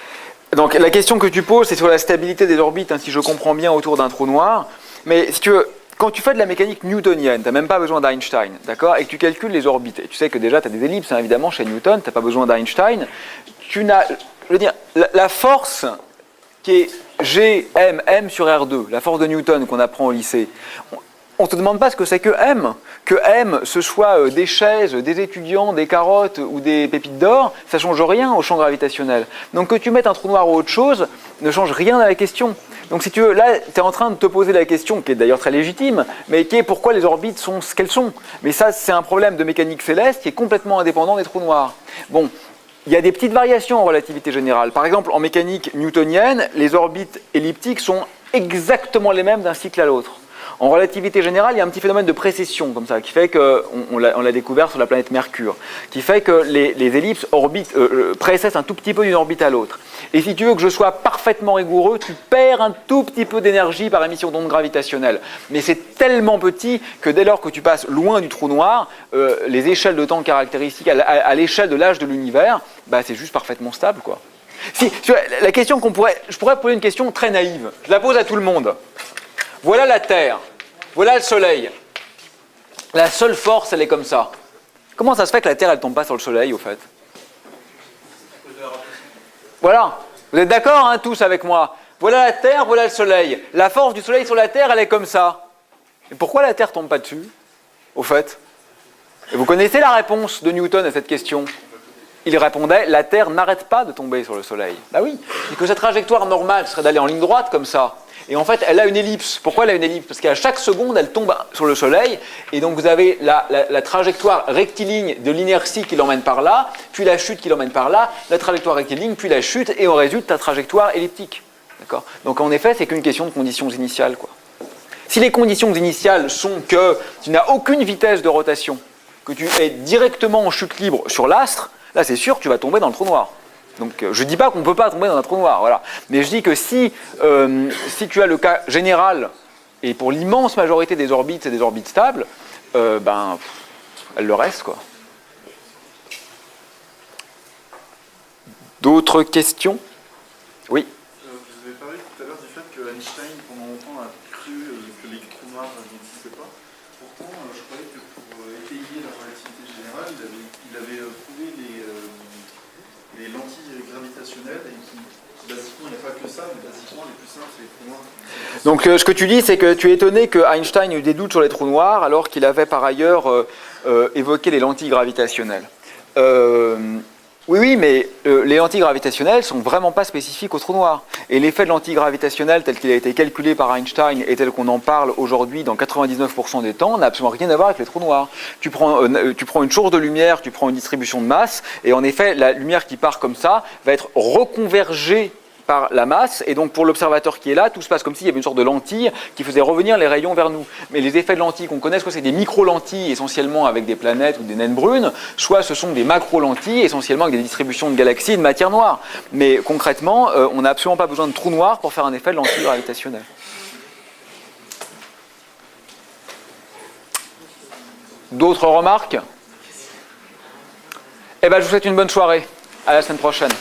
Donc la question que tu poses, c'est sur la stabilité des orbites, hein, si je comprends bien, autour d'un trou noir. Mais si tu veux, quand tu fais de la mécanique newtonienne, tu n'as même pas besoin d'Einstein, d'accord? Et que tu calcules les orbites. Et tu sais que déjà, tu as des ellipses, hein, évidemment, chez Newton, tu n'as pas besoin d'Einstein. Tu n'as, je veux dire, la force qui est G, M sur R2, la force de Newton qu'on apprend au lycée, on ne te demande pas ce que c'est que M. Que M, ce soit des chaises, des étudiants, des carottes ou des pépites d'or, ça ne change rien au champ gravitationnel. Donc que tu mettes un trou noir ou autre chose ne change rien à la question. Donc si tu veux, là, tu es en train de te poser la question, qui est d'ailleurs très légitime, mais qui est pourquoi les orbites sont ce qu'elles sont. Mais ça, c'est un problème de mécanique céleste qui est complètement indépendant des trous noirs. Bon, il y a des petites variations en relativité générale. Par exemple, en mécanique newtonienne, les orbites elliptiques sont exactement les mêmes d'un cycle à l'autre. En relativité générale, il y a un petit phénomène de précession comme ça, qui fait qu'on l'a découvert sur la planète Mercure, qui fait que les ellipses précèdent un tout petit peu d'une orbite à l'autre. Et si tu veux que je sois parfaitement rigoureux, tu perds un tout petit peu d'énergie par émission d'ondes gravitationnelles. Mais c'est tellement petit que dès lors que tu passes loin du trou noir, les échelles de temps caractéristiques à l'échelle de l'âge de l'univers, bah, c'est juste parfaitement stable, quoi. Si, la question je pourrais poser une question très naïve, je la pose à tout le monde. Voilà la Terre, voilà le Soleil. La seule force, elle est comme ça. Comment ça se fait que la Terre, elle tombe pas sur le Soleil, au fait? Voilà. Vous êtes d'accord, hein, tous avec moi? Voilà la Terre, voilà le Soleil. La force du Soleil sur la Terre, elle est comme ça. Et pourquoi la Terre tombe pas dessus, au fait? Et vous connaissez la réponse de Newton à cette question? Il répondait, la Terre n'arrête pas de tomber sur le Soleil. Bah oui, et que sa trajectoire normale serait d'aller en ligne droite comme ça. Et en fait, elle a une ellipse. Pourquoi elle a une ellipse? Parce qu'à chaque seconde, elle tombe sur le Soleil. Et donc, vous avez la trajectoire rectiligne de l'inertie qui l'emmène par là, puis la chute qui l'emmène par là, la trajectoire rectiligne, puis la chute, et on résulte ta trajectoire elliptique. D'accord? Donc, en effet, c'est qu'une question de conditions initiales, quoi. Si les conditions initiales sont que tu n'as aucune vitesse de rotation, que tu es directement en chute libre sur l'astre, là, c'est sûr que tu vas tomber dans le trou noir. Donc je ne dis pas qu'on ne peut pas tomber dans un trou noir, voilà. Mais je dis que si tu as le cas général, et pour l'immense majorité des orbites, c'est des orbites stables, elles le restent, quoi. D'autres questions? Oui. Vous avez parlé tout à l'heure du fait que Einstein, pendant longtemps, a cru que les trous noirs n'existaient pas. Pourtant, je croyais que pour étayer la relativité générale, il avait prouvé les lentilles gravitationnelles et qui, basiquement, il n'y a pas que ça, mais basiquement, les plus simples, c'est les trous noirs. Donc ce que tu dis, c'est que tu es étonné que Einstein ait eu des doutes sur les trous noirs alors qu'il avait par ailleurs évoqué les lentilles gravitationnelles. Oui, mais les lentilles gravitationnelles ne sont vraiment pas spécifiques aux trous noirs. Et l'effet de lentille gravitationnelle tel qu'il a été calculé par Einstein et tel qu'on en parle aujourd'hui dans 99% des temps n'a absolument rien à voir avec les trous noirs. Tu prends une source de lumière, tu prends une distribution de masse, et en effet, la lumière qui part comme ça va être reconvergée par la masse, et donc pour l'observateur qui est là, tout se passe comme s'il y avait une sorte de lentille qui faisait revenir les rayons vers nous. Mais les effets de lentilles qu'on connaît, soit c'est des micro-lentilles essentiellement avec des planètes ou des naines brunes, soit ce sont des macro-lentilles essentiellement avec des distributions de galaxies et de matière noire. Mais concrètement, on n'a absolument pas besoin de trous noirs pour faire un effet de lentille gravitationnelle. D'autres remarques ? Eh bien, je vous souhaite une bonne soirée. À la semaine prochaine.